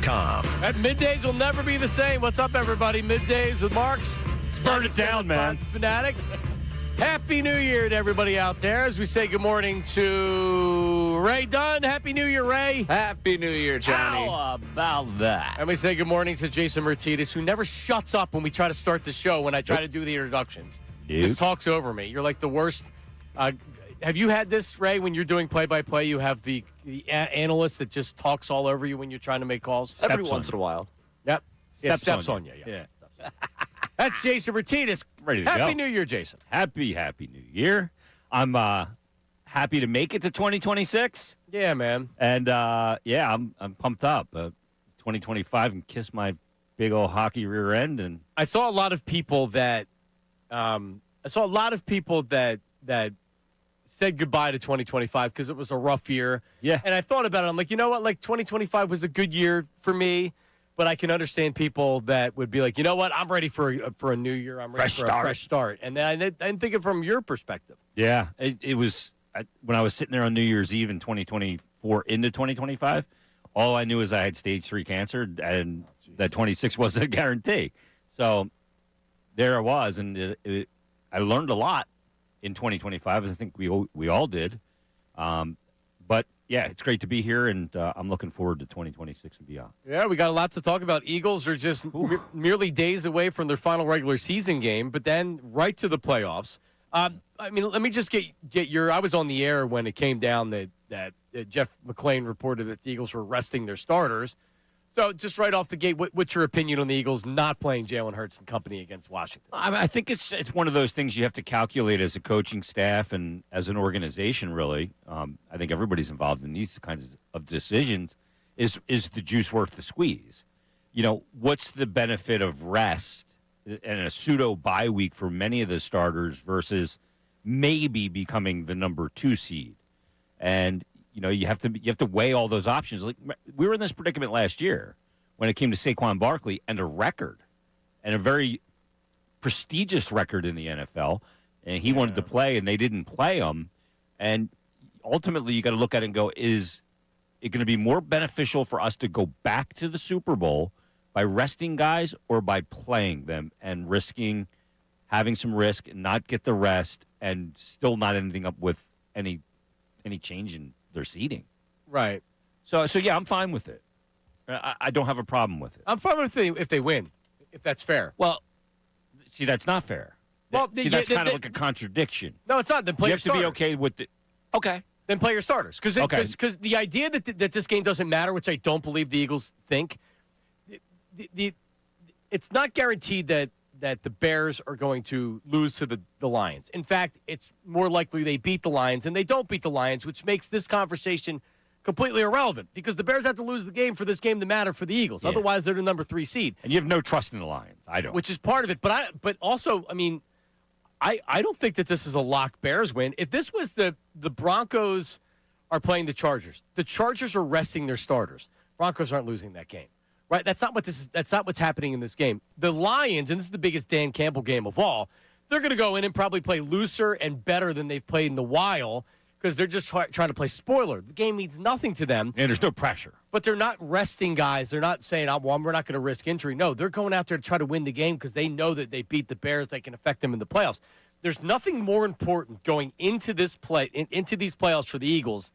Middays.com. At Middays will never be the same. What's up, everybody? Middays with Marks. Burn it down, man. Fanatic. Happy New Year to everybody out there as we say good morning to Ray Dunn. Happy New Year, Ray. Happy New Year, Johnny. How about that? And we say good morning to Jason Martinez, who never shuts up when we try to start the show when I try to do the introductions. He just talks over me. You're like the worst. Have you had this, Ray, when you're doing play-by-play, you have the analyst that just talks all over you when you're trying to make calls? Every once in a while. Yep. Steps on you. Yeah. That's Jason Martinez. Ready to Happy go. New Year, Jason. Happy New Year. I'm happy to make it to 2026. Yeah, man. And, I'm pumped up. 2025 and kiss my big old hockey rear end. And I saw a lot of people that said goodbye to 2025 because it was a rough year. Yeah. And I thought about it. I'm like, you know what? Like 2025 was a good year for me, but I can understand people that would be like, you know what? I'm ready for a new year. I'm ready for a fresh start. And then I didn't think it from your perspective. yeah, it was when I was sitting there on New Year's Eve in 2024 into 2025, all I knew is I had stage 3 cancer and that 26 wasn't a guarantee. So there I was. And I learned a lot in 2025, as I think we all did. But, yeah, it's great to be here, and I'm looking forward to 2026 and beyond. Yeah, we got a lot to talk about. Eagles are just merely days away from their final regular season game, but then right to the playoffs. I mean, let me just get your – I was on the air when it came down that Jeff McClain reported that the Eagles were resting their starters. So just right off the gate, what's your opinion on the Eagles not playing Jalen Hurts and company against Washington? I think it's one of those things you have to calculate as a coaching staff and as an organization, really. I think everybody's involved in these kinds of decisions. Is the juice worth the squeeze? You know, what's the benefit of rest and a pseudo bye week for many of the starters versus maybe becoming the number 2 seed? And you know, you have to weigh all those options. Like we were in this predicament last year when it came to Saquon Barkley and a record, and a very prestigious record in the NFL. And he wanted to play, and they didn't play him. And ultimately, you got to look at it and go: is it going to be more beneficial for us to go back to the Super Bowl by resting guys or by playing them and risking having some risk and not get the rest and still not ending up with any change in their seeding? Right. So yeah, I'm fine with it. I don't have a problem with it. I'm fine with it if they win, if that's fair. Well, see, that's not fair. Well, that's kind of like a contradiction. No, it's not. Then play You your have to starters. be okay with it. Okay. Then play your starters. Because the idea that this game doesn't matter, which I don't believe the Eagles think, it's not guaranteed that the Bears are going to lose to the Lions. In fact, it's more likely they beat the Lions and they don't beat the Lions, which makes this conversation completely irrelevant because the Bears have to lose the game for this game to matter for the Eagles. Yeah. Otherwise, they're the number 3 seed. And you have no trust in the Lions. I don't. Which is part of it. But also, I mean, I don't think that this is a lock Bears win. If this was the Broncos are playing the Chargers are resting their starters. Broncos aren't losing that game. Right? That's not what's happening in this game. The Lions, and this is the biggest Dan Campbell game of all, they're going to go in and probably play looser and better than they've played in a while because they're just trying to play spoiler. The game means nothing to them. And there's no pressure. But they're not resting guys. They're not saying, we're not going to risk injury. No, they're going out there to try to win the game because they know that they beat the Bears. They can affect them in the playoffs. There's nothing more important going into these playoffs for the Eagles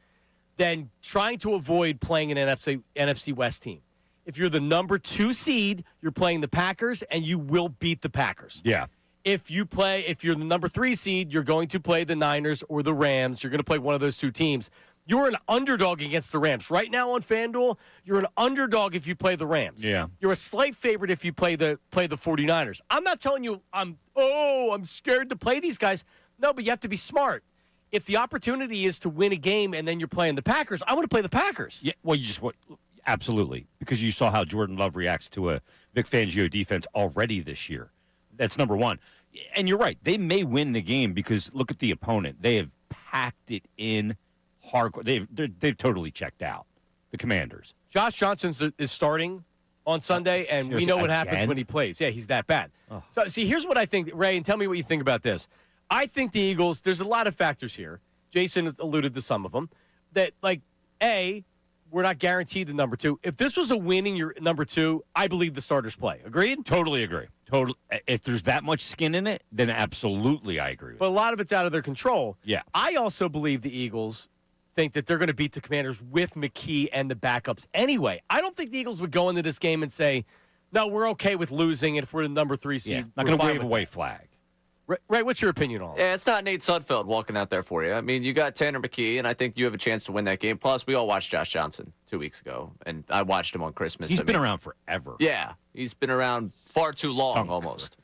than trying to avoid playing an NFC West team. If you're the number 2 seed, you're playing the Packers, and you will beat the Packers. Yeah. If you're the number 3 seed, you're going to play the Niners or the Rams. You're going to play one of those 2 teams. You're an underdog against the Rams. Right now on FanDuel, you're an underdog if you play the Rams. Yeah. You're a slight favorite if you play the 49ers. I'm not telling you I'm scared to play these guys. No, but you have to be smart. If the opportunity is to win a game and then you're playing the Packers, I want to play the Packers. Yeah. Well, absolutely, because you saw how Jordan Love reacts to a Vic Fangio defense already this year. That's number one. And you're right. They may win the game because look at the opponent. They have packed it in hardcore. They've totally checked out, the Commanders. Josh Johnson is starting on Sunday, and we know what happens when he plays. Yeah, he's that bad. Oh. So, see, here's what I think, Ray, and tell me what you think about this. I think the Eagles, there's a lot of factors here. Jason has alluded to some of them. That, like, A, we're not guaranteed the number 2. If this was a win in your number 2, I believe the starters play. Agreed? Totally agree. Totally. If there's that much skin in it, then absolutely I agree with But a lot of it's out of their control. Yeah. I also believe the Eagles think that they're going to beat the Commanders with McKee and the backups anyway. I don't think the Eagles would go into this game and say, no, we're okay with losing, and if we're the number 3 seed, Not going to wave away flag. Right, what's your opinion on it? Yeah, it's not Nate Sudfeld walking out there for you. I mean, you got Tanner McKee, and I think you have a chance to win that game. Plus, we all watched Josh Johnson 2 weeks ago, and I watched him on Christmas. He's been around forever. Yeah, he's been around far too long, almost.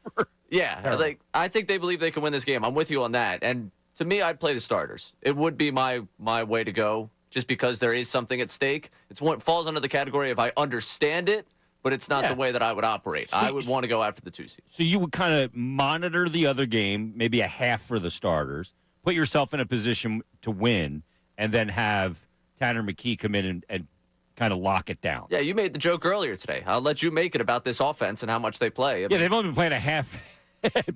Yeah, I think they believe they can win this game. I'm with you on that. And to me, I'd play the starters. It would be my way to go, just because there is something at stake. It's what falls under the category of I understand it, but it's not the way that I would operate. I would want to go after the 2 seed. So you would kind of monitor the other game, maybe a half for the starters, put yourself in a position to win, and then have Tanner McKee come in and kind of lock it down. Yeah, you made the joke earlier today. I'll let you make it about this offense and how much they play. Yeah, they've only been playing a half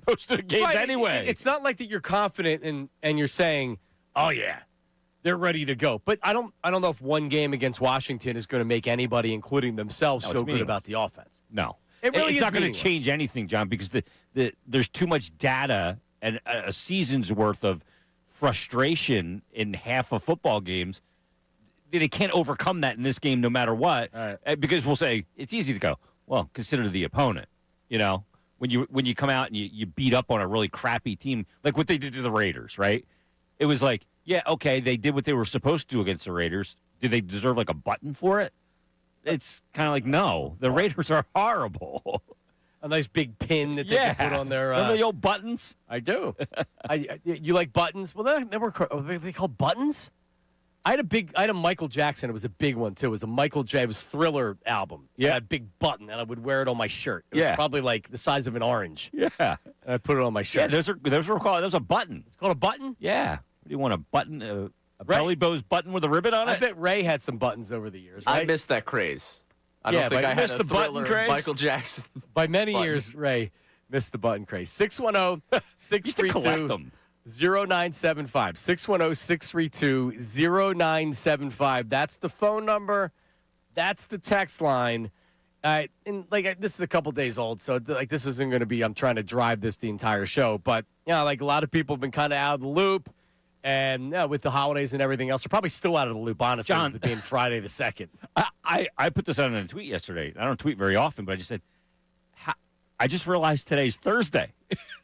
most of the games anyway. It's not like that you're confident and you're saying, oh, yeah, they're ready to go. But I don't know if one game against Washington is going to make anybody, including themselves, so good about the offense. No. It really it's is not going to meaningless. change anything, John, because there's too much data and a season's worth of frustration in half of football games. They can't overcome that in this game no matter what. All right. Because we'll say, it's easy to go, well, consider the opponent. You know, when you come out and you beat up on a really crappy team, like what they did to the Raiders, right? It was like, yeah, okay, they did what they were supposed to do against the Raiders. Do they deserve like a button for it? It's kind of like, no. The Raiders are horrible. A nice big pin that they can put on their. Remember the old buttons? I do. You like buttons? Well, they called buttons. I had a Michael Jackson. It was a big one too. It was a Michael J. It was Thriller album. Yeah, it had a big button, and I would wear it on my shirt. It was probably like the size of an orange. Yeah, and I put it on my shirt. Yeah, those were called. That was a button. It's called a button. Yeah. What do you want, a button? A belly Bose button with a ribbon on it? I bet Ray had some buttons over the years. Right? I missed that craze. I don't think I missed had a the button Thriller craze? Michael Jackson. By many years, Ray missed the button craze. 610-632. 0975 610-632-0975. That's the phone number. That's the text line. And this is a couple days old, so this isn't going to be I'm trying to drive this the entire show. But a lot of people have been kind of out of the loop, and with the holidays and everything else, they're probably still out of the loop. Honestly, John, with it being Friday the 2nd. I put this out in a tweet yesterday. I don't tweet very often, but I just said, I just realized today's Thursday.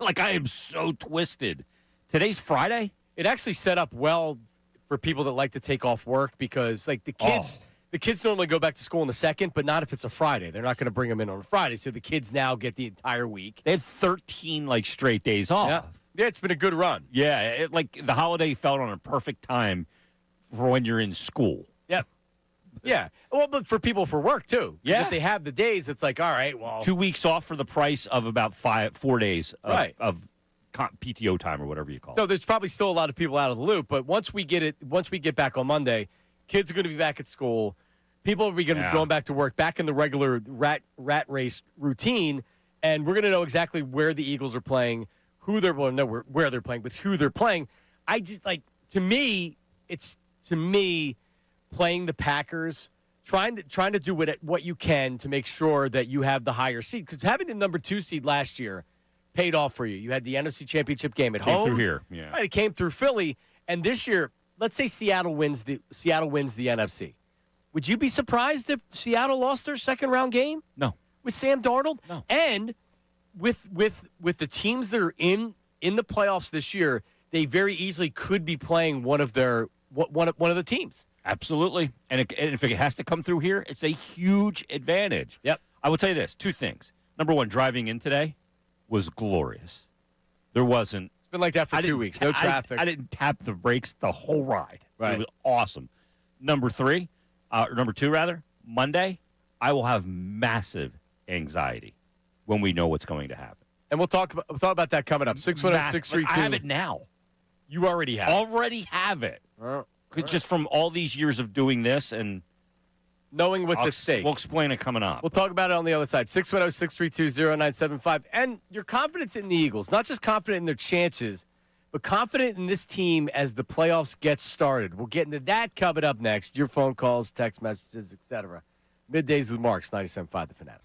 Like I am so twisted. Today's Friday? It actually set up well for people that like to take off work because, the kids, the kids normally go back to school on the 2nd, but not if it's a Friday. They're not going to bring them in on a Friday, so the kids now get the entire week. They had 13 straight days off. Yeah, it's been a good run. Yeah, the holiday fell on a perfect time for when you're in school. Yep. Yeah. Well, but for people for work too. Yeah. If they have the days, it's like, all right, well, 2 weeks off for the price of about 4 days of PTO time or whatever you call it. So there's probably still a lot of people out of the loop, but once we get back on Monday, kids are going to be back at school. People are going to be going back to work, back in the regular rat race routine, and we're going to know exactly where the Eagles are playing, where they're playing, but who they're playing. I just to me playing the Packers, trying to do what you can to make sure that you have the higher seed, because having the number 2 seed last year paid off for you. You had the NFC Championship game at home. Came through here. Yeah. Right, it came through Philly. And this year, let's say Seattle wins the NFC. Would you be surprised if Seattle lost their second-round game? No. With Sam Darnold? No. And with the teams that are in the playoffs this year, they very easily could be playing one of the teams. Absolutely. And if it has to come through here, it's a huge advantage. Yep. I will tell you this, 2 things. Number 1, driving in today was glorious. There wasn't. It's been like that for 2 weeks. No traffic. I didn't tap the brakes the whole ride. Right. It was awesome. Number 2, Monday, I will have massive anxiety when we know what's going to happen. And we'll talk about that coming up. 610-632. I have it now. You already have it. Already have it. Just from all these years of doing this and knowing what's at stake. We'll explain it coming up. We'll talk about it on the other side. 610-632-0975. And your confidence in the Eagles, not just confident in their chances, but confident in this team as the playoffs get started. We'll get into that coming up next. Your phone calls, text messages, etc. Middays with Marks, 97.5 The Fanatic.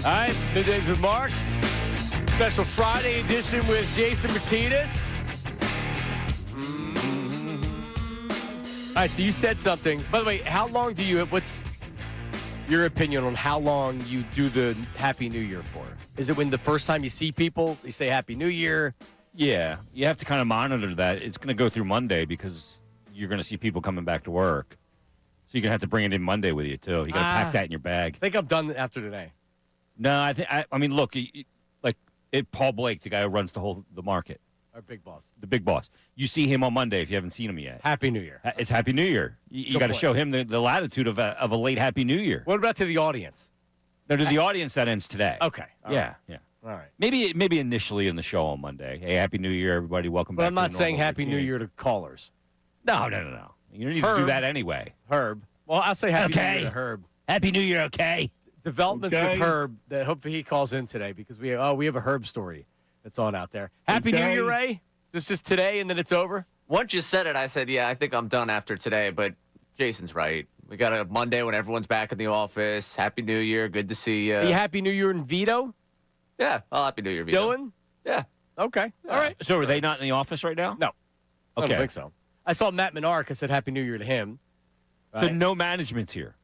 All right, Middays with Marks. Special Friday edition with Jason Martinez. All right, so you said something. By the way, how long do you, what's your opinion on how long you do the Happy New Year for? Is it when the first time you see people, you say Happy New Year? Yeah, you have to kind of monitor that. It's going to go through Monday because you're going to see people coming back to work. So you're going to have to bring it in Monday with you, too. You got to pack that in your bag. I think I'm done after today. No, I mean, look, Paul Blake, the guy who runs the market. Our big boss. The big boss. You see him on Monday if you haven't seen him yet. Happy New Year. It's Happy New Year. You got to show him the latitude of a late Happy New Year. What about to the audience? No, to the audience, that ends today. Okay. Yeah. All right. Maybe initially in the show on Monday. Hey, Happy New Year, everybody. Welcome back. But I'm not to saying normal Happy New routine. Year to callers. No. You don't need to do that anyway. Herb. Well, I'll say Happy New Year to Herb. Happy New Year, okay? Developments with Herb that hopefully he calls in today because we have a Herb story that's on out there. Happy New Year, Ray. Is this just today and then it's over? Once you said it, I said, yeah, I think I'm done after today. But Jason's right. We got a Monday when everyone's back in the office. Happy New Year. Good to see you. Are you Happy New Year in Vito? Yeah. Oh, Happy New Year, Vito. Dylan? Yeah. Okay. All right. So are they not in the office right now? No. Okay. I don't think so. I saw Matt Menark. I said Happy New Year to him. So no management's here.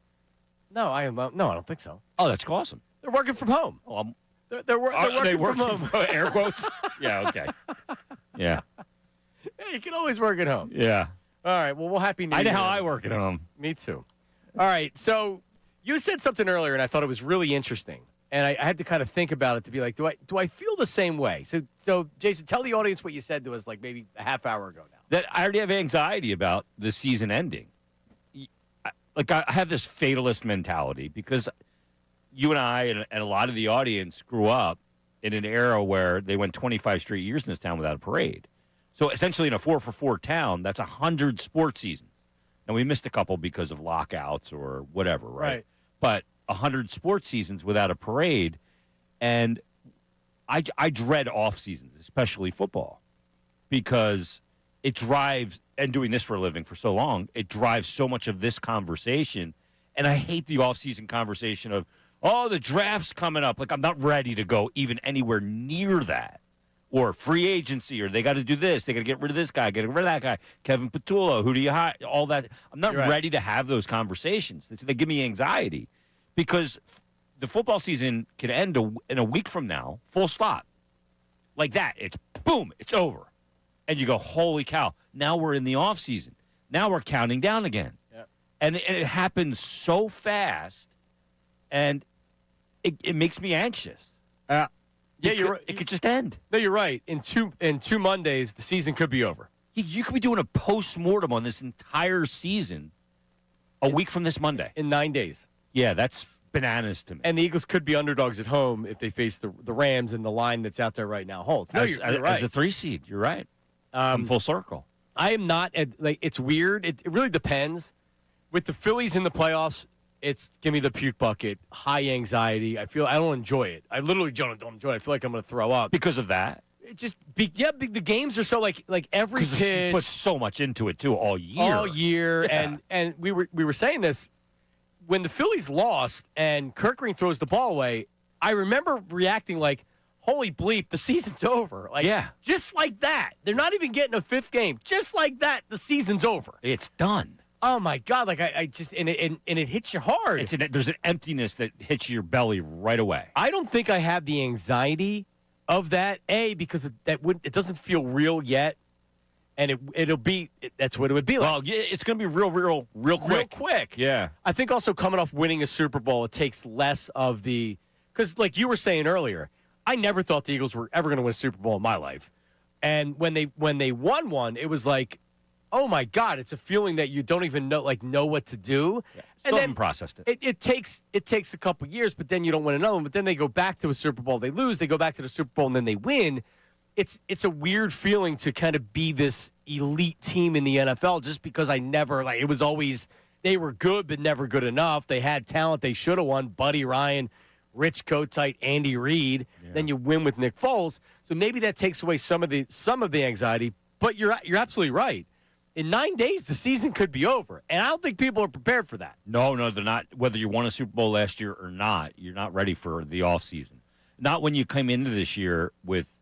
No, I don't think so. Oh, that's awesome. They're working from home. Oh, They're working from home. Air quotes. Yeah. Okay. Yeah. Hey, you can always work at home. Yeah. All right. Well, happy New I Year. know how I work at home. Me too. All right. So you said something earlier, and I thought it was really interesting. And I had to kind of think about it to be like, do I feel the same way? So Jason, tell the audience what you said to us like maybe a half hour ago now. That I already have anxiety about the season ending. I have this fatalist mentality because you and I and a lot of the audience grew up in an era where they went 25 straight years in this town without a parade. So essentially in a 4-for-4 town, that's 100 sports seasons. And we missed a couple because of lockouts or whatever, right? But 100 sports seasons without a parade. And I dread off seasons, especially football, because it drives, and doing this for a living for so long, it drives so much of this conversation. And I hate the off-season conversation of, oh, the draft's coming up. Like, I'm not ready to go even anywhere near that. Or free agency, or they got to do this. They got to get rid of this guy, get rid of that guy. Kevin Patullo, who do you hire? All that. I'm not ready to have those conversations. They give me anxiety because the football season can end in a week from now, full stop. Like that. It's boom, it's over. And you go, holy cow, now we're in the off season. Now we're counting down again. Yep. And it happens so fast, and it makes me anxious. Yeah, you're right. It could just end. No, you're right. In two Mondays, the season could be over. You could be doing a post-mortem on this entire season a week from this Monday. In 9 days. Yeah, that's bananas to me. And the Eagles could be underdogs at home if they face the Rams and the line that's out there right now holds. No, you're right. As a 3 seed, you're right. I'm full circle. I am not it's weird. It really depends. With the Phillies in the playoffs, it's give me the puke bucket, high anxiety. I don't enjoy it. I literally don't enjoy it. I feel like I'm going to throw up because of that. It just the games are so like every pitch puts so much into it too all year. Yeah. And we were saying this when the Phillies lost and Kirkering throws the ball away. I remember reacting like, holy bleep, the season's over. Like, just like that. They're not even getting a fifth game. Just like that, the season's over. It's done. Oh, my God. Like, I just, and it hits you hard. There's an emptiness that hits your belly right away. I don't think I have the anxiety of that, because it doesn't feel real yet. And that's what it would be like. Well, yeah, it's going to be real quick. Real quick. Yeah. I think also coming off winning a Super Bowl, it takes less of because like you were saying earlier, I never thought the Eagles were ever going to win a Super Bowl in my life. And when they won one, it was like, oh my God, it's a feeling that you don't even know what to do. Yeah. Still haven't processed it. It takes a couple years, but then you don't win another one. But then they go back to a Super Bowl, they lose, they go back to the Super Bowl, and then they win. It's a weird feeling to kind of be this elite team in the NFL just because it was always they were good but never good enough. They had talent, they should have won. Buddy Ryan, Rich Kotite, Andy Reid. Yeah. Then you win with Nick Foles. So maybe that takes away some of the anxiety. But you're absolutely right. In 9 days, the season could be over, and I don't think people are prepared for that. No, they're not. Whether you won a Super Bowl last year or not, you're not ready for the offseason. Not when you came into this year with,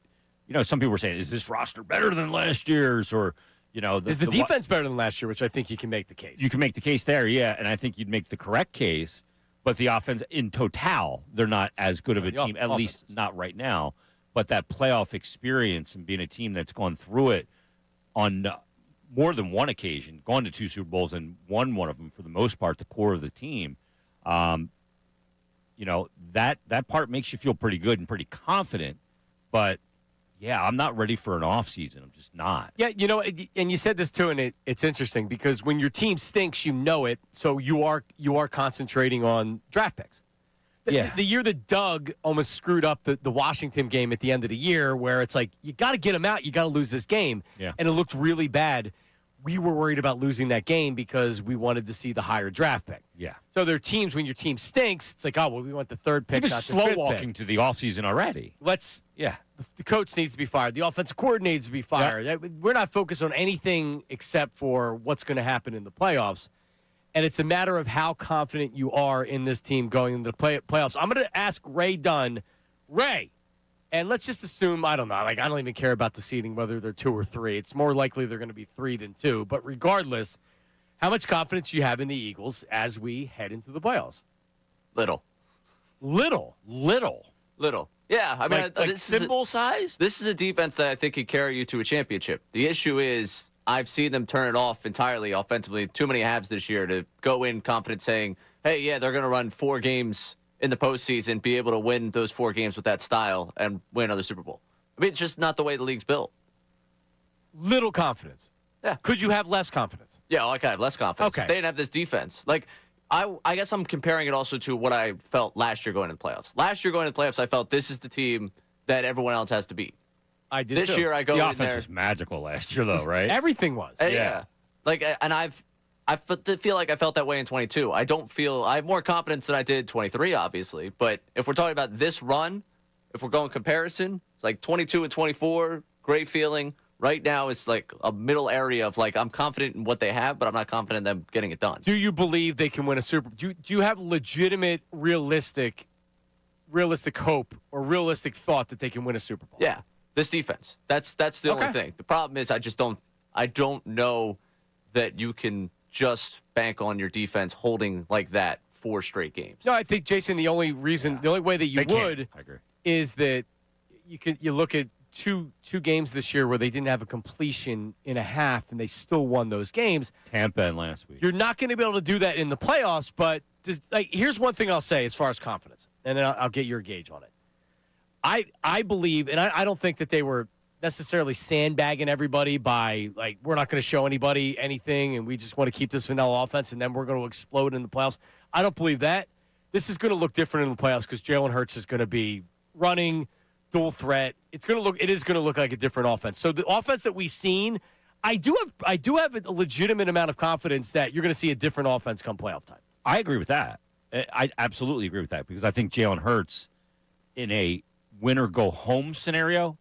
some people were saying, is this roster better than last year's? Or, is the defense better than last year, which I think you can make the case. You can make the case there, yeah, and I think you'd make the correct case. But the offense, in total, they're not as good of a team, at least not right now. But that playoff experience and being a team that's gone through it on more than one occasion, gone to 2 Super Bowls and won one of them for the most part, the core of the team, that part makes you feel pretty good and pretty confident. But, yeah, I'm not ready for an offseason. I'm just not. Yeah, and you said this too, and it's interesting because when your team stinks, you know it, so you are concentrating on draft picks. The year that Doug almost screwed up the Washington game at the end of the year where it's like, you got to get him out, you got to lose this game. Yeah. And it looked really bad. We were worried about losing that game because we wanted to see the higher draft pick. Yeah. So there are teams, when your team stinks, it's like, we want the third pick, not the slow fifth walking pick. to the offseason already. The coach needs to be fired. The offensive coordinator needs to be fired. Yep. We're not focused on anything except for what's going to happen in the playoffs. And it's a matter of how confident you are in this team going into the playoffs. I'm going to ask Ray Dunn. Ray, and let's just assume, I don't know, I don't even care about the seeding, whether they're 2 or 3. It's more likely they're going to be 3 than 2. But regardless, how much confidence do you have in the Eagles as we head into the playoffs? Little. Yeah, I mean, like symbol size? This is a defense that I think could carry you to a championship. The issue is I've seen them turn it off entirely offensively. Too many halves this year to go in confident saying, hey, yeah, they're going to run 4 games in the postseason, be able to win those 4 games with that style and win another Super Bowl. I mean, it's just not the way the league's built. Little confidence. Yeah. Could you have less confidence? Yeah, I could have less confidence. Okay. They didn't have this defense. Like, I guess I'm comparing it also to what I felt last year going into the playoffs. Last year going into the playoffs, I felt this is the team that everyone else has to beat. I did This too. year, I go The in offense there. was magical last year, though, right? Everything was. Yeah. Like, and I feel like I felt that way in 22. I have more confidence than I did 23, obviously. But if we're talking about this run, if we're going comparison, it's like 22 and 24, great feeling. Right now, it's like a middle area of like, I'm confident in what they have, but I'm not confident in them getting it done. Do you believe they can win a Super Bowl? Do you have legitimate, realistic hope or realistic thought that they can win a Super Bowl? Yeah, this defense. That's the only Okay. thing. The problem is I don't know that you can just bank on your defense holding like that 4 straight games. No, I think, Jason, the only way that you They can't. would I agree. is that you look at two games this year where they didn't have a completion in a half and they still won those games. Tampa and last week. You're not going to be able to do that in the playoffs, but here's one thing I'll say as far as confidence, and then I'll get your gauge on it. I believe, and I don't think that they were necessarily sandbagging everybody by, like, we're not going to show anybody anything, and we just want to keep this vanilla offense, and then we're going to explode in the playoffs. I don't believe that. This is going to look different in the playoffs because Jalen Hurts is going to be running, dual threat. It is going to look like a different offense. So the offense that we've seen, I do have a legitimate amount of confidence that you're going to see a different offense come playoff time. I agree with that. I absolutely agree with that because I think Jalen Hurts in a win or go home scenario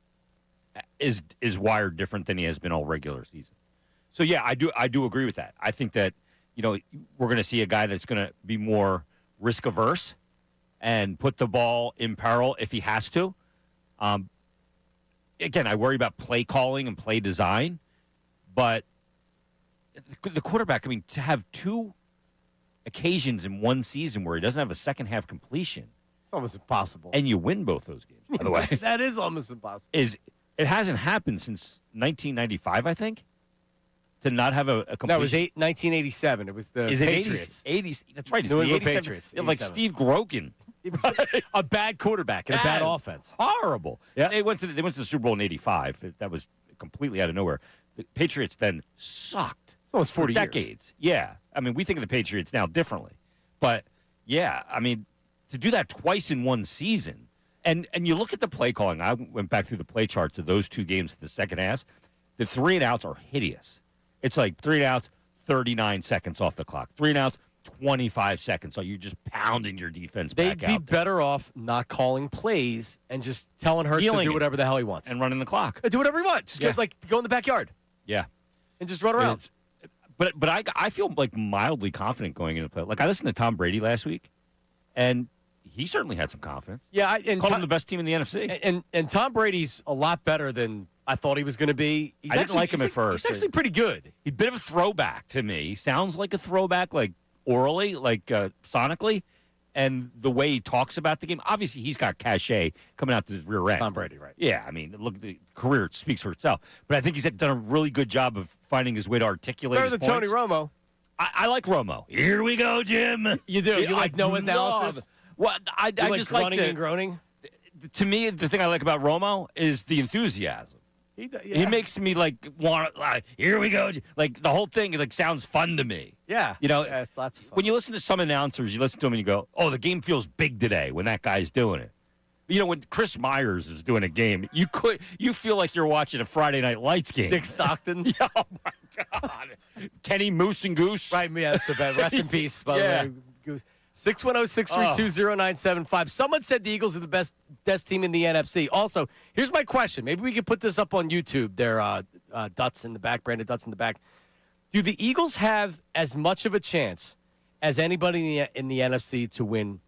is wired different than he has been all regular season. So yeah, I do agree with that. I think that we're going to see a guy that's going to be more risk averse and put the ball in peril if he has to. Again, I worry about play calling and play design, but the quarterback, I mean, to have 2 occasions in one season where he doesn't have a second half completion, It's almost impossible. and you win both those games, by the way, That is almost impossible. it hasn't happened since 1995, I think, to not have a completion. That was 1987. It was the Is it Patriots. 80s? That's right. It's New the England 87 Patriots, Yeah, like 87. Steve Grogan. A bad quarterback and a bad Bad. offense. Horrible. Yeah. They went to the Super Bowl in '85. That was completely out of nowhere. The Patriots then sucked. It's almost 40 for years. decades. Yeah. I mean, we think of the Patriots now differently. But, yeah, I mean, to do that twice in one season, and you look at the play calling. I went back through the play charts of those 2 games in the second half. The 3 and outs are hideous. It's like 3 and outs, 39 seconds off the clock. 3 and outs, 25 seconds. So you're just pounding your defense They'd back be out there better off not calling plays and just telling Hurts to Healing do it. whatever the hell he wants. and running the clock. Do whatever he wants. Just go in the backyard Yeah. and just run around. But I feel like mildly confident going into play. Like I listened to Tom Brady last week, and he certainly had some confidence. Yeah, and Called him the best team in the NFC. and Tom Brady's a lot better than I thought he was going to be. I didn't like him at first. He's actually pretty good. He's a bit of a throwback to me. He sounds like a throwback, like orally, like sonically, and the way he talks about the game. Obviously, he's got cachet coming out to his rear end. Tom Brady, right? Yeah, I mean, look, the career speaks for itself. But I think he's done a really good job of finding his way to articulate Better his than Tony points. Romo. I like Romo. Here we go, Jim. You do. You like no analysis. Well, I You just like grunting and groaning. to me, the thing I like about Romo is the enthusiasm. He makes me want here we go. Like the whole thing sounds fun to me. Yeah. Yeah, it's lots of fun. When you listen to some announcers, you listen to them and you go, "Oh, the game feels big today." When that guy's doing it, when Chris Myers is doing a game, you feel like you're watching a Friday Night Lights game. Dick Stockton. Yeah, oh my God, Kenny Moose and Goose. Right, yeah, that's a bad. Rest in peace, by Yeah. the way. Goose. 610-632-0975. Someone said the Eagles are the best team in the NFC. Also, here's my question. Maybe we could put this up on YouTube. There, Dutz in the back, Brandon Dutz in the back. Do the Eagles have as much of a chance as anybody in the NFC to win,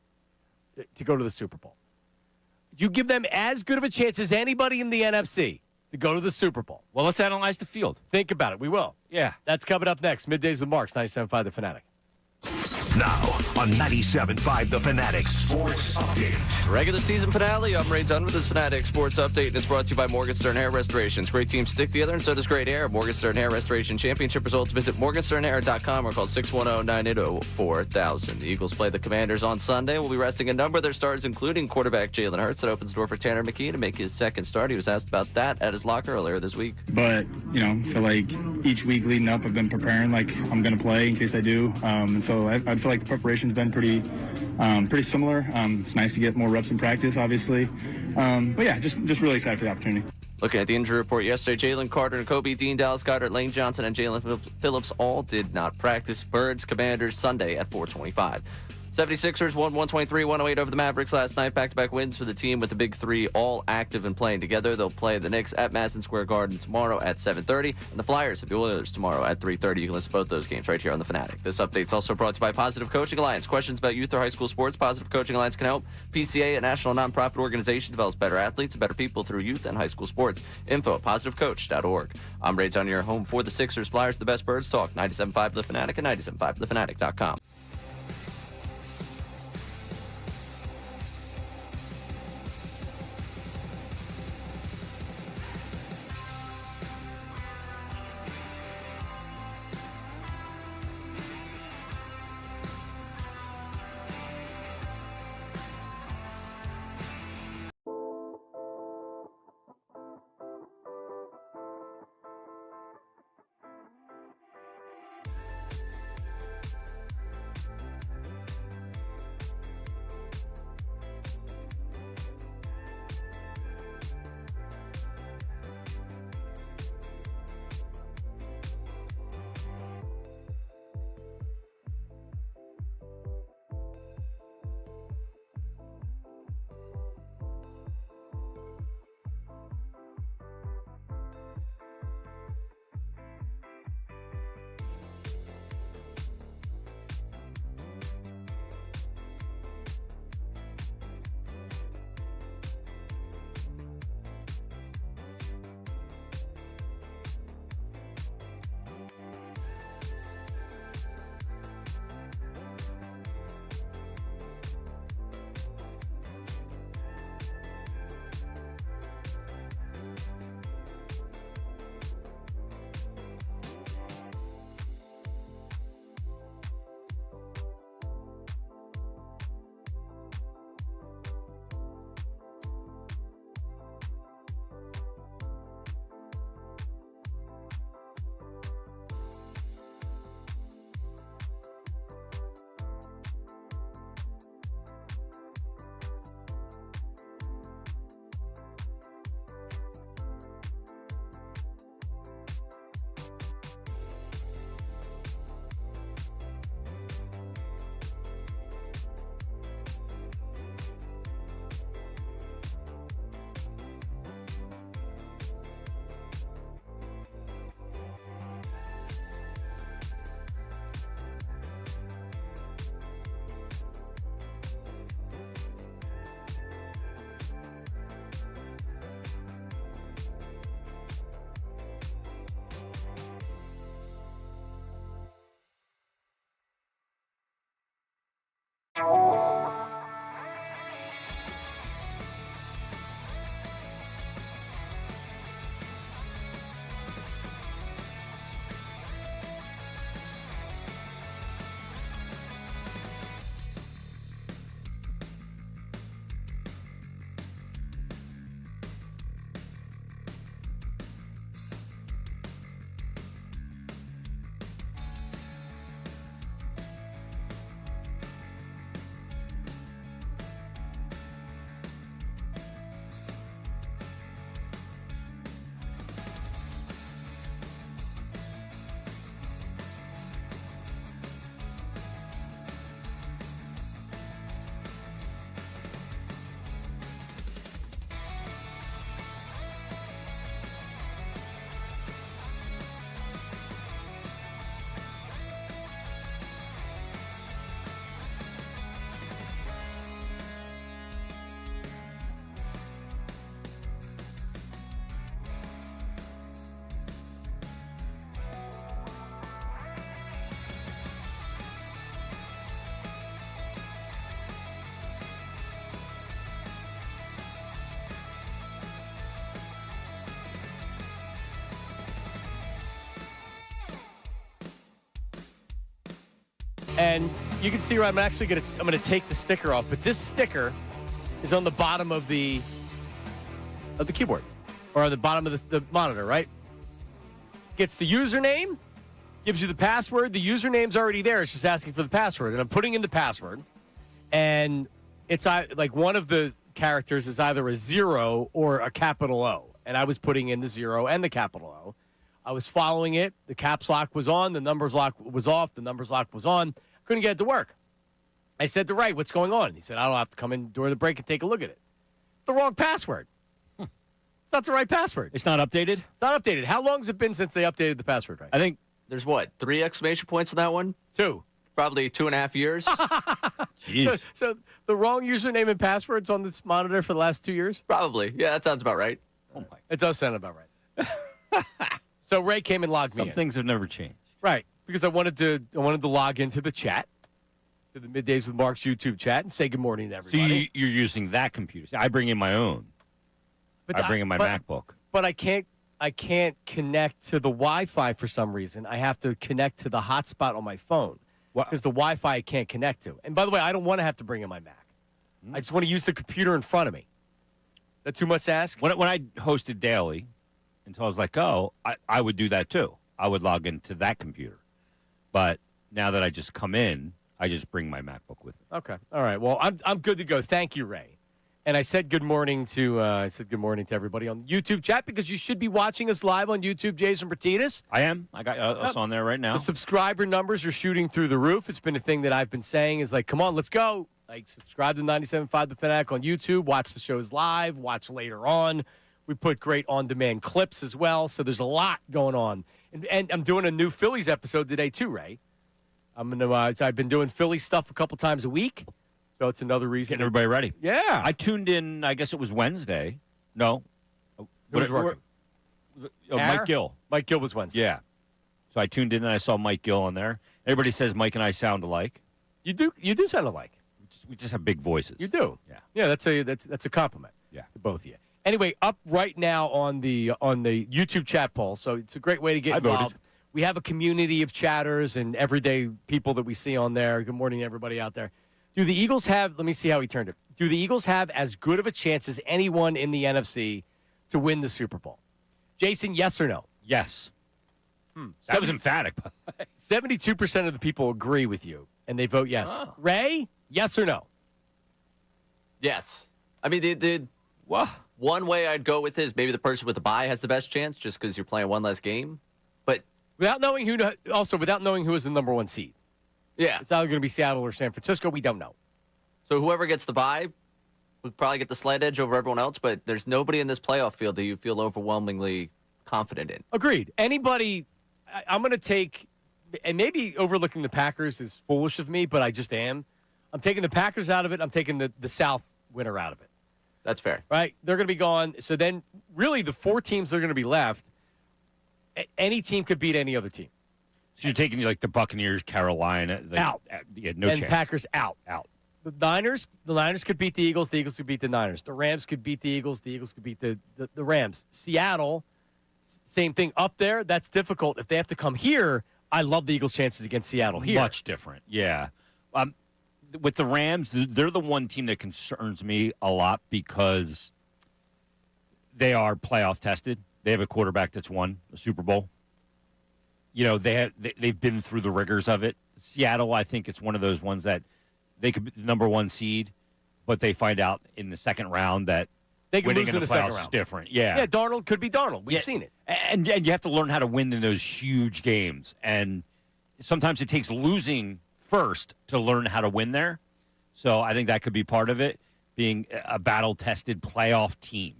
to go to the Super Bowl? Do you give them as good of a chance as anybody in the NFC to go to the Super Bowl? Well, let's analyze the field. Think about it. We will. Yeah. That's coming up next. Middays with Marks, 97.5 The Fanatic. Now on 97.5 The Fanatic Sports Update. Regular season finale. I'm Ray Dunn with this Fanatic Sports Update, and it's brought to you by Morgenstern Hair Restorations. Great teams stick together, and so does great hair. Morgenstern Hair Restoration Championship results. Visit morgensternhair.com or call 610-980-4000. The Eagles play the Commanders on Sunday. We'll be resting a number of their starters, including quarterback Jalen Hurts. That opens the door for Tanner McKee to make his second start. He was asked about that at his locker earlier this week. But, I feel like each week leading up, I've been preparing like I'm going to play in case I do. And so I feel like the preparation's been pretty similar. It's nice to get more reps in practice, obviously. But yeah, just really excited for the opportunity. Looking at the injury report yesterday, Jalen Carter and Kobe Dean, Dallas Goddard, Lane Johnson, and Jalen Phillips all did not practice. Birds, Commanders, Sunday at 4:25. 76ers won 123-108 over the Mavericks last night. Back-to-back wins for the team with the big three all active and playing together. They'll play the Knicks at Madison Square Garden tomorrow at 7:30, and the Flyers have the Oilers tomorrow at 3:30. You can listen to both those games right here on The Fanatic. This update's also brought to you by Positive Coaching Alliance. Questions about youth or high school sports? Positive Coaching Alliance can help. PCA, a national nonprofit organization, develops better athletes and better people through youth and high school sports. Info at positivecoach.org. I'm Ray Dunn, your home for the Sixers, Flyers, the best birds talk. 97.5 The Fanatic and 97.5thefanatic.com. And you can see where I'm actually going to take the sticker off, but this sticker is on the bottom of the keyboard or on the bottom of the monitor, right? Gets the username, gives you the password. The username's already there. It's just asking for the password. And I'm putting in the password. And it's like one of the characters is either a 0 or a capital O. And I was putting in the 0 and the capital O. I was following it. The caps lock was on. The numbers lock was off. The numbers lock was on. Couldn't get it to work. I said to Ray, what's going on? He said, I don't have to come in during the break and take a look at it. It's the wrong password. It's not the right password. It's not updated? It's not updated. How long has it been since they updated the password, right? I think There's what, 3 exclamation points on that one? 2. Probably 2.5 years. Jeez. So the wrong username and passwords on this monitor for the last 2 years? Probably. Yeah, that sounds about right. Oh my. It does sound about right. So Ray came and logged me Some in. things have never changed. Right, because I wanted to log into the chat, to the Middays with Mark's YouTube chat, and say good morning to So everybody. you're using that computer. See, I bring in my own. But I bring in my MacBook. But I can't connect to the Wi-Fi for some reason. I have to connect to the hotspot on my phone because the Wi-Fi I can't connect to. And by the way, I don't want to have to bring in my Mac. I just want to use the computer in front of me. That too much to ask? When I hosted daily, until I was like, oh, I would do that too. I would log into that computer. But now that I just come in, I just bring my MacBook with me. Okay. All right. Well, I'm good to go. Thank you, Ray. And I said good morning to everybody on YouTube chat because you should be watching us live on YouTube, Jason Bertinas. I am. I got us on there right now. The subscriber numbers are shooting through the roof. It's been a thing that I've been saying is like, come on, let's go. Like, subscribe to 97.5 The Fanatic on YouTube. Watch the shows live. Watch later on. We put great on-demand clips as well. So there's a lot going on. And I'm doing a new Phillies episode today too, Ray. I've been doing Philly stuff a couple times a week. So it's another reason. Getting everybody ready. Yeah. I tuned in, I guess it was Wednesday. No. Who was working? Mike Gill. Mike Gill was Wednesday. Yeah. So I tuned in and I saw Mike Gill on there. Everybody says Mike and I sound alike. You do sound alike. We just have big voices. You do. Yeah. Yeah, that's a compliment. Yeah. To both of you. Anyway, up right now on the YouTube chat poll. So it's a great way to get involved. Voted. We have a community of chatters and everyday people that we see on there. Good morning, everybody out there. Do the Eagles have, let me see how he turned it. Do the Eagles have as good of a chance as anyone in the NFC to win the Super Bowl? Jason, yes or no? Yes. That was emphatic. 72% of the people agree with you, and they vote yes. Oh. Ray, yes or no? Yes. I mean, What? one way I'd go with is maybe the person with the bye has the best chance just because you're playing one less game. But Without knowing who is the number one seed. yeah, It's either going to be Seattle or San Francisco. We don't know. so whoever gets the bye would probably get the slight edge over everyone else. But there's nobody in this playoff field that you feel overwhelmingly confident in. Agreed. Anybody, I'm going to take, and maybe overlooking the Packers is foolish of me, but I just am. I'm taking the Packers out of it. I'm taking the South winner out of it. That's fair. Right? They're going to be gone. So then, really, the 4 teams that are going to be left, any team could beat any other team. So you're taking like the Buccaneers, Carolina. Out. Yeah, no And chance. Packers out. Out. The Niners could beat the Eagles could beat the Niners. The Rams could beat the Eagles could beat the Rams. Seattle, same thing. Up there, that's difficult. If they have to come here, I love the Eagles' chances against Seattle here. Much different. Yeah. With the Rams, they're the one team that concerns me a lot because they are playoff tested. They have a quarterback that's won a Super Bowl. You know, they've been through the rigors of it. Seattle, I think it's one of those ones that they could be the number 1 seed, but they find out in the second round that They can winning lose in in the the second playoffs is round. different. Yeah. Yeah, Darnold could be Darnold. We've Yeah. seen it. And you have to learn how to win in those huge games. And sometimes it takes losing first to learn how to win there. So I think that could be part of it, being a battle-tested playoff team.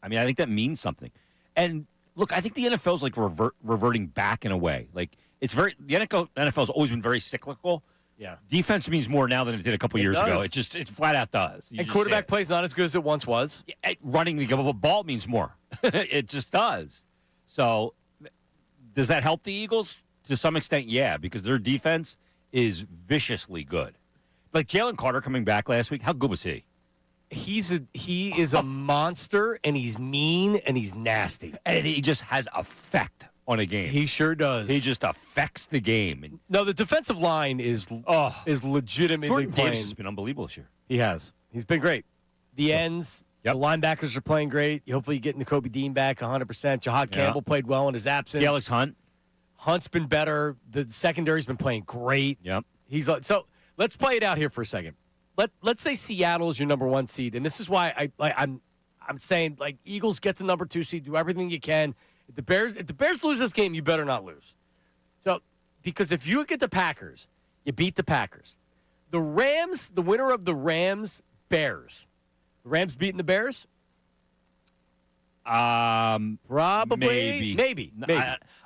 I mean, I think that means something. And look, I think the NFL is like reverting back in a way. Like the NFL has always been very cyclical. Yeah. Defense means more now than it did a couple years ago. It flat out does. You And just quarterback say it. play's not as good as it once was. Running the ball means more. It just does. So does that help the Eagles? To some extent, yeah, because their defense is viciously good. Like Jalen Carter coming back last week, how good was he? He is a monster, and he's mean, and he's nasty. And he just has effect on a game. He sure does. He just affects the game. And No, the defensive line is legitimately Jordan playing. Davis has been unbelievable this year. He has. He's been great. The ends, Yep. the linebackers are playing great. Hopefully, you get N'Kobe Dean back 100%. Jahad Campbell played well in his absence. Alex Hunt. Hunt's been better. The secondary's been playing great. Yep. So let's play it out here for a second. Let's say Seattle is your number 1 seed, and this is why I'm saying like Eagles get the number 2 seed, do everything you can. If the Bears lose this game, you better not lose. So because if you get the Packers, you beat the Packers. The Rams, the winner of the Rams Bears. The Rams beating the Bears? Probably. Maybe.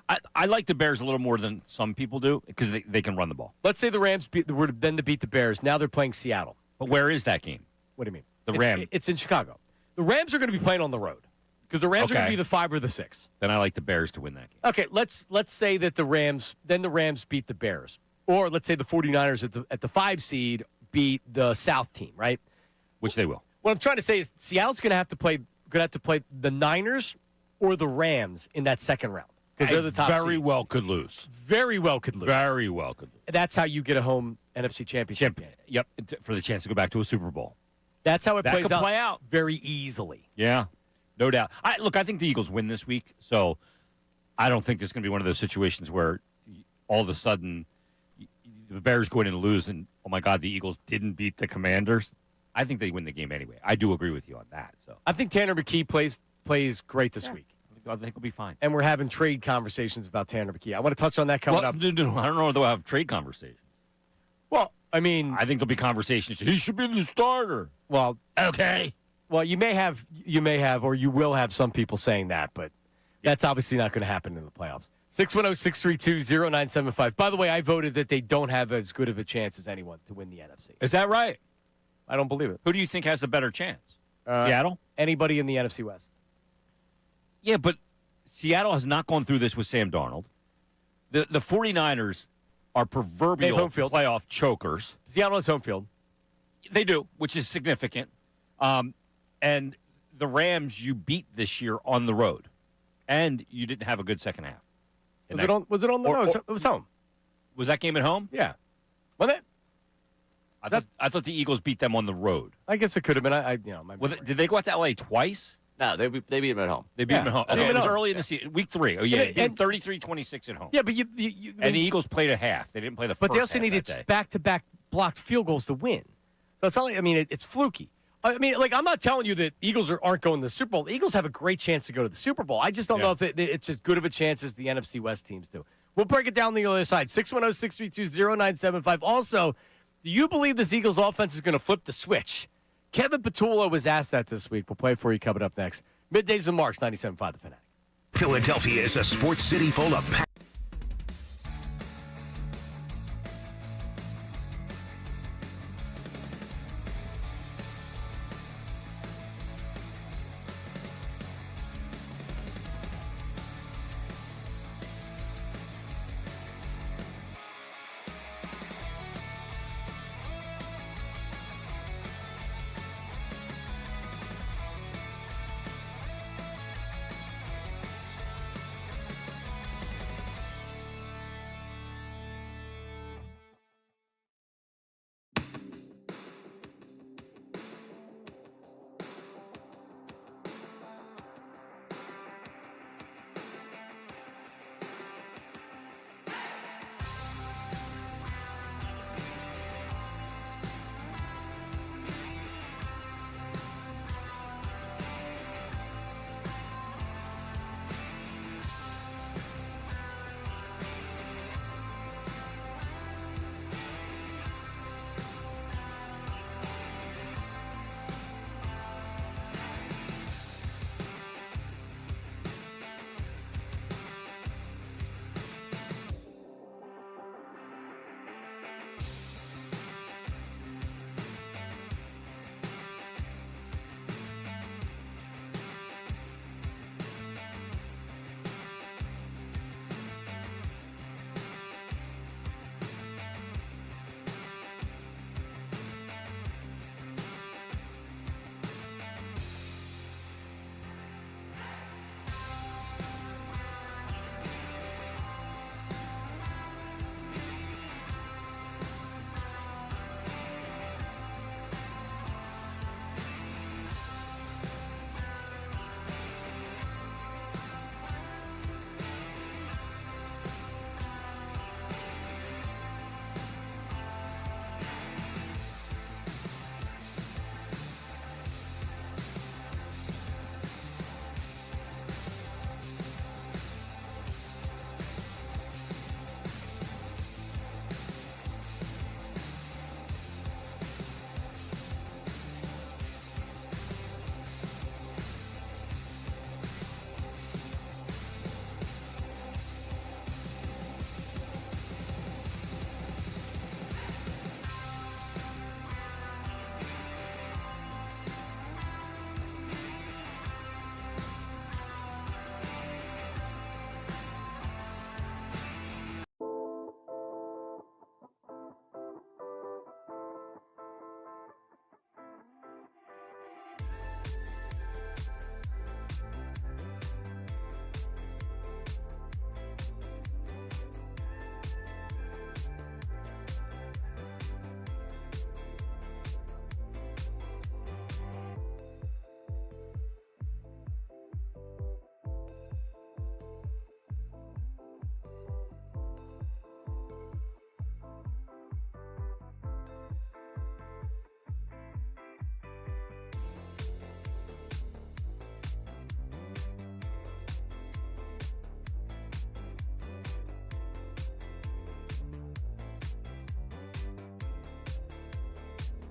I like the Bears a little more than some people do because they can run the ball. Let's say the Rams were then to beat the Bears. Now they're playing Seattle. But where is that game? What do you mean? The Rams. It's in Chicago. The Rams are going to be playing on the road because the Rams are going to be the 5 or the 6. Then I like the Bears to win that game. Okay, let's say that the Rams beat the Bears. Or let's say the 49ers at the 5 seed beat the South team, right? Which they will. What I'm trying to say is Seattle's going to have to play the Niners or the Rams in that second round because they're the top Very seed. well could lose. Very well could lose. Very well could lose. That's how you get a home NFC championship game. Yep, for the chance to go back to a Super Bowl. That's how it That plays could play out. very easily. Yeah, no doubt. I think the Eagles win this week, so I don't think there's going to be one of those situations where all of a sudden the Bears go in and lose, and oh my God, the Eagles didn't beat the Commanders. I think they win the game anyway. I do agree with you on that. So I think Tanner McKee plays great this week. I think we'll be fine. And we're having trade conversations about Tanner McKee. I want to touch on that coming up. No, I don't know if they'll have trade conversations. Well, I mean, I think there'll be conversations. He should be the starter. well, Okay. well, you may have, or you will have some people saying that, but that's obviously not going to happen in the playoffs. 610-632-0975. By the way, I voted that they don't have as good of a chance as anyone to win the NFC. Is that right? I don't believe it. Who do you think has a better chance? Seattle? Anybody in the NFC West? Yeah, but Seattle has not gone through this with Sam Darnold. The 49ers are proverbial home field. playoff chokers. Seattle has home field. They do, which is significant. And the Rams you beat this year on the road. And you didn't have a good second half. Was it on the road? It was home. Was that game at home? Yeah. Wasn't it? I thought the Eagles beat them on the road. I guess it could have been. Did they go out to L.A. twice? No, they beat him at home. They beat them at home. They beat Okay, it them was at home. early in the season. Week 3. Oh, yeah. And 33-26 at home. Yeah, but And the Eagles played a half. They didn't play the first half. But they also needed that day. back-to-back blocked field goals to win. So it's not like, it's fluky. I mean, like, I'm not telling you that Eagles aren't going to the Super Bowl. The Eagles have a great chance to go to the Super Bowl. I just don't know if it's as good of a chance as the NFC West teams do. We'll break it down on the other side. 610-632-0975. Also, do you believe this Eagles offense is going to flip the switch? Kevin Petullo was asked that this week. We'll play it for you coming up next. Middays and Marks, 97.5 The Fanatic. Philadelphia is a sports city full of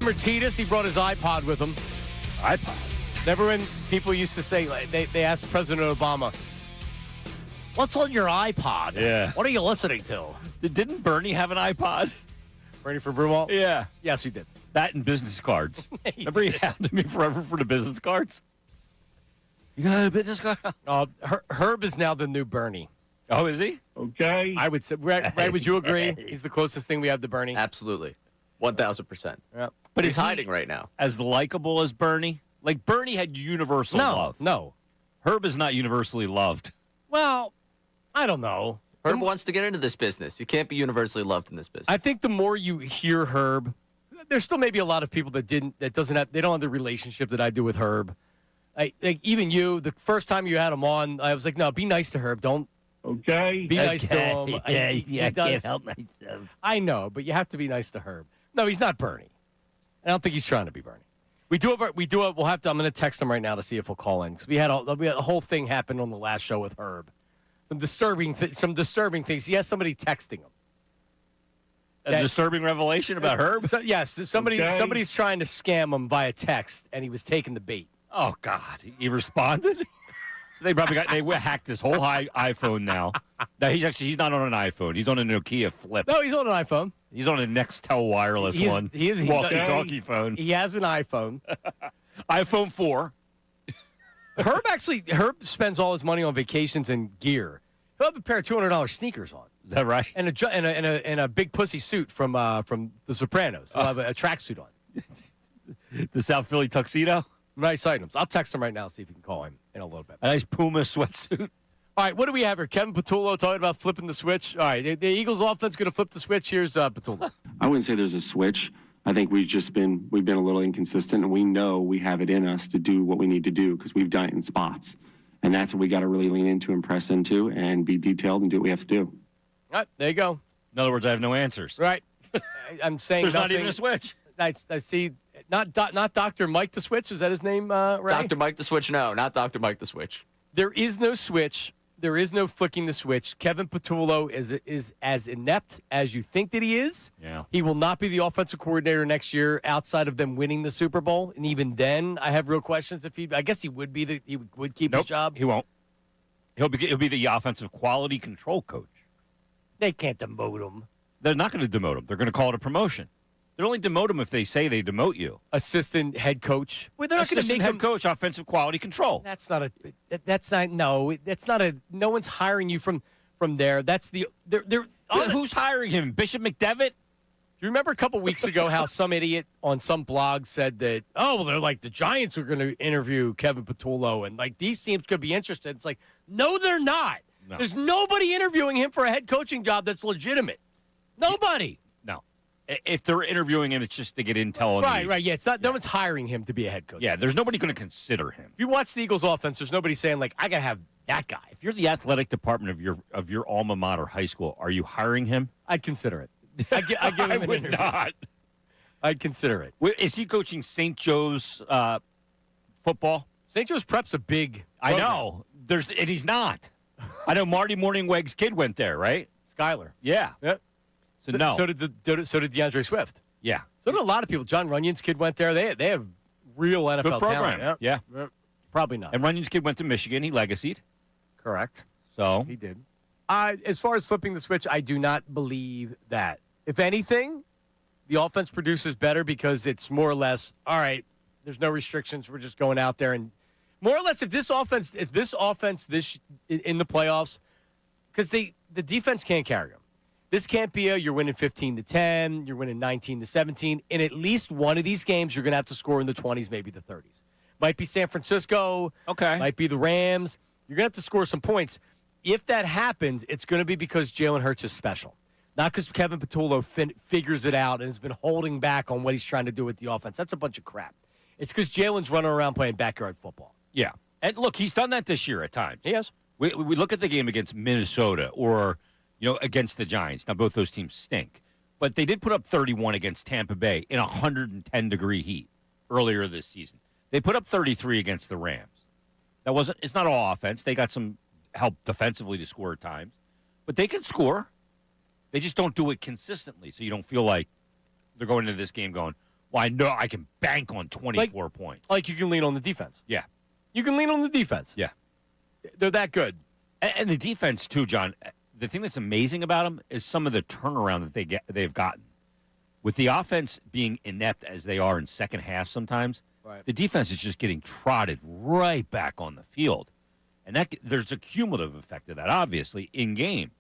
Martinez, he brought his iPod with him. iPod. Remember when people used to say, like, they asked President Obama, "What's on your iPod? Yeah. What are you listening to?" Didn't Bernie have an iPod? Bernie from Broomall? Yeah. Yes, he did. That and business cards. Remember he hounded me forever for the business cards? You got a business card? Herb is now the new Bernie. Oh, is he? Okay. I would say, Ray, would you agree? He's the closest thing we have to Bernie. Absolutely. 1,000%. Yeah. But He's is he hiding right now. as likable as Bernie? Like, Bernie had universal love. No. Herb is not universally loved. Well, I don't know. Herb wants to get into this business. You can't be universally loved in this business. I think the more you hear Herb, there's still maybe a lot of people that they don't have the relationship that I do with Herb. Like even you, the first time you had him on, I was like, no, be nice to Herb. Don't be nice to him. He can't help myself. I know, but you have to be nice to Herb. No, he's not Bernie. I don't think he's trying to be Bernie. We'll have to. I'm going to text him right now to see if he'll call in because we had a whole thing happen on the last show with Herb. Some disturbing things. He has somebody texting him. A disturbing revelation about Herb? Yes, somebody's trying to scam him via text, and he was taking the bait. Oh, God. He responded? So they hacked his whole iPhone now. No, he's not on an iPhone. He's on a Nokia Flip. No, he's on an iPhone. He's on a Nextel wireless one. He is walkie-talkie phone. He has an iPhone. iPhone 4. Herb spends all his money on vacations and gear. He'll have a pair of $200 sneakers on. Is that right? And a big pussy suit from The Sopranos. He'll have a tracksuit on. The South Philly tuxedo? Nice items. I'll text him right now, see if he can call him in a little bit. A nice Puma sweatsuit. All right, what do we have here? Kevin Patullo talking about flipping the switch. All right, the Eagles offense going to flip the switch. Here's Patullo. I wouldn't say there's a switch. I think we've been a little inconsistent, and we know we have it in us to do what we need to do because we've done it in spots. And that's what we got to really lean into and press into and be detailed and do what we have to do. All right, there you go. In other words, I have no answers. Right. I'm saying There's nothing. not even a switch. I see. Not Dr. Mike the Switch. Is that his name, Ray? Dr. Mike the Switch? No, not Dr. Mike the Switch. There is no switch. There is no flicking the switch. Kevin Patullo is as inept as you think that he is. Yeah. He will not be the offensive coordinator next year outside of them winning the Super Bowl. And even then, I have real questions if I guess he would keep his job. He won't. He'll be the offensive quality control coach. They can't demote him. They're not going to demote him. They're going to call it a promotion. They'll only demote him if they say they demote you. Assistant head coach. Well, they're not going to make head him coach, offensive quality control. No one's hiring you from there. Who's hiring him? Bishop McDevitt? Do you remember a couple weeks ago how some idiot on some blog said that, they're like the Giants are going to interview Kevin Patullo and like these teams could be interested. It's like, no, they're not. No. There's nobody interviewing him for a head coaching job that's legitimate. Nobody. No. If they're interviewing him, it's just to get intel. Right. Yeah, it's not. No one's hiring him to be a head coach. Yeah, there's nobody going to consider him. If you watch the Eagles offense, there's nobody saying like, I got to have that guy. If you're the athletic department of your alma mater high school, are you hiring him? I'd consider it. I'd give him I an would interview. not. I'd consider it. Is he coaching St. Joe's football? St. Joe's Prep's a big I program. know. And he's not. I know Marty Morningweg's kid went there, right? Skyler. Yeah. Yep. So no. So did DeAndre Swift. Yeah. So did a lot of people. John Runyon's kid went there. They have real NFL Good program. talent. Yeah. Probably not. And Runyon's kid went to Michigan. He legacied. Correct. So He did. As far as flipping the switch, I do not believe that. If anything, the offense produces better because it's more or less, all right, there's no restrictions. We're just going out there and more or less if this offense in the playoffs, because the defense can't carry them. This can't be you're winning 15-10, you're winning 19-17. In at least one of these games, you're going to have to score in the 20s, maybe the 30s. Might be San Francisco. Okay. Might be the Rams. You're going to have to score some points. If that happens, it's going to be because Jalen Hurts is special. Not because Kevin Patullo figures it out and has been holding back on what he's trying to do with the offense. That's a bunch of crap. It's because Jalen's running around playing backyard football. Yeah. And look, he's done that this year at times. He has. We look at the game against Minnesota or, against the Giants. Now, both those teams stink. But they did put up 31 against Tampa Bay in 110-degree heat earlier this season. They put up 33 against the Rams. It's not all offense. They got some help defensively to score at times. But they can score. They just don't do it consistently, so you don't feel like they're going into this game going, Well, I know I can bank on 24 points. Like you can lean on the defense. Yeah. You can lean on the defense. Yeah. They're that good. And the defense, too, John. The thing that's amazing about them is some of the turnaround that they've gotten. With the offense being inept as they are in second half sometimes, the defense is just getting trotted right back on the field. And there's a cumulative effect of that, obviously, in game.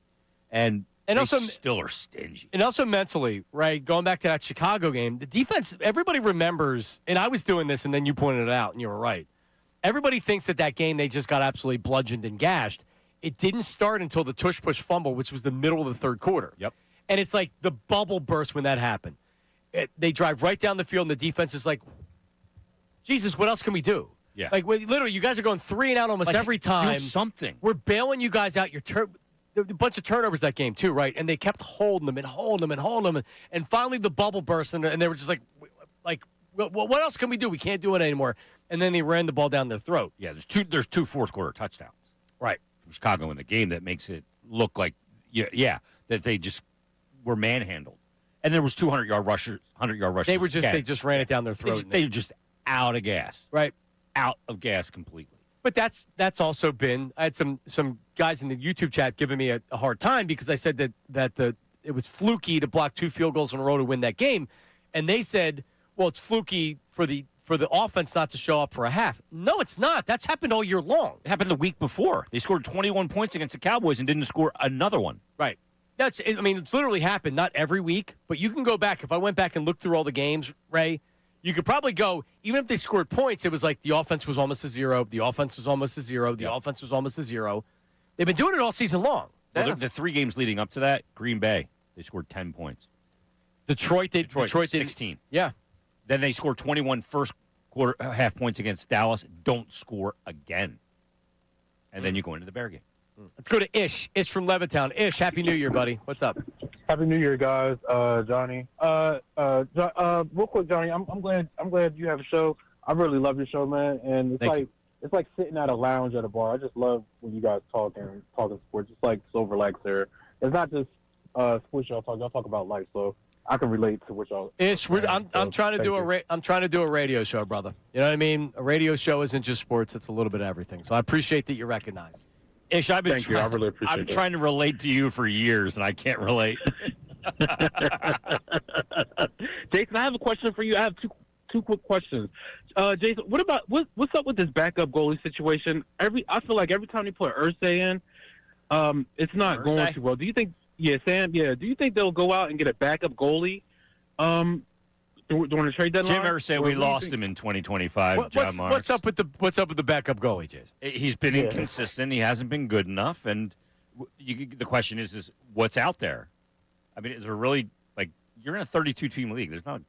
And they also still are stingy. And also mentally, right, going back to that Chicago game, the defense, everybody remembers, and I was doing this, and then you pointed it out, and you were right. Everybody thinks that game they just got absolutely bludgeoned and gashed. It didn't start until the tush-push fumble, which was the middle of the third quarter. Yep. And it's like the bubble burst when that happened. They drive right down the field, and the defense is like, Jesus, what else can we do? Yeah. Like, literally, you guys are going 3 and out almost every time. Do something. We're bailing you guys out. A bunch of turnovers that game, too, right? And they kept holding them. And finally, the bubble burst, and they were just like, what else can we do? We can't do it anymore. And then they ran the ball down their throat. Yeah, there's two fourth-quarter touchdowns. Right. From Chicago in the game that makes it look like, that they just were manhandled. And there was 200-yard rushers. They just ran it down their throat. They were just out of gas. Right. Out of gas completely. But that's also been. I had some guys in the YouTube chat giving me a hard time because I said that it was fluky to block 2 field goals in a row to win that game, and they said, well, it's fluky for the offense not to show up for a half. No, it's not. That's happened all year long. It happened the week before. They scored 21 points against the Cowboys and didn't score another one. Right. It's literally happened, not every week, but you can go back. If I went back and looked through all the games, Ray, you could probably go, even if they scored points, it was like the offense was almost a zero, the offense was almost a zero, the offense was almost a zero. They've been doing it all season long. Well, the 3 games leading up to that, Green Bay, they scored 10 points. Detroit did 16. Yeah. Then they scored 21 first quarter half points against Dallas. Don't score again. And then you go into the Bear game. Let's go to Ish. Ish from Levittown. Ish, Happy New Year, buddy. What's up? Happy New Year, guys. Johnny. Real quick, Johnny. I'm glad you have a show. I really love your show, man. And it's like sitting at a lounge at a bar. I just love when you guys talking sports. It's like so relaxed there. It's not just sports y'all talk. Y'all talk about life, so I can relate to what y'all. Ish, I'm trying to do a radio show, brother. You know what I mean? A radio show isn't just sports; it's a little bit of everything. So I appreciate that you recognize. Ish, I've been Thank you. I really appreciate it. trying to relate to you for years, and I can't relate. Jason, I have a question for you. I have two quick questions. Jason, what's up with this backup goalie situation? I feel like every time they put Irsay in, it's not going too well. Do you think? Yeah, Sam. Yeah. Do you think they'll go out and get a backup goalie? During the trade deadline? Jim Irsay, we lost him in 2025. John Marks. What's up with the backup goalie, Jason? He's been inconsistent. He hasn't been good enough. And the question is what's out there? I mean, is there really you're in a 32-team league? There's not.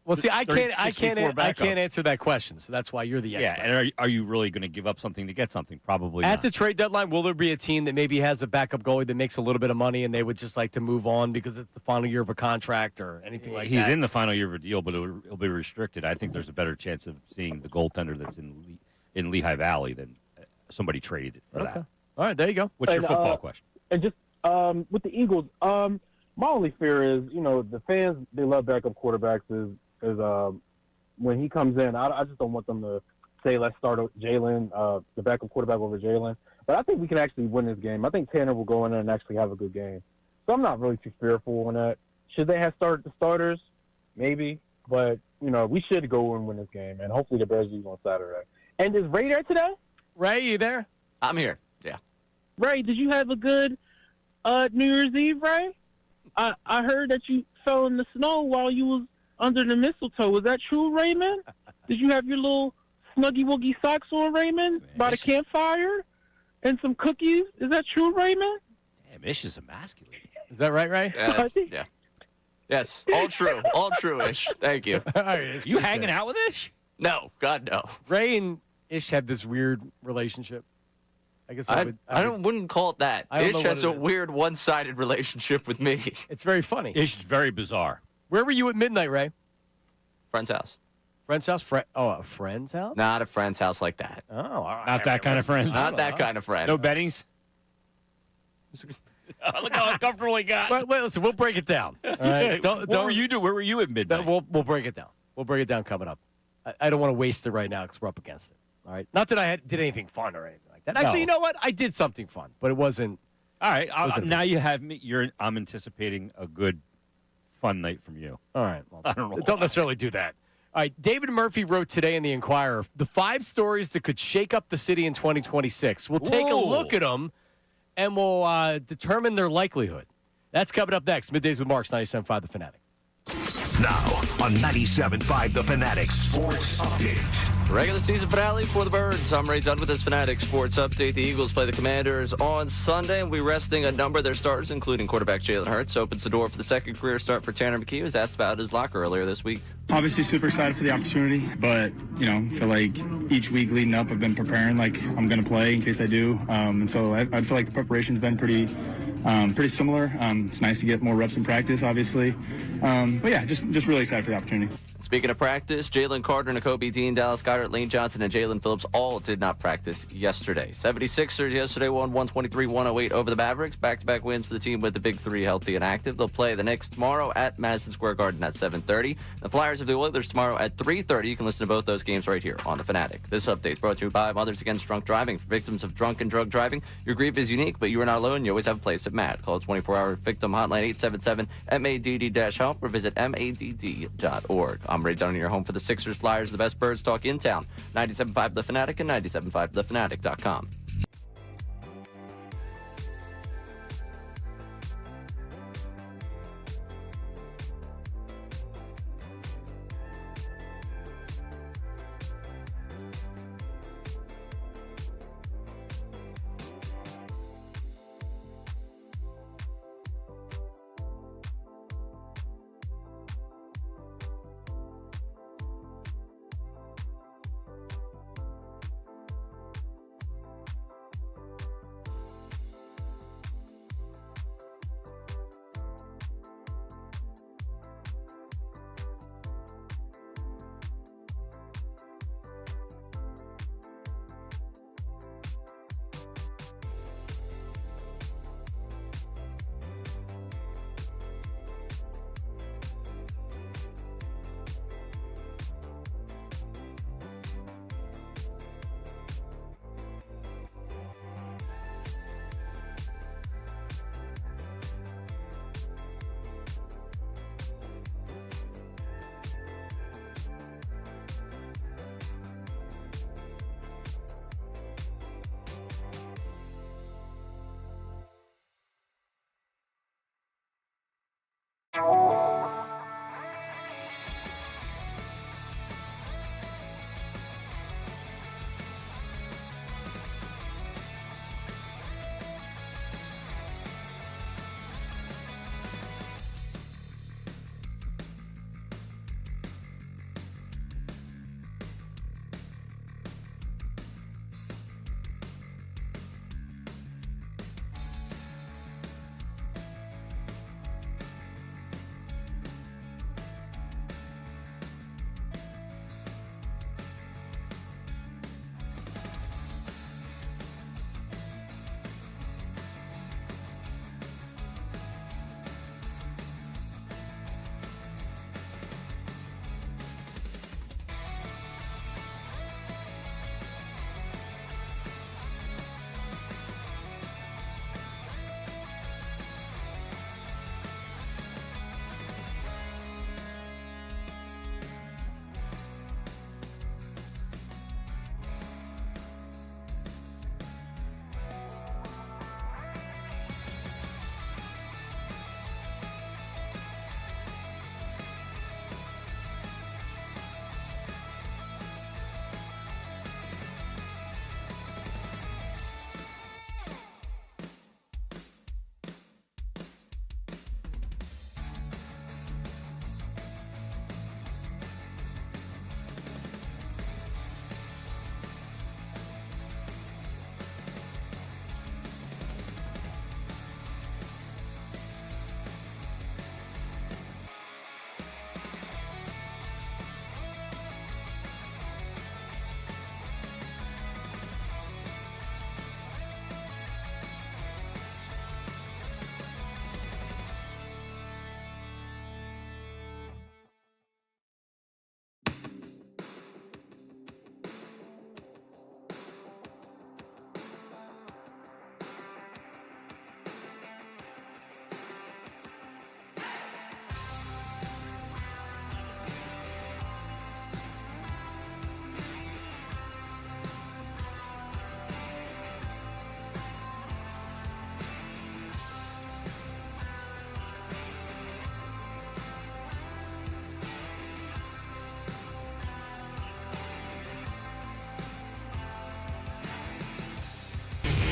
Well, see, I can't backups. answer that question. So that's why you're the expert. Yeah, and are you really going to give up something to get something? Probably not. At the trade deadline, will there be a team that maybe has a backup goalie that makes a little bit of money and they would just like to move on because it's the final year of a contract or anything like that? He's in the final year of a deal, but it'll be restricted. I think there's a better chance of seeing the goaltender that's in Lehigh Valley than somebody traded for that. All right, there you go. What's your football question? And just with the Eagles, my only fear is, the fans, they love backup quarterbacks is when he comes in, I just don't want them to say, let's start Jalen, the backup quarterback over Jalen. But I think we can actually win this game. I think Tanner will go in there and actually have a good game. So I'm not really too fearful on that. Should they have started the starters? Maybe. But, we should go and win this game. And hopefully the Bears lose on Saturday. And is Ray there today? Ray, you there? I'm here. Yeah. Ray, did you have a good New Year's Eve, Ray? I heard that you fell in the snow while you was under the mistletoe. Was that true, Raymond? Did you have your little Snuggy Woogie socks on, Raymond, by the campfire? And some cookies? Is that true, Raymond? Damn, Ish is emasculating. Is that right, Ray? Yeah. Yes, all true. All true, Ish. Thank you. All right, You hanging out with Ish? No, God, no. Ray and Ish had this weird relationship. I guess I wouldn't call it that. I don't know Ish what has it a is. weird one-sided relationship with me. It's very funny. Ish is very bizarre. Where were you at midnight, Ray? Friend's house. Friend's house? A friend's house? Not a friend's house like that. Oh, all right. Not that kind of friend. Not that kind of friend. No bettings? Look how uncomfortable he got. Wait, listen, we'll break it down. All right? What were you doing? Where were you at midnight? We'll break it down. We'll break it down coming up. I don't want to waste it right now because we're up against it. All right. Not that I did anything fun or anything like that. Actually, No. you know what? I did something fun, but it wasn't. All right. Wasn't Now you have me. I'm anticipating a good, fun night from you. All right. Well, I don't know. Don't necessarily do that. All right. David Murphy wrote today in the Inquirer the 5 stories that could shake up the city in 2026. We'll take a Whoa. look at them and we'll determine their likelihood. That's coming up next. Middays with Marks, 97.5 The Fanatic. Now on 97.5 The Fanatic Sports Update. Regular season finale for the Birds. I'm Ray Dunn with this Fanatic Sports Update. The Eagles play the Commanders on Sunday and we'll be resting a number of their starters, including quarterback Jalen Hurts. Opens the door for the second career start for Tanner McKee, who was asked about his locker earlier this week. Obviously super excited for the opportunity, but, feel like each week leading up I've been preparing like I'm going to play in case I do. And so I feel like the preparation's been pretty similar. It's nice to get more reps in practice, obviously. But yeah, just really excited for the opportunity. Speaking of practice, Jalen Carter, Nakobe Dean, Dallas Goedert, Lane Johnson, and Jalen Phillips all did not practice yesterday. 76ers yesterday won 123-108 over the Mavericks. Back-to-back wins for the team with the big three healthy and active. They'll play the Knicks tomorrow at Madison Square Garden at 7:30. The Flyers have the Oilers tomorrow at 3:30. You can listen to both those games right here on The Fanatic. This update is brought to you by Mothers Against Drunk Driving. For victims of drunk and drug driving, your grief is unique, but you are not alone. You always have a place at MAD. Call 24-hour victim hotline 877-MADD-HELP or visit MADD.org. I'm Ray Dunn, your home for the Sixers, Flyers, the best Birds talk in town. 97.5 The Fanatic and 97.5thefanatic.com.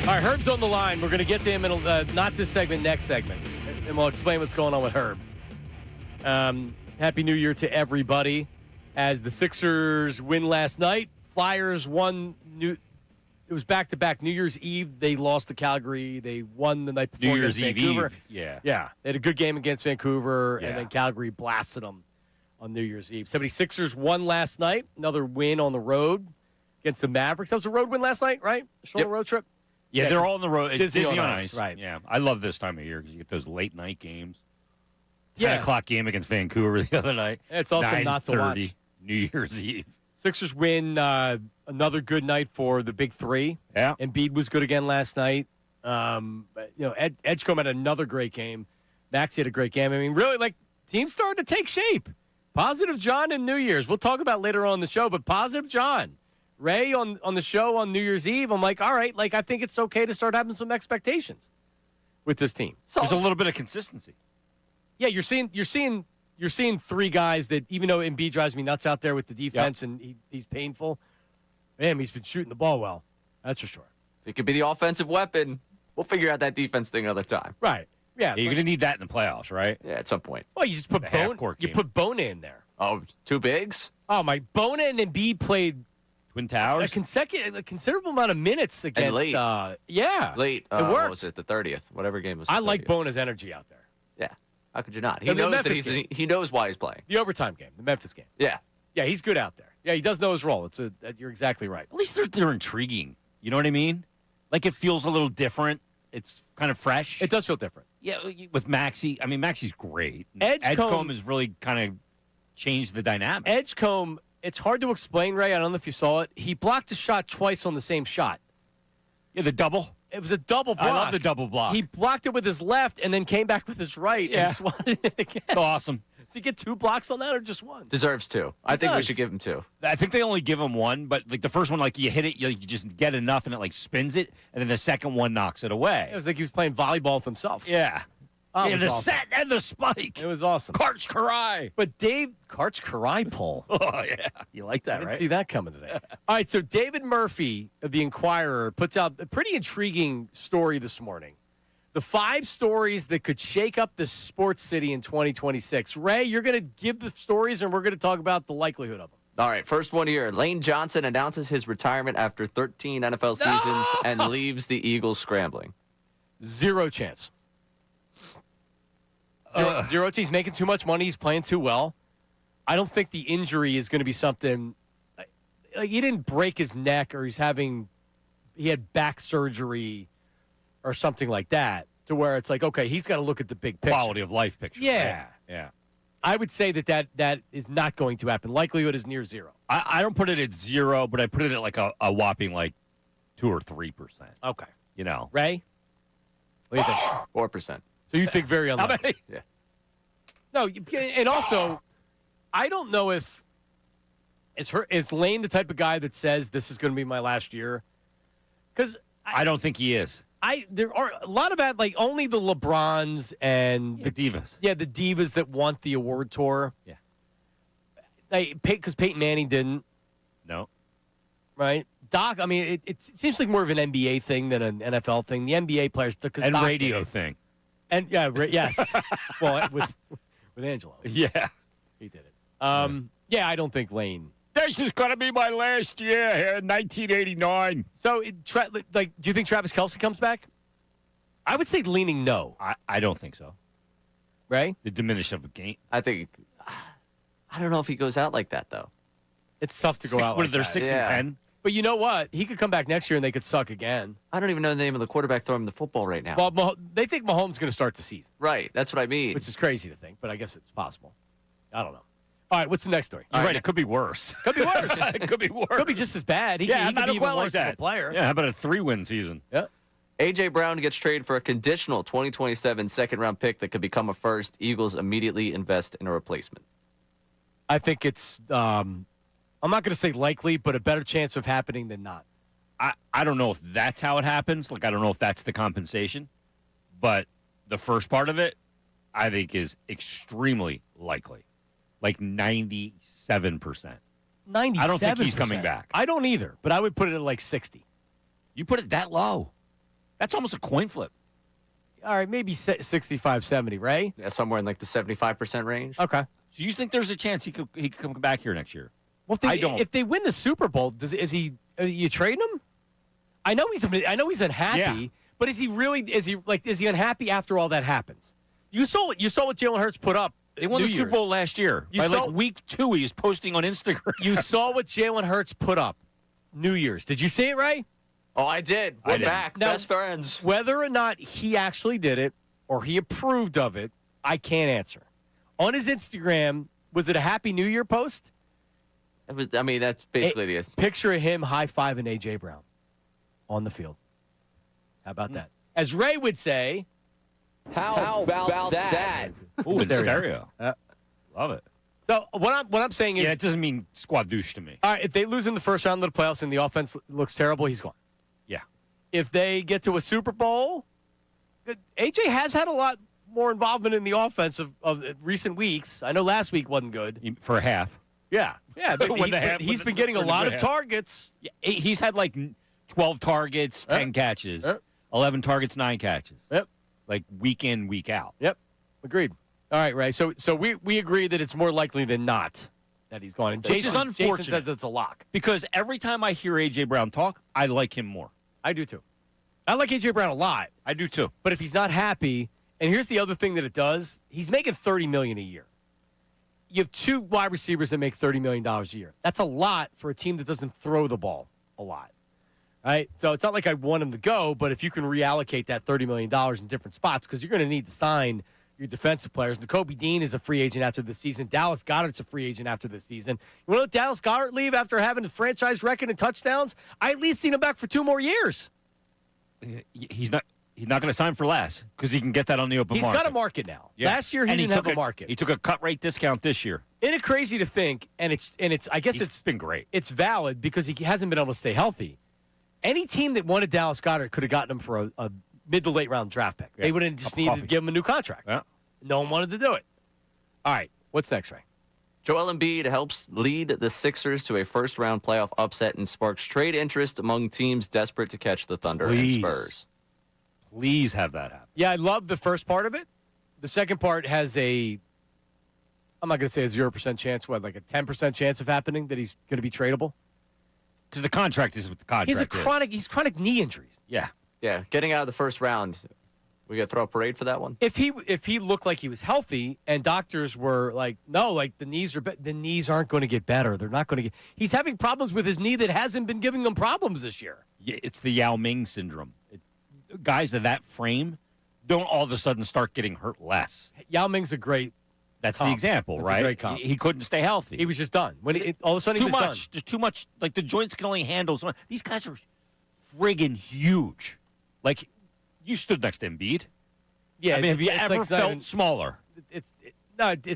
All right, Herb's on the line. We're going to get to him in not this segment, next segment. And we'll explain what's going on with Herb. Happy New Year to everybody. As the Sixers win last night, Flyers won. It was back-to-back New Year's Eve. They lost to Calgary. They won the night before New Year's against Eve. Vancouver. Yeah. Yeah. They had a good game against Vancouver, Yeah. and then Calgary blasted them on New Year's Eve. 76ers won last night. Another win on the road against the Mavericks. That was a road win last night, right? Short road trip? Yeah, Yeah, they're all on the road. It's Disney Disney on on Ice, Ice. right. Yeah, I love this time of year because you get those late night games. 10 Yeah. o'clock game against Vancouver the other night. It's also not to 9:30, watch. New Year's Eve. Sixers win another good night for the big three. Yeah. Embiid was good again last night. Edgecombe had another great game. Maxey had a great game. I mean, really, like, teams starting to take shape. Positive John and New Year's. We'll talk about later on in the show, but positive John. Ray on the show on New Year's Eve, I'm like, all right, like, I think it's okay to start having some expectations with this team. There's a little bit of consistency. Yeah, you're seeing three guys that, even though Embiid drives me nuts out there with the defense and he's painful, man, he's been shooting the ball well. That's for sure. If it could be the offensive weapon, we'll figure out that defense thing another time. Right. Yeah. Yeah, you're going to need that in the playoffs, right? Yeah, at some point. Well, you just put The Bona. half-court You game. put Bona in there. Oh, two bigs? Oh my! Bona and Embiid played Twin a Towers. considerable amount of minutes against. late. Yeah, Late. It worked. What was it? The 30th. Whatever game was. I the like 30th. Bona's energy out there. Yeah. How could you not? He And the knows that Memphis he knows why he's playing. The overtime game, the Memphis game. Yeah. Yeah, he's good out there. Yeah, he does know his role. You're exactly right. At least they're intriguing. You know what I mean? Like it feels a little different. It's kind of fresh. It does feel different. Yeah, with Maxey. I mean, Maxey's great. Edgecombe has really kind of changed the dynamic. Edgecombe. It's hard to explain, Ray. I don't know if you saw it. He blocked a shot twice on the same shot. Yeah, the double. It was a double block. I love the double block. He blocked it with his left and then came back with his right Yeah. and swatted it again. Awesome. Does he get 2 blocks on that or just 1? Deserves two. I think we does. should give him two. I think they only give him one, but like the first one, like you hit it, you just get enough, and it like spins it, and then the second one knocks it away. It was like he was playing volleyball with himself. Yeah. Oh, it Yeah, was the awesome. set and the spike. It was awesome. Karch Karai. But Dave Karch Karai pull. Oh yeah, you like I that, didn't right? see that coming today. All right, so David Murphy of the Inquirer puts out a pretty intriguing story this morning. The 5 stories that could shake up the sports city in 2026. Ray, you're going to give the stories, and we're going to talk about the likelihood of them. All right, first one here. Lane Johnson announces his retirement after 13 NFL seasons and leaves the Eagles scrambling. 0 chance. Zero chance. He's making too much money. He's playing too well. I don't think the injury is going to be something. Like he didn't break his neck, or he had back surgery, or something like that, to where it's like, okay, he's got to look at the big picture. Quality of life picture. Yeah. Yeah. I would say that is not going to happen. Likelihood is near 0. I don't put it at 0, but I put it at like a whopping like 2 or 3%. Okay. You know. Ray, what do you think? 4%. So you think very How unlikely? many? Yeah. No, and also, I don't know if is Lane the type of guy that says this is going to be my last year? Because I don't think he is. there are a lot of that, like only the LeBrons and The divas. the divas that want the award tour. Yeah. Because Peyton Manning didn't, No. right? Doc, I mean, it seems like more of an NBA thing than an NFL thing. The NBA players, because And Doc radio did it. thing. And yes, well, with Angelo, Yeah. he did it. Yeah, I don't think Lane. This is going to be my last year here in 1989. So, do you think Travis Kelce comes back? I would say leaning no. I don't think so. Ray? The diminish of a game. I think. I don't know if he goes out like that, though. It's tough to go out What like are they, that. 6 Yeah. and 10? But you know what? He could come back next year and they could suck again. I don't even know the name of the quarterback throwing the football right now. Well, they think Mahomes is going to start the season, Right. That's what I mean. which is crazy to think, but I guess it's possible. I don't know. All right, what's the next story? You're right. It could be worse. Could be worse. It could be worse. Could be just as bad. He Yeah, could not be even quite worse like of a that. player. Yeah, how about a 3-win season? Yeah. A.J. Brown gets traded for a conditional 2027 second-round pick that could become a first. Eagles immediately invest in a replacement. I think it's, I'm not going to say likely, but a better chance of happening than not. I don't know if that's how it happens. Like, I don't know if that's the compensation. But the first part of it, I think, is extremely likely. Like 97%. 97%. I don't think he's coming back. I don't either, but I would put it at like 60. You put it that low. That's almost a coin flip. All right, maybe 65, 70, right? Yeah, somewhere in like the 75% range. Okay. So you think there's a chance he could come back here next year? Well, I don't. If they win the Super Bowl, is he? Are you trading him? I know he's unhappy, Yeah. but is he really? Is he unhappy after all that happens? You saw what Jalen Hurts put up. They won New the Super Year's. Bowl last year. You By saw- like week 2, he was posting on Instagram. You saw what Jalen Hurts put up New Year's. Did you see it, Ray? Oh, I did. I We're didn't. back. Now- Best friends. Whether or not he actually did it or he approved of it, I can't answer. On his Instagram, was it a Happy New Year post? I mean, that's basically the. Picture of him high-fiving A.J. Brown on the field. How about that? As Ray would say, How about that? Ooh, in Stereo. stereo. Uh, Love it. so what I'm saying is, Yeah, it doesn't mean squad douche to me. all right, if they lose in the first round of the playoffs and the offense looks terrible, he's gone. Yeah. If they get to a Super Bowl, A.J. has had a lot more involvement in the offense of recent weeks. I know last week wasn't good. For a half. Yeah, but, When they but have- he's when been the- getting a when the lot of half. targets. Yeah, he's had like 12 targets, 10 catches, 11 targets, 9 catches. Yep. Like week in, week out. Yep, agreed. All right, Ray. So we agree that it's more likely than not that he's gone. And Which is Jason unfortunate. says it's a lock. Because every time I hear A.J. Brown talk, I like him more. I do too. I like A.J. Brown a lot, I do too. but if he's not happy, and here's the other thing that it does, he's making $30 million a year. You have 2 wide receivers that make $30 million a year. That's a lot for a team that doesn't throw the ball a lot. Right? So it's not like I want him to go, but if you can reallocate that $30 million in different spots, because you're going to need to sign your defensive players. Nakobe Dean is a free agent after this season. Dallas Goedert's a free agent after this season. You want to let Dallas Goedert leave after having a franchise record in touchdowns? I at least seen him back for 2 more years. He's not going to sign for less because he can get that on the open He's market. got a market now. Yeah. Last year he And didn't have took a market. He took a cut rate discount this year. Isn't it crazy to think? And it's I guess It's been great. it's valid because he hasn't been able to stay healthy. Any team that wanted Dallas Goedert could have gotten him for a mid to late round draft pick. Yeah. They would have just Cup of needed to coffee. give him a new contract. Yeah. No one wanted to do it. All right, what's next, Ray? Joel Embiid helps lead the Sixers to a first-round playoff upset and sparks trade interest among teams desperate to catch the Thunder Please. and Spurs. Please have that happen. Yeah, I love the first part of it. The second part has I'm not going to say a 0% chance, like a 10% chance of happening that he's going to be tradable. Because the contract is what the contract is. He's chronic knee injuries. Yeah. Yeah, getting out of the first round. We got to throw a parade for that one? If he looked like he was healthy and doctors were like, no, like the knees aren't going to get better. They're not going to get. He's having problems with his knee that hasn't been giving him problems this year. Yeah, it's the Yao Ming syndrome. Guys of that frame don't all of a sudden start getting hurt less. Yao Ming's a great. That's comp. the example, That's a right? great comp. He couldn't stay healthy. He was just done. When all of a sudden too he was much. done. There's too much. Like the joints can only handle so much. These guys are friggin' huge. Like you stood next to Embiid. Yeah, I mean, have you it's ever like felt smaller? It's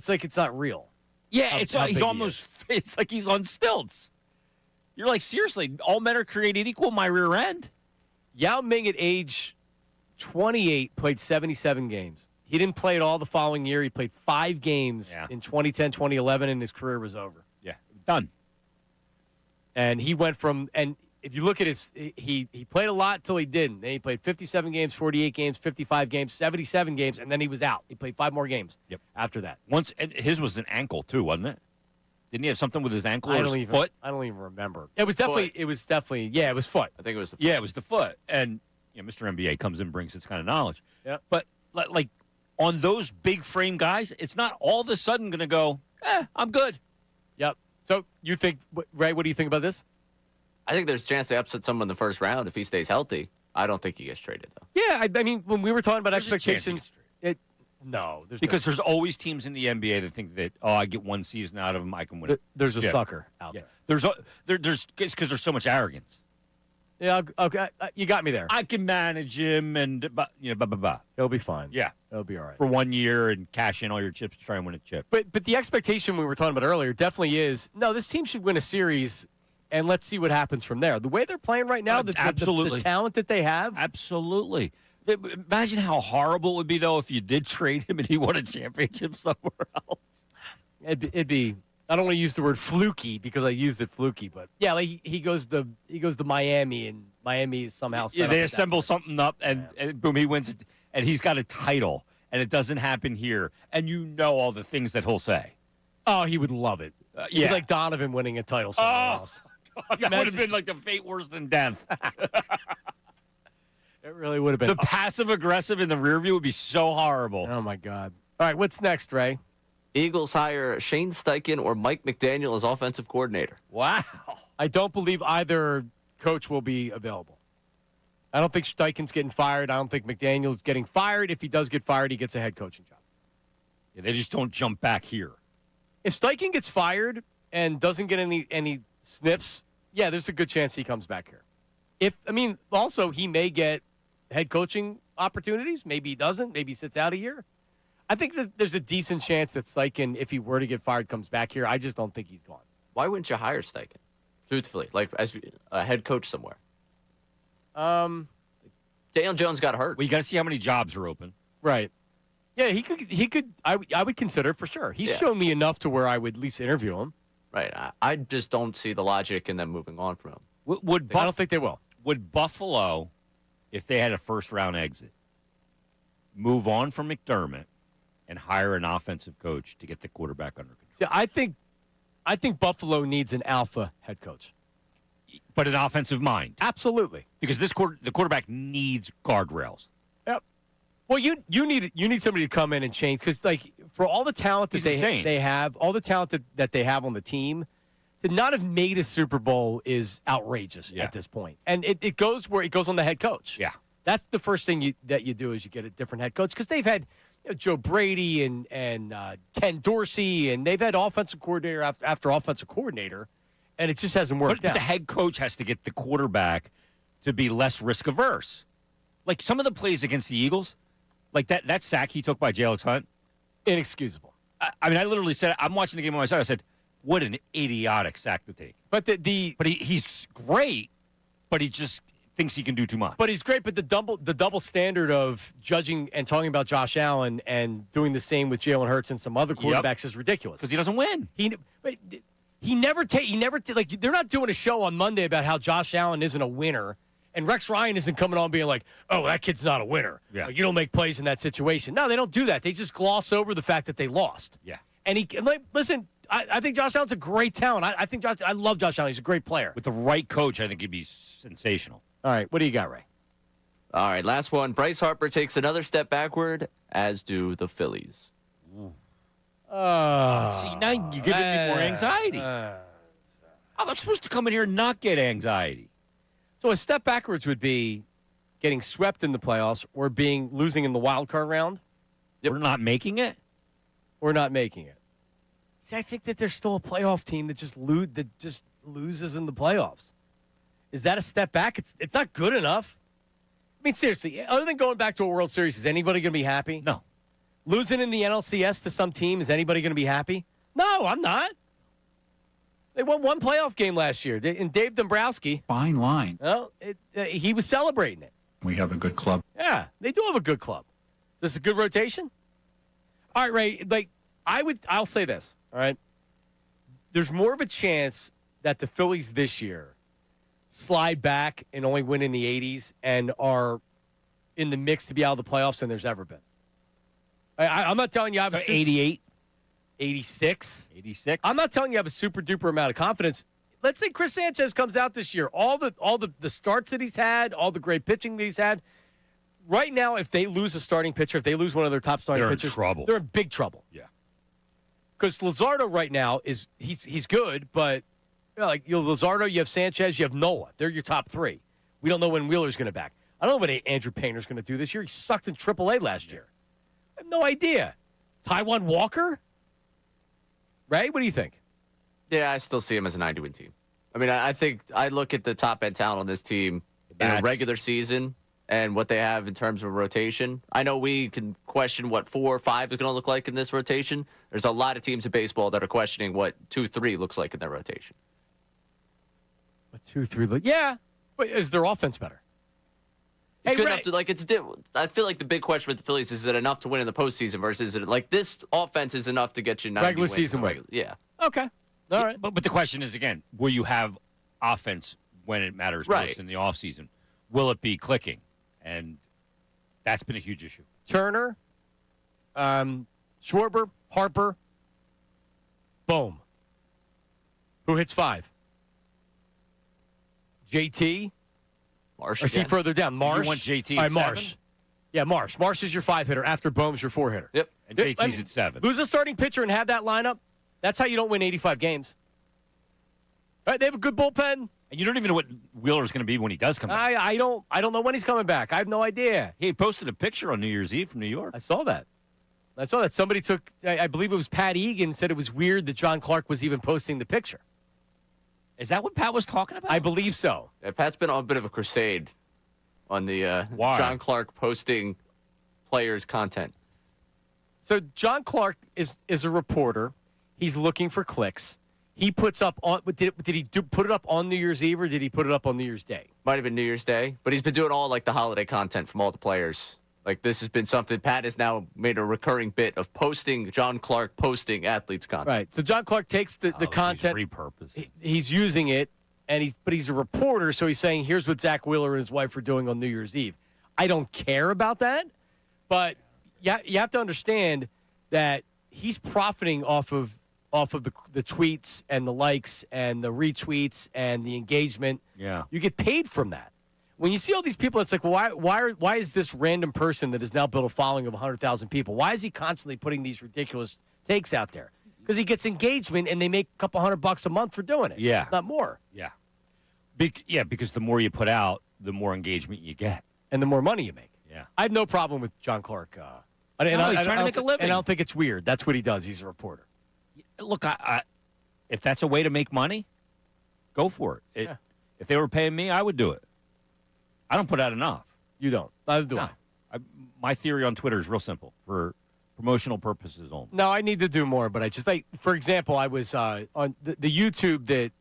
like it's not real. Yeah, How- it's how he's big he almost. It's like he's on stilts. You're like, seriously, all men are created equal. My rear end. Yao Ming at age 28 played 77 games. He didn't play it all the following year. He played 5 games in 2010, 2011, and his career was over. Yeah, done. And he went from, and if you look at he played a lot till he didn't. Then he played 57 games, 48 games, 55 games, 77 games, and then he was out. He played 5 more games after that. Once, and his was an ankle too, wasn't it? Didn't he have something with his ankle or his foot? I don't even remember. It was definitely, yeah, it was foot. I think it was the Yeah, it was the foot. And Mr. NBA comes in and brings his kind of knowledge. Yeah. But like on those big frame guys, it's not all of a sudden going to go, I'm good. Yep. So you think, Ray, what do you think about this? I think there's a chance they upset someone in the first round if he stays healthy. I don't think he gets traded, though. Yeah, I mean, when we were talking about There's a chance he expectations, there's Because there's always teams in the NBA that think that, I get one season out of them, I can win. there's a Yeah. sucker out Yeah. there. There's it's because there's so much arrogance. Yeah, okay, you got me there. I can manage him and blah, blah, blah. He'll be fine. Yeah. He'll be all right. For 1 year and cash in all your chips to try and win a chip. But the expectation we were talking about earlier definitely is, no, this team should win a series, and let's see what happens from there. The way they're playing right now, the absolutely. the talent that they have. Absolutely. Imagine how horrible it would be, though, if you did trade him and he won a championship somewhere else. It'd be. I don't want to use the word fluky because I used it fluky, but yeah, like he goes to Miami and Miami is somehow set Yeah, up they with that. assemble something up, and boom, he wins, and he's got a title, and it doesn't happen here. And you know all the things that he'll say. Oh, he would love it. It'd be yeah. like Donovan winning a title somewhere else. That would have been like the fate worse than death. It really would have been. The passive aggressive in the rear view would be so horrible. Oh, my God. All right, what's next, Ray? Eagles hire Shane Steichen or Mike McDaniel as offensive coordinator. Wow. I don't believe either coach will be available. I don't think Steichen's getting fired. I don't think McDaniel's getting fired. If he does get fired, he gets a head coaching job. Yeah, they just don't jump back here. If Steichen gets fired and doesn't get any sniffs, yeah, there's a good chance he comes back here. Also, he may get head coaching opportunities. Maybe he doesn't. Maybe he sits out a year. I think that there's a decent chance that Steichen, if he were to get fired, comes back here. I just don't think he's gone. Why wouldn't you hire Steichen? Truthfully, like as a head coach somewhere. Daniel Jones got hurt. Well, you got to see how many jobs are open. Right. Yeah, he could. I would consider it for sure. He's shown me enough to where I would at least interview him. Right. I just don't see the logic in them moving on from him. I don't think they will. Would Buffalo, if they had a first-round exit, move on from McDermott and hire an offensive coach to get the quarterback under control? See, I think Buffalo needs an alpha head coach. But an offensive mind. Absolutely. Because the quarterback needs guardrails. Yep. Well, you need somebody to come in and change, because for all the talent that they have, all the talent that they have on the team, to not have made a Super Bowl is outrageous at this point. And it goes where it goes on the head coach. Yeah. That's the first thing that you do is you get a different head coach, because they've had Joe Brady and Ken Dorsey, and they've had offensive coordinator after offensive coordinator, and it just hasn't worked out. But the head coach has to get the quarterback to be less risk averse. Like some of the plays against the Eagles, like that sack he took by Alex Hunt, inexcusable. I mean, I literally said, I'm watching the game on my side. I said, what an idiotic sack to take. But he's great, but he just thinks he can do too much. But he's great. But the double standard of judging and talking about Josh Allen and doing the same with Jalen Hurts and some other quarterbacks is ridiculous. Because he doesn't win. He never they're not doing a show on Monday about how Josh Allen isn't a winner, and Rex Ryan isn't coming on being like, oh, that kid's not a winner. Yeah. You don't make plays in that situation. No, they don't do that. They just gloss over the fact that they lost. Yeah. And listen, I think Josh Allen's a great talent. I love Josh Allen. He's a great player. With the right coach, I think he'd be sensational. All right, what do you got, Ray? All right, last one. Bryce Harper takes another step backward, as do the Phillies. See, now you're giving me more anxiety. I'm supposed to come in here and not get anxiety. So a step backwards would be getting swept in the playoffs or losing in the wild card round. We're not making it? Or not making it. See, I think that there's still a playoff team that just loses in the playoffs. Is that a step back? It's not good enough. I mean, seriously, other than going back to a World Series, is anybody going to be happy? No. Losing in the NLCS to some team, is anybody going to be happy? No, I'm not. They won one playoff game last year, and Dave Dombrowski. Fine line. Well, he was celebrating it. We have a good club. Yeah, they do have a good club. Is this a good rotation? All right, Ray. I'll say this. All right, there's more of a chance that the Phillies this year slide back and only win in the 80s and are in the mix to be out of the playoffs than there's ever been. I'm not telling you I have 88, 86, 86. I'm not telling you I have a super duper amount of confidence. Let's say Chris Sanchez comes out this year. All the starts that he's had, all the great pitching that he's had. Right now, if they lose a starting pitcher, if they lose one of their top starting pitchers, trouble. They're in big trouble. Yeah. Because Luzardo right now he's good, but Luzardo, you have Sanchez, you have Nola. They're your top three. We don't know when Wheeler's going to back. I don't know what Andrew Painter's going to do this year. He sucked in AAA last year. I have no idea. Taijuan Walker? Ray, what do you think? Yeah, I still see him as a 90-win team. I mean, I think I look at the top-end talent on this team in a regular season and what they have in terms of rotation. I know we can question what 4 or 5 is going to look like in this rotation. There's a lot of teams in baseball that are questioning what 2-3 looks like in their rotation. What 2-3? Yeah, but is their offense better? It's good enough to I feel like the big question with the Phillies is it enough to win in the postseason versus is it like this offense is enough to get you 90 regular wins season win? Yeah. Okay. All right. But the question is again, will you have offense when it matters Right. most in the offseason. Will it be clicking? And that's been a huge issue. Turner, Schwarber, Harper, boom. Who hits 5? JT? Marsh Or is he again. further down? Marsh? You want JT All at right, Marsh. 7? Yeah, Marsh. Marsh is your 5-hitter after Bohm's your 4-hitter. Yep. And JT's at 7. Lose a starting pitcher and have that lineup. That's how you don't win 85 games. All right, they have a good bullpen. And you don't even know what Wheeler's going to be when he does come back. I don't know when he's coming back. I have no idea. He posted a picture on New Year's Eve from New York. I saw that. Somebody took, I believe it was Pat Egan, said it was weird that John Clark was even posting the picture. Is that what Pat was talking about? I believe so. Yeah, Pat's been on a bit of a crusade on the Why? John Clark posting players' content. So John Clark is a reporter. He's looking for clicks. He puts up on. Did he put it up on New Year's Eve or did he put it up on New Year's Day? Might have been New Year's Day, but he's been doing all like the holiday content from all the players. Like this has been something Pat has now made a recurring bit of posting John Clark posting athletes content. Right. So John Clark takes the content. He's repurposed. He's using it, but he's a reporter, so he's saying, "Here's what Zach Wheeler and his wife are doing on New Year's Eve." I don't care about that, but yeah, you have to understand that he's profiting off of the tweets and the likes and the retweets and the engagement. Yeah. You get paid from that. When you see all these people, it's like, well, why is this random person that has now built a following of 100,000 people? Why is he constantly putting these ridiculous takes out there? Because he gets engagement and they make a couple $100 a month for doing it. Yeah. Not more. Yeah. Because the more you put out, the more engagement you get. And the more money you make. Yeah. I have no problem with John Clark. He's trying to make a living. And I don't think it's weird. That's what he does. He's a reporter. Look, if that's a way to make money, go for it. Yeah. If they were paying me, I would do it. I don't put out enough. You don't. Neither do No. I. My theory on Twitter is real simple. For promotional purposes only. No, I need to do more, but for example, I was on the YouTube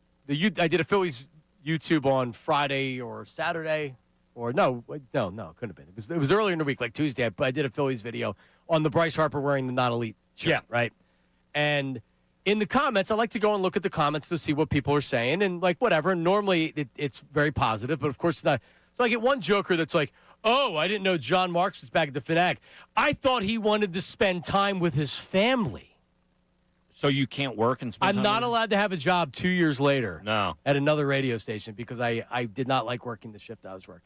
I did a Phillies YouTube on Friday or Saturday, or no, couldn't have been. It was earlier in the week, like Tuesday. I did a Phillies video on the Bryce Harper wearing the not elite shirt, Yeah. right? And in the comments, I like to go and look at the comments to see what people are saying and like whatever. And normally it's very positive, but of course it's not. So I get one joker that's like, "Oh, I didn't know John Marks was back at the Fanatic. I thought he wanted to spend time with his family." So you can't work and spend I'm time not with- allowed to have a job 2 years later No. at another radio station because I did not like working the shift I was working.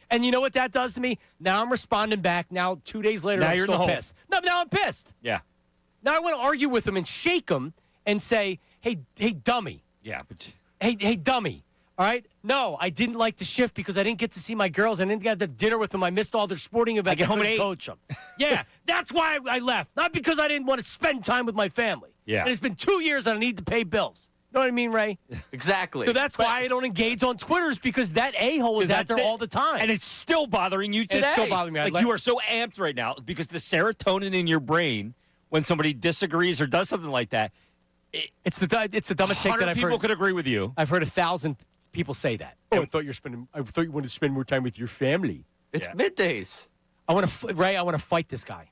And you know what that does to me? Now I'm responding back. Now 2 days later, Now I'm you're in still the hole. pissed. No, now I'm pissed. Yeah. Now I want to argue with him and shake him and say, hey, dummy. Yeah. But Hey, dummy. All right? No, I didn't like the shift because I didn't get to see my girls. I didn't get to dinner with them. I missed all their sporting events. get home at couldn't 8. coach them. Yeah, that's why I left. Not because I didn't want to spend time with my family. Yeah. And it's been 2 years and I need to pay bills. You know what I mean, Ray? Exactly. So that's why I don't engage on Twitter is because that a-hole is out there all the time. And it's still bothering you today. And it's still bothering me. Like you are so amped right now because the serotonin in your brain when somebody disagrees or does something like that, it's the dumbest take that 100 I've people heard. could agree with you. I've heard 1,000 people say that. Oh, I thought you wanted to spend more time with your family. it's Yeah. middays. I want to fight this guy.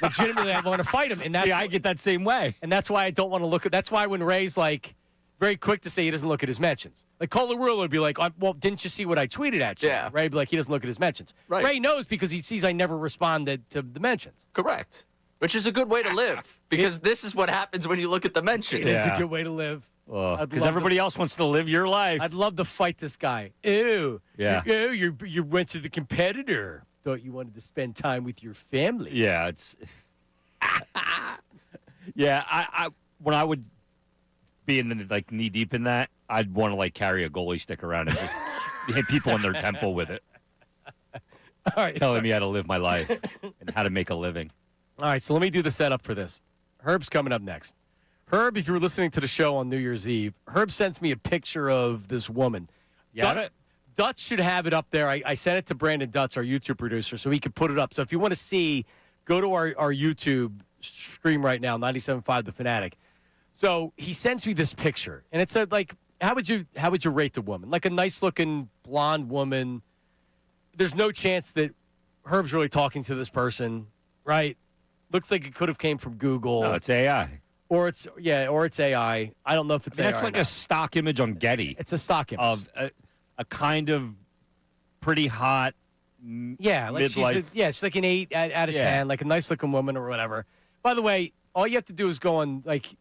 Legitimately, I want to fight him, and that's See, I get that same way. and that's why I don't want to look at. That's why when Ray's like very quick to say he doesn't look at his mentions, like Cole Ruler would be like, "Well, didn't you see what I tweeted at you?" Yeah. Ray would be like, he doesn't look at his mentions. Right. Ray knows because he sees I never responded to the mentions. Correct. Which is a good way to live because this is what happens when you look at the mentions. It is Yeah. a good way to live. I'd Because love everybody else wants to live your life. I'd love to fight this guy. Ew. Yeah. You went to the competitor. Thought you wanted to spend time with your family. Yeah, it's. Yeah, I when I would be in the, like knee deep in that, I'd want to like carry a goalie stick around and just hit people in their temple with it, All right. telling me how to live my life and how to make a living. All right, so let me do the setup for this. Herb's coming up next. Herb, if you were listening to the show on New Year's Eve, Herb sends me a picture of this woman. Got it? Dutch should have it up there. I sent it to Brandon Dutz, our YouTube producer, so he could put it up. So if you want to see, go to our YouTube stream right now, 97.5 The Fanatic. So he sends me this picture, and it said, like, how would you rate the woman? Like a nice-looking blonde woman. There's no chance that Herb's really talking to this person, right? Looks like it could have came from Google. No, it's AI. Or it's AI. I don't know if it's AI. That's like a stock image on Getty It's a stock image. of a kind of pretty hot. Yeah, like midlife. she's like an 8 out of 10, like a nice looking woman or whatever. By the way, all you have to do is go on, like,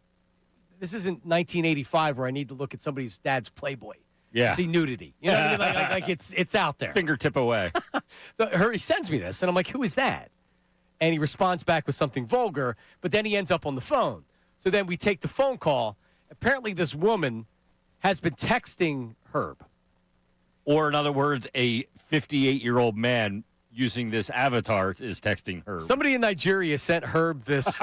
this isn't 1985 where I need to look at somebody's dad's Playboy. Yeah. See nudity. You know what I mean? Like it's out there. Fingertip away. So he sends me this, and I'm like, who is that? And he responds back with something vulgar, but then he ends up on the phone. So then we take the phone call. Apparently this woman has been texting Herb. Or, in other words, a 58-year-old man using this avatar is texting Herb. Somebody in Nigeria sent Herb this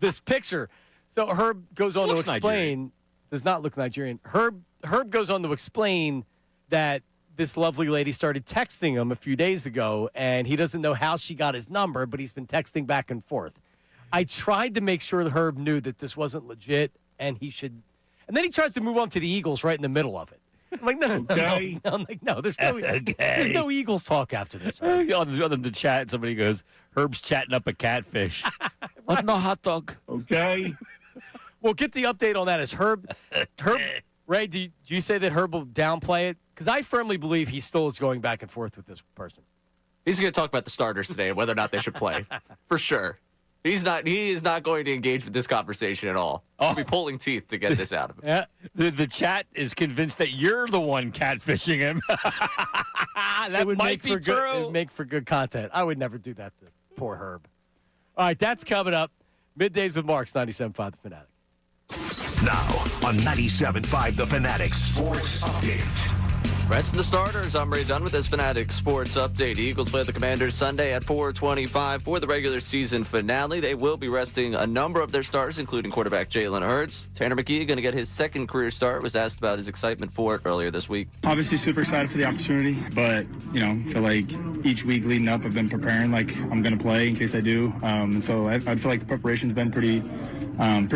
this picture. So Herb goes on to explain. Nigerian. Does not look Nigerian. Herb goes on to explain that this lovely lady started texting him a few days ago, and he doesn't know how she got his number, but he's been texting back and forth. I tried to make sure that Herb knew that this wasn't legit, and he should. And then he tries to move on to the Eagles right in the middle of it. I'm like, no. I'm like, no, there's no Eagles talk after this. Right? On the chat, somebody goes, Herb's chatting up a catfish. Want no hot dog? Okay. Well, get the update on that. Is Herb, Ray, do you say that Herb will downplay it? Because I firmly believe he still is going back and forth with this person. He's going to talk about the starters today and whether or not they should play. For sure. He is not going to engage with this conversation at all. He'll be pulling teeth to get this out of him. Yeah. The chat is convinced that you're the one catfishing him. That might be true. It would make for good content. I would never do that to poor Herb. All right, that's coming up. Middays with Marks, 97.5 The Fanatic. Now on 97.5 The Fanatic Sports Update. Rest of the starters. I'm Ray Dunn with this Fanatic Sports Update. Eagles play the Commanders Sunday at 4:25 for the regular season finale. They will be resting a number of their starters, including quarterback Jalen Hurts. Tanner McKee going to get his second career start. Was asked about his excitement for it earlier this week. Obviously super excited for the opportunity, but, feel like each week leading up I've been preparing like I'm going to play in case I do. And so I feel like the preparation's been pretty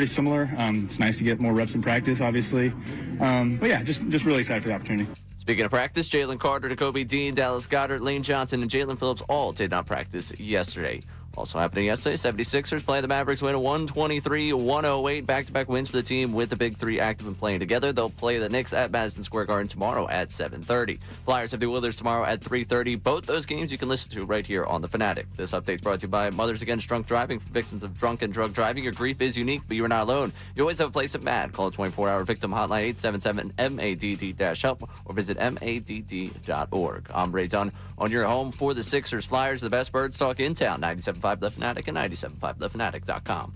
similar. It's nice to get more reps in practice, obviously. But yeah, just really excited for the opportunity. Speaking of practice, Jalen Carter, Jacoby Dean, Dallas Goedert, Lane Johnson, and Jalen Phillips all did not practice yesterday. Also happening yesterday, 76ers playing the Mavericks, win 123-108. Back-to-back wins for the team with the big three active and playing together. They'll play the Knicks at Madison Square Garden tomorrow at 7:30. Flyers have the Oilers tomorrow at 3:30. Both those games you can listen to right here on The Fanatic. This update is brought to you by Mothers Against Drunk Driving. For victims of drunk and drug driving, your grief is unique, but you are not alone. You always have a place at MAD. Call a 24-hour victim hotline, 877-MADD-HELP, or visit MADD.org. I'm Ray Dunn on your home for the Sixers. Flyers, the best birds talk in town. 97.5 The Fanatic and 97.5thefanatic.com.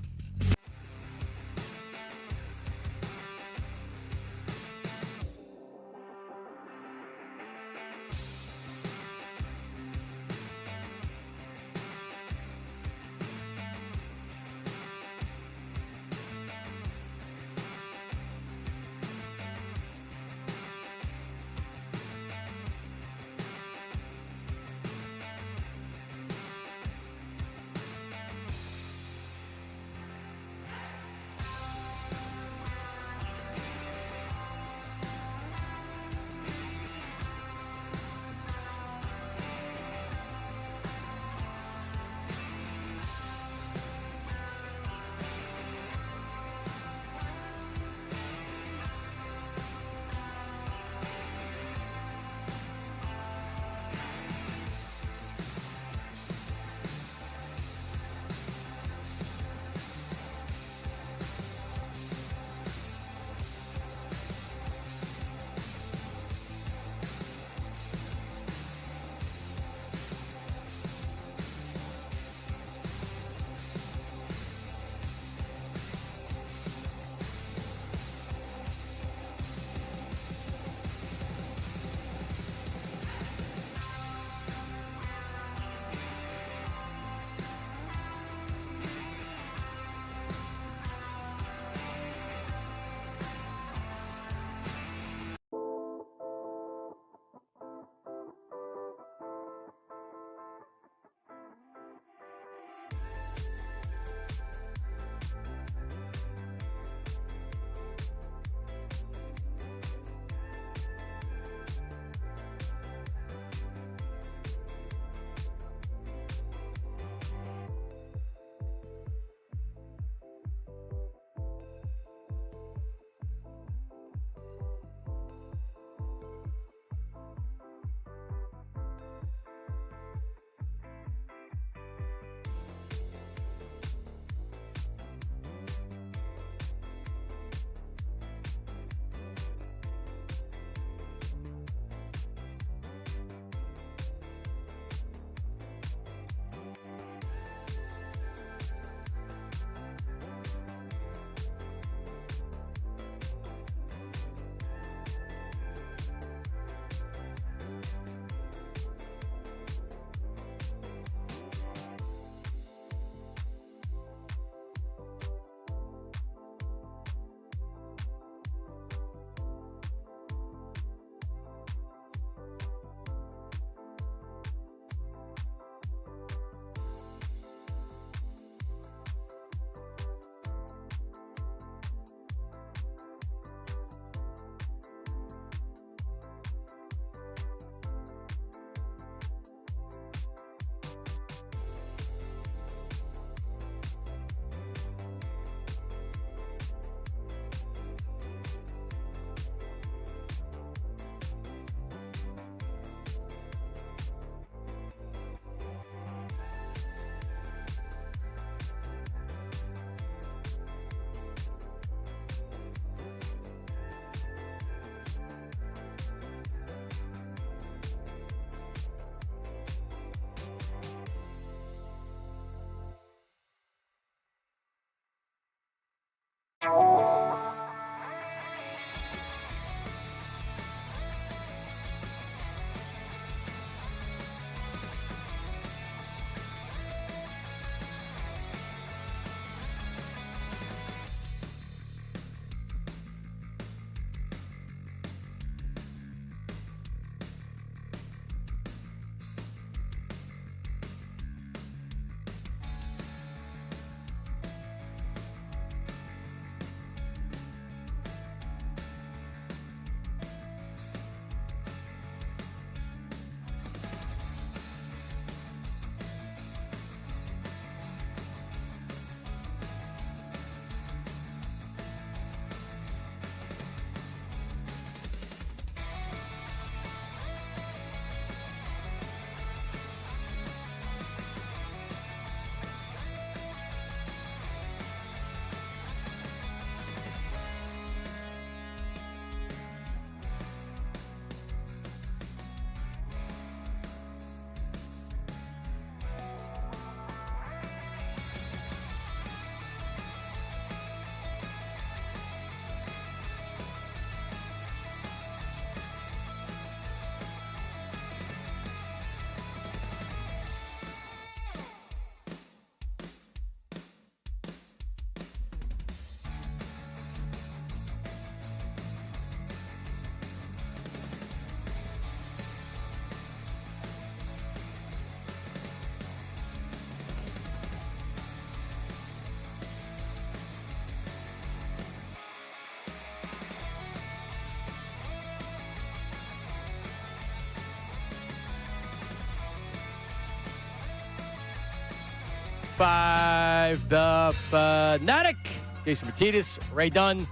97.5, the Fanatic. Jason Matidis, Ray Dunn.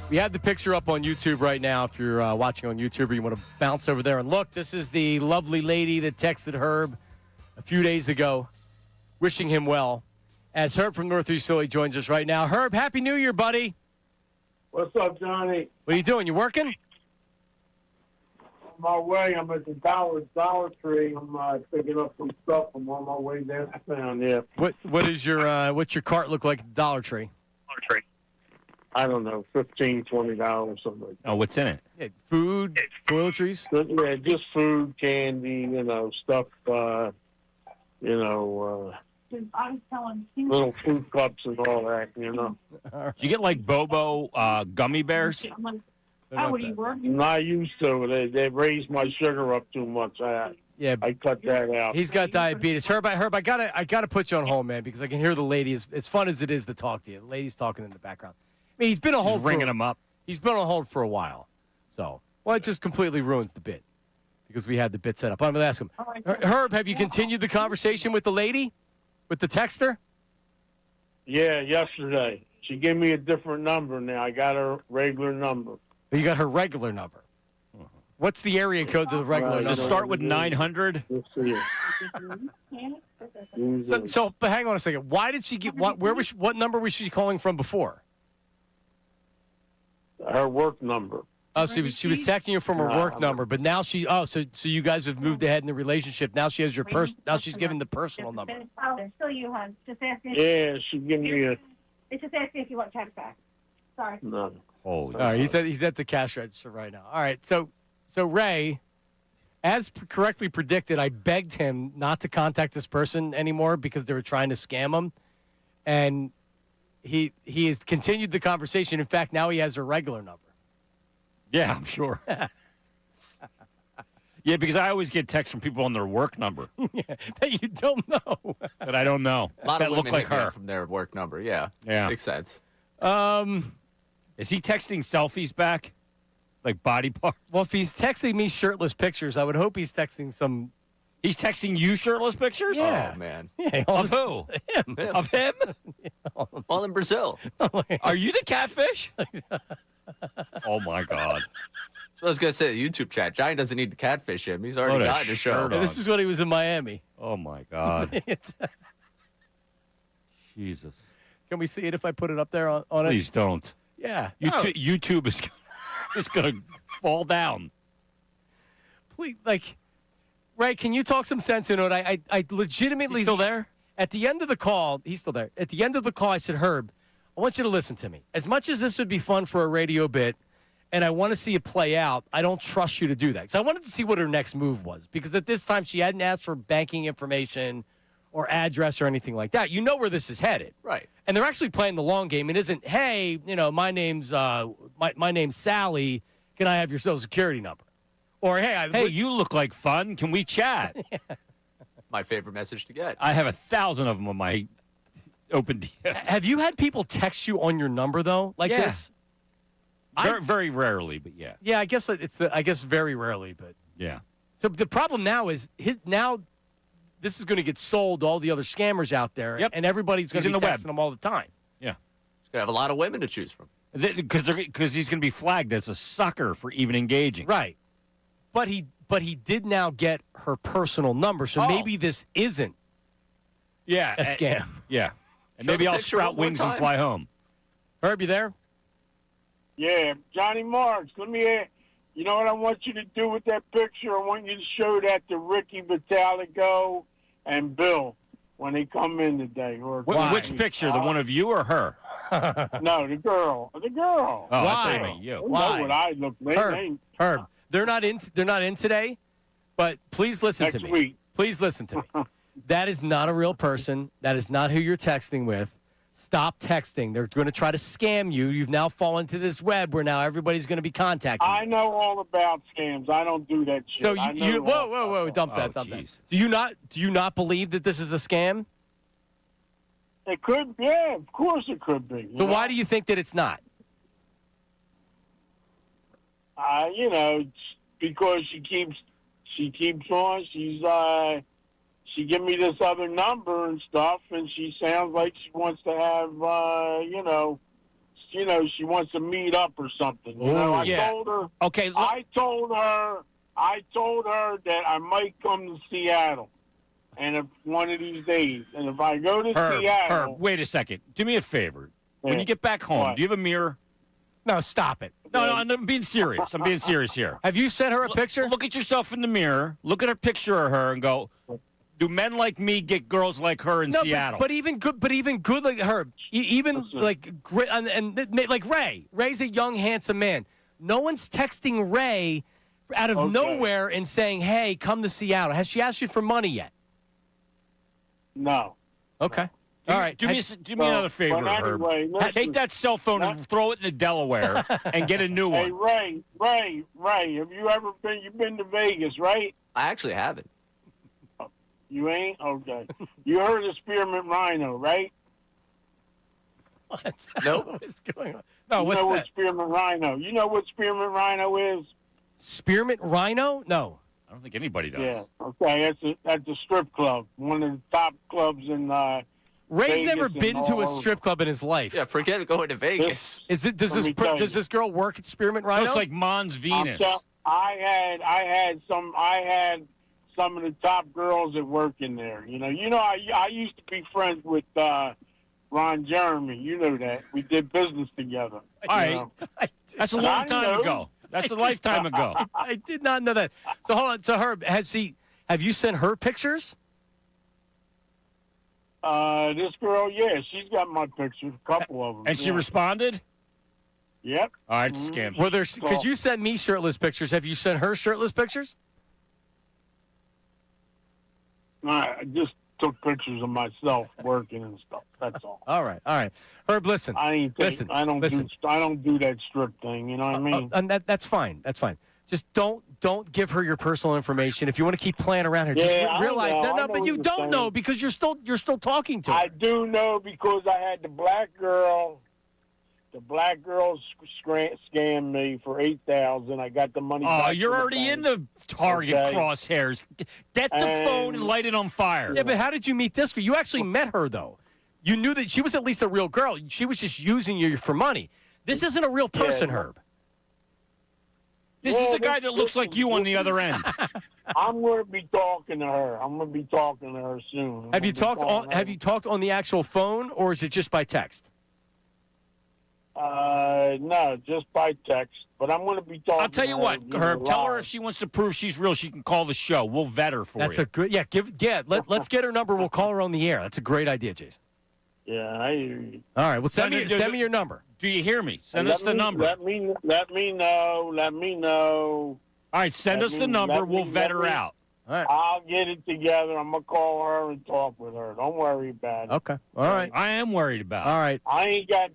We have the picture up on YouTube right now. If you're watching on YouTube or you want to bounce over there and look, this is the lovely lady that texted Herb a few days ago, wishing him well. As Herb from Northeast Philly joins us right now. Herb, Happy New Year, buddy. What's up, Johnny? What are you doing? You working? On my way, I'm at the Dollar Tree. I'm picking up some stuff. I'm on my way downtown. Yeah. What's your cart look like at the Dollar Tree? I don't know, $15, $20, something like that. Oh, what's in it? Yeah, food, toiletries. Yeah, just food, candy, stuff. Little fruit cups and all that. Did you get like Bobo gummy bears? Not used to. They raised my sugar up too much. I cut that out. He's got diabetes. Herb, I gotta put you on hold, man, because I can hear the lady. As fun as it is to talk to you, the lady's talking in the background. I mean, he's been on hold. Ringing him up. He's been on hold for a while, so it just completely ruins the bit because we had the bit set up. I'm gonna ask him. Herb, have you continued the conversation with the lady, with the texter? Yeah, yesterday. She gave me a different number now. I got her regular number. You got her regular number. What's the area code to the regular number? Does it start with 900? Let's see it. So, but hang on a second. Why did she get what? What number was she calling from before? Her work number. Oh, so she was texting you from her work number, but now so you guys have moved ahead in the relationship. Now she has your now she's giving the personal number. Still you, hon. Just asking. Yeah, she gave me a. It's just asking if you want cash back. Sorry. No. Holy. All right, he's at the cash register right now. All right, so Ray, as correctly predicted, I begged him not to contact this person anymore because they were trying to scam him, and he has continued the conversation. In fact, now he has her regular number. Yeah, I'm sure. Yeah, because I always get texts from people on their work number. Yeah, that you don't know. That I don't know. A lot that of look women like hit me her. up from their work number. Yeah. Yeah. Makes sense. Is he texting selfies back? Like body parts? Well, if he's texting me shirtless pictures, I would hope he's texting some. He's texting you shirtless pictures? Yeah. Oh, man. Yeah, Of who? him. Of him? All in Brazil. Are you the catfish? Oh, my God. So I was going to say, YouTube chat. Johnny doesn't need to catfish him. He's already What a got the show. shirt on. This is when he was in Miami. Oh, my God. It's- Jesus. Can we see it if I put it up there on it? Please don't. Yeah. YouTube is going to fall down. Please, Ray, can you talk some sense into it? I legitimately. Is he still there? At the end of the call, he's still there. At the end of the call, I said, Herb, I want you to listen to me. As much as this would be fun for a radio bit, and I want to see it play out, I don't trust you to do that. Because I wanted to see what her next move was. Because at this time, she hadn't asked for banking information or address or anything like that. You know where this is headed. Right. And they're actually playing the long game. It isn't, hey, my name's my name's Sally. Can I have your social security number? Or, hey, You look like fun. Can we chat? My favorite message to get. I have 1,000 of them on my open DM. Have you had people text you on your number, though, like Yeah. this? Very, very rarely, but yeah. Yeah, I guess very rarely, but. Yeah. So the problem now is this is going to get sold to all the other scammers out there, Yep. and everybody's going He's to in be the texting web. them all the time. Yeah. He's going to have a lot of women to choose from. Because he's going to be flagged as a sucker for even engaging. Right. But he did now get her personal number, so maybe this isn't Yeah. a scam. Yeah. And Show maybe the I'll picture sprout one more wings and time. fly home. Herb, you there? Yeah, Johnny Marks, let me ask, you know what I want you to do with that picture? I want you to show that to Ricky Vitaligo and Bill when they come in today. Which picture? The one of you or her? No, the girl. The girl. Oh, I thought Why? you meant you. They Why? know what I look like. Herb, they're not in today, but please listen Next to me. week. Please listen to me. That is not a real person. That is not who you're texting with. Stop texting. They're going to try to scam you. You've now fallen to this web where now everybody's going to be contacting you. I know all about scams. I don't do that shit. So I know you all whoa, about dump that, Oh, dump that. jeez. Do you not believe that this is a scam? It could, yeah, of course it could be. So why do you think that it's not? Because she keeps on. she give me this other number and stuff, and she sounds like she wants to have, she wants to meet up or something. You know, yeah. told her. Okay. I told her that I might come to Seattle, and if one of these days, and if I go to Seattle, Herb, wait a second. Do me a favor. When you get back home, What? do you have a mirror? No, stop it. No, I'm being serious. I'm being serious here. Have you sent her a picture? Look at yourself in the mirror. Look at a picture of her and go, do men like me get girls like her in Seattle? But even good like her, like like Ray. Ray's a young, handsome man. No one's texting Ray out of nowhere and saying, "Hey, come to Seattle." Has she asked you for money yet? No. Okay. All right. Do me another favor, Herb. Listen, Take that cell phone and throw it in the Delaware and get a new one. Hey, Ray, have you ever been? You've been to Vegas, right? I actually haven't. You ain't? Okay. You heard of Spearmint Rhino, right? What? Nope. What's going on? No, You what's know that? what Spearmint Rhino? You know what Spearmint Rhino is? Spearmint Rhino? No. I don't think anybody does. Yeah. Okay. That's a strip club. One of the top clubs in. Ray's Vegas never and been to all a over. strip club in his life. Yeah, forget going to Vegas. Is it? Does Let me tell does you. this girl work at Spearmint Rhino? It's like Mons Venus. I had some of the top girls that work in there. I used to be friends with Ron Jeremy. You know that. We did business together. All right. know. That's a long time ago. That's a lifetime ago. I did not know that. So hold on. So Herb, have you sent her pictures? This girl, yeah, she's got my pictures, a couple of them. And she responded? Yep. All right, scam. Were there? Because you sent me shirtless pictures. Have you sent her shirtless pictures? I just took pictures of myself working and stuff. That's all. All right. Herb, listen. I don't do that strip thing. You know what I mean? And that's fine. That's fine. Just don't give her your personal information. If you want to keep playing around here, just Yeah, I realize know. I no, know but what you you're don't saying. know because you're still talking to her. I do know because I had the black girl. The black girl scammed me for $8,000. I got the money. Oh, back you're from the already bank. in the target Okay. crosshairs. Get the phone and light it on fire. Yeah, but how did you meet this girl? You actually met her though. You knew that she was at least a real girl. She was just using you for money. This isn't a real person, Herb. This is a guy that looks like you on the other end. I'm going to be talking to her. I'm going to be talking to her soon. Have you talked on the actual phone, or is it just by text? No, just by text. But I'm going to be talking. I'll tell you to what, her, Herb. Tell her live. if she wants to prove she's real, she can call the show. We'll vet her for That's you. a good. Yeah, let's get her number. We'll call her on the air. That's a great idea, Jason. Yeah, I hear you. All right. Well, send me your number. Do you hear me? Send us the number. Let me know. All right, send us the number. We'll vet her out. All right. I'll get it together. I'm gonna call her and talk with her. Don't worry about it. Okay. All right. I am worried about it. All right. I ain't got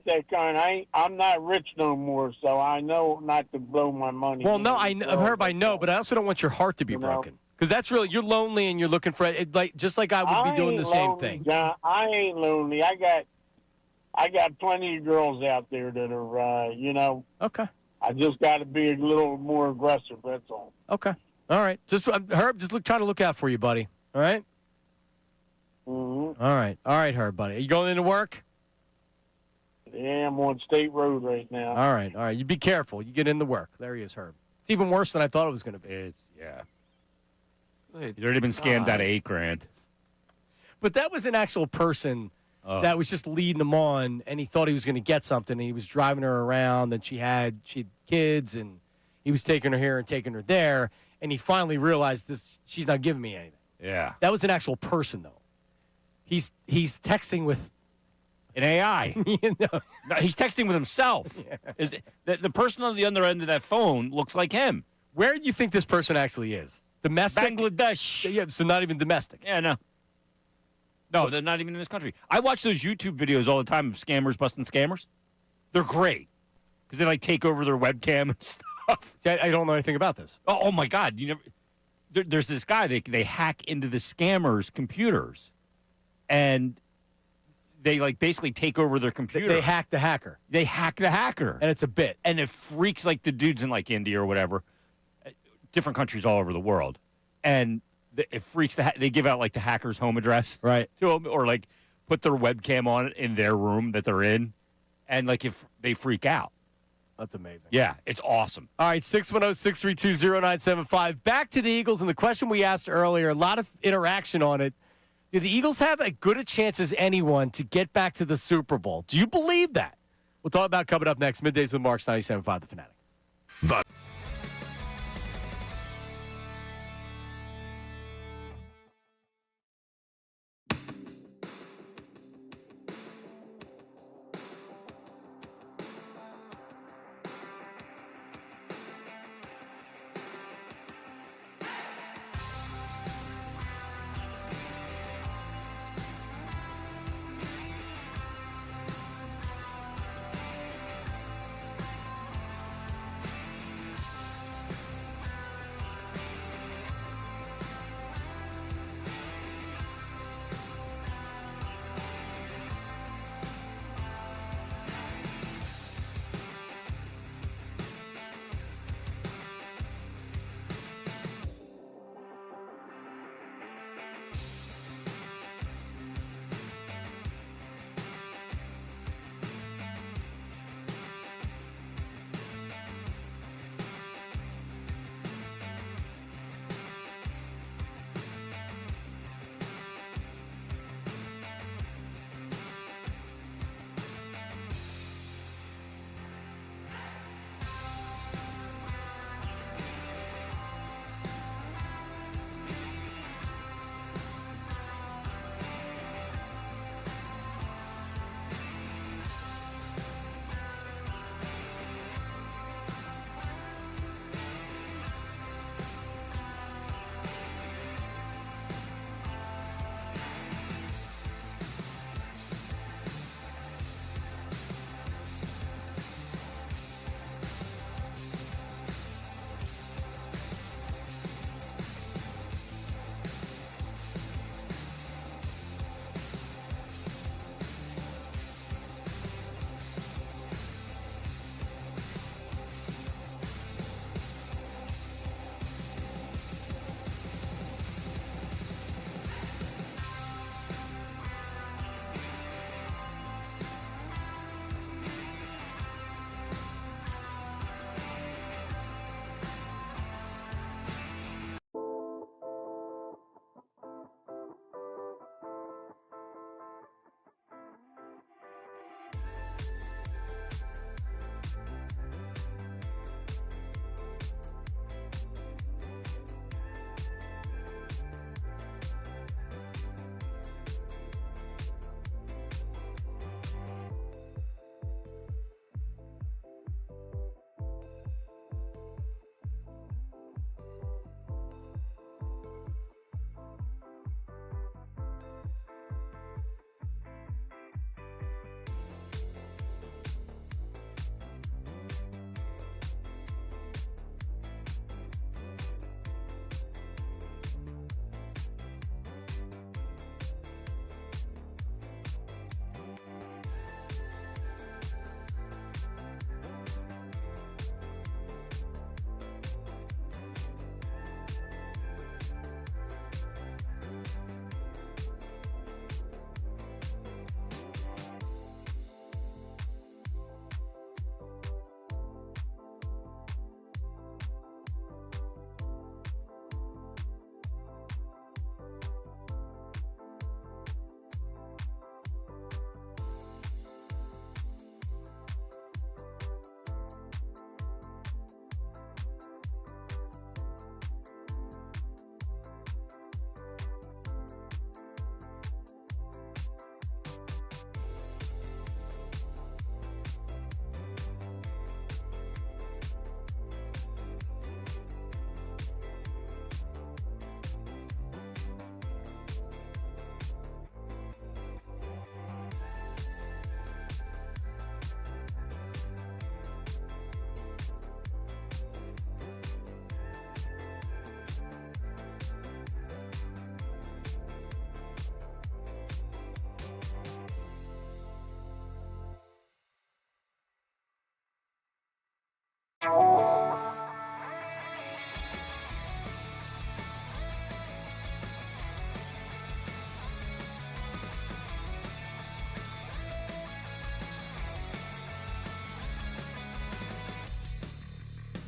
that kind. I'm not rich no more, so I know not to blow my money. Well, no, Herb, I know, but I also don't want your heart to be broken because that's really you're lonely and you're looking for it, like just like I would be doing the same thing. John. I ain't lonely. I got plenty of girls out there that are, Okay. I just got to be a little more aggressive. That's all. Okay. All right. Just Herb, trying to look out for you, buddy. All right. Mm-hmm. All right, Herb, buddy. Are you going into work? Yeah, I'm on State Road right now. All right. You be careful. You get into work. There he is, Herb. It's even worse than I thought it was going to be. He's already been scammed out of $8,000. But that was an actual person that was just leading him on, and he thought he was going to get something. And he was driving her around, and she had kids, and he was taking her here and taking her there. And he finally realized she's not giving me anything. Yeah. That was an actual person, though. He's texting with an AI. No, he's texting with himself. Yeah. The person on the other end of that phone looks like him. Where do you think this person actually is? Domestic? Bangladesh. Yeah, so not even domestic. Yeah, no. No, they're not even in this country. I watch those YouTube videos all the time of scammers busting scammers. They're great because they take over their webcam and stuff. See, I don't know anything about this. Oh my God! There's this guy. They hack into the scammers' computers, and they basically take over their computer. They hack the hacker. They hack the hacker, and it's a bit. And it freaks the dudes in India or whatever, different countries all over the world, and it freaks they give out like the hacker's home address Right. to them, or like put their webcam on in their room that they're in, and like if they freak out. That's amazing. Yeah, it's awesome. All right, 610-632-0975. Back to the Eagles and the question we asked earlier, a lot of interaction on it. Do the Eagles have as good a chance as anyone to get back to the Super Bowl? Do you believe that? We'll talk about coming up next. Middays with Marks, 97.5 The Fanatic. The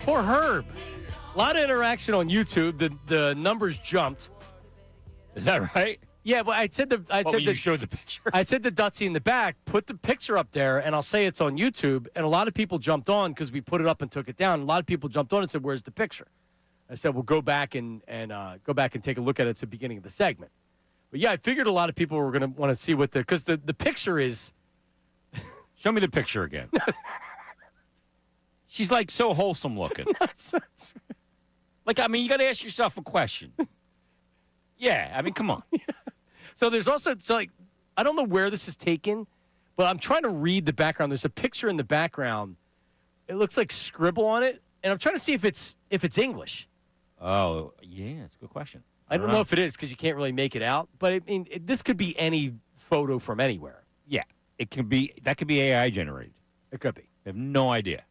Poor Herb. A lot of interaction on YouTube. The numbers jumped. Is that right? Yeah, but I said You showed the picture. I said to Dutsy in the back, put the picture up there, and I'll say it's on YouTube. And a lot of people jumped on because we put it up and took it down. A lot of people jumped on and said, "Where's the picture?" I said, "Well, go back and take a look at it at the beginning of the segment." But yeah, I figured a lot of people were going to want to see because the picture is. Show me the picture again. She's like so wholesome looking. Like, I mean, you got to ask yourself a question. Yeah, I mean, come on. So there's also, I don't know where this is taken, but I'm trying to read the background. There's a picture in the background. It looks like scribble on it, and I'm trying to see if it's English. Oh, yeah, it's a good question. I don't know if it is because you can't really make it out, but I mean, this could be any photo from anywhere. Yeah, it could be. That could be AI generated. It could be. I have no idea.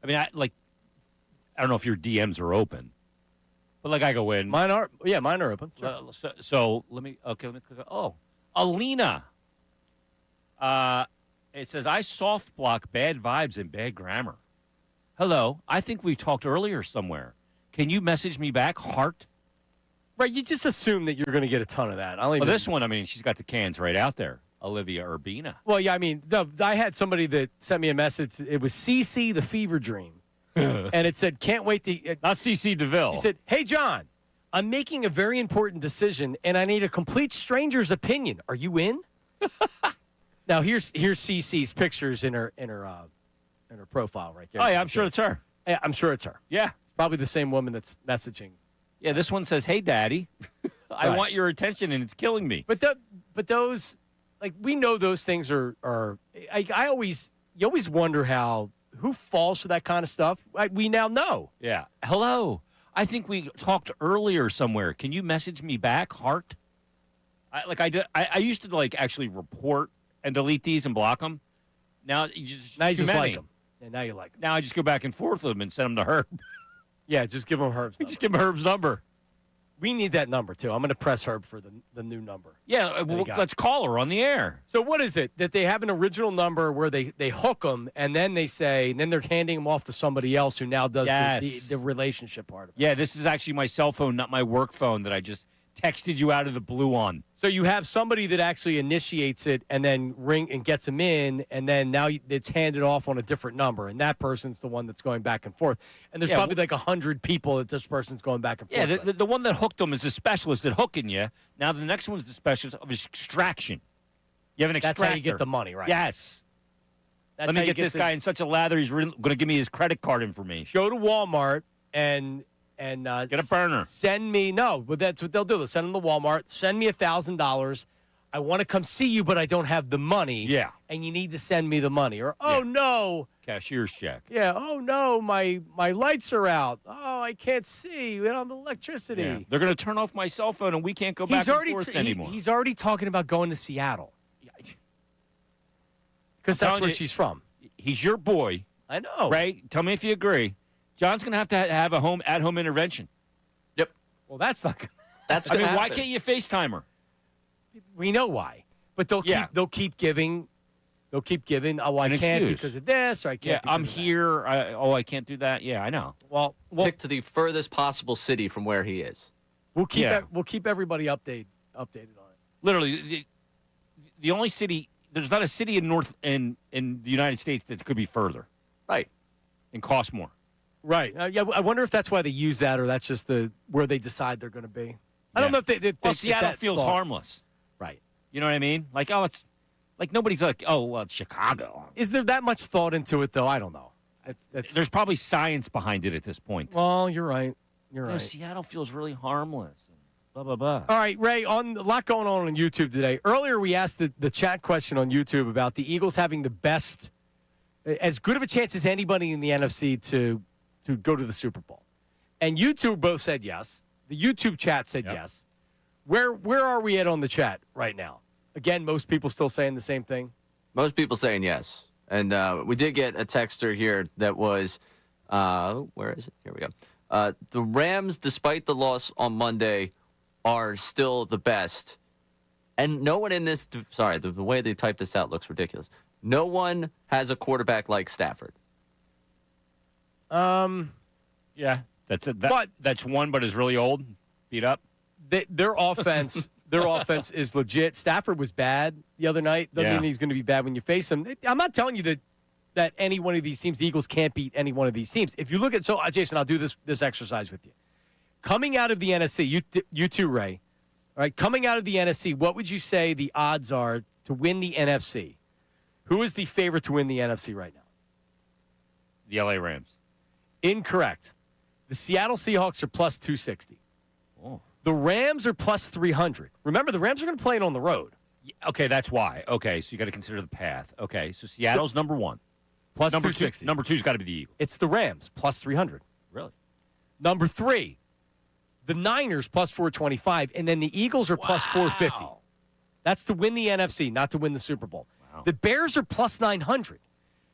I mean, I don't know if your DMs are open, but like I go in. Mine are open. Sure. So let me click. Oh, Alina. It says, I soft block bad vibes and bad grammar. Hello, I think we talked earlier somewhere. Can you message me back, heart? Right, you just assume that you're going to get a ton of that. This one, I mean, she's got the cans right out there. Olivia Urbina. Well, yeah, I mean, I had somebody that sent me a message. It was CC the Fever Dream. And it said, can't wait to... Not CC DeVille. She said, hey, John, I'm making a very important decision, and I need a complete stranger's opinion. Are you in? Now, here's CC's pictures in her profile right there. Oh, yeah, I'm sure it's her. Yeah, I'm sure it's her. Yeah. It's probably the same woman that's messaging. Yeah, this one says, hey, Daddy, I want your attention, and it's killing me. But those, like, we know those things are you always wonder who falls for that kind of stuff. We now know. Yeah. Hello. I think we talked earlier somewhere. Can you message me back, heart? I used to actually report and delete these and block them. Now you just like them. Yeah, now you like them. Now I just go back and forth with them and send them to Herb. Yeah, just give him Herb's number. Just give him Herb's number. We need that number, too. I'm going to press Herb for the new number. Yeah, let's call her on the air. So what is it? That they have an original number where they hook them, and then then they're handing them off to somebody else who now does the relationship part of it. Yeah, this is actually my cell phone, not my work phone that I just texted you out of the blue on. So you have somebody that actually initiates it and then ring and gets them in, and then now it's handed off on a different number, and that person's the one that's going back and forth. And there's probably 100 people that this person's going back and forth. Yeah, the one that hooked them is the specialist at hooking you. Now the next one's the specialist of extraction. You have an extractor. That's how you get the money, right? Yes. Let me get this guy in such a lather. He's going to give me his credit card information. Go to Walmart and get a burner. Send me but that's what they'll do. They'll send them to Walmart. Send me $1,000. I want to come see you, but I don't have the money. Yeah, and you need to send me the money. Or no, cashier's check. Yeah. Oh no, my lights are out. Oh, I can't see. We don't have electricity. Yeah. They're going to turn off my cell phone, and we can't go back and forth anymore. He's already talking about going to Seattle because that's where she's from. He's your boy. I know. Right? Tell me if you agree. John's going to have a at-home intervention. Yep. Well, that's not good. That's I mean, why can't you FaceTime her? We know why. But they'll keep giving. Oh, I can't because of this, or I can't. Yeah, I'm here. I can't do that. Yeah, I know. Well, pick to the furthest possible city from where he is. We'll keep everybody updated on it. Literally, the only city. There's not a city in the United States that could be further. Right. And cost more. Right. Yeah. I wonder if that's why they use that, or that's just where they decide they're going to be. I don't know if they Seattle feels harmless. Right. You know what I mean? Like, it's like nobody's like, it's Chicago. Is there that much thought into it, though? I don't know. There's probably science behind it at this point. Well, you're right. You're right. Seattle feels really harmless. Blah, blah, blah. All right, Ray, a lot going on YouTube today. Earlier, we asked the chat question on YouTube about the Eagles having the best, as good of a chance as anybody in the NFC to go to the Super Bowl. And YouTube both said yes. The YouTube chat said yes. Where are we at on the chat right now? Again, most people still saying the same thing? Most people saying yes. And we did get a texter here that was, where is it? Here we go. The Rams, despite the loss on Monday, are still the best. And no one in this, the way they typed this out looks ridiculous. No one has a quarterback like Stafford. Yeah, But- that's one, but is really old, beat up. Their offense, is legit. Stafford was bad the other night. Doesn't mean he's going to be bad when you face him. I'm not telling you that any one of these teams, the Eagles can't beat any one of these teams. If you look at Jason, I'll do this exercise with you. Coming out of the NFC, you too, Ray. All right, coming out of the NFC, what would you say the odds are to win the NFC? Who is the favorite to win the NFC right now? The LA Rams. Incorrect. The Seattle Seahawks are plus 260. Oh. The Rams are plus 300. Remember, the Rams are going to play it on the road. Yeah, okay, that's why. Okay, so you got to consider the path. Okay, so Seattle's number one. Plus number 260. Number two's got to be the Eagles. It's the Rams, plus 300. Really? Number 3, the Niners, plus 425. And then the Eagles are plus 450. That's to win the NFC, not to win the Super Bowl. Wow. The Bears are plus 900.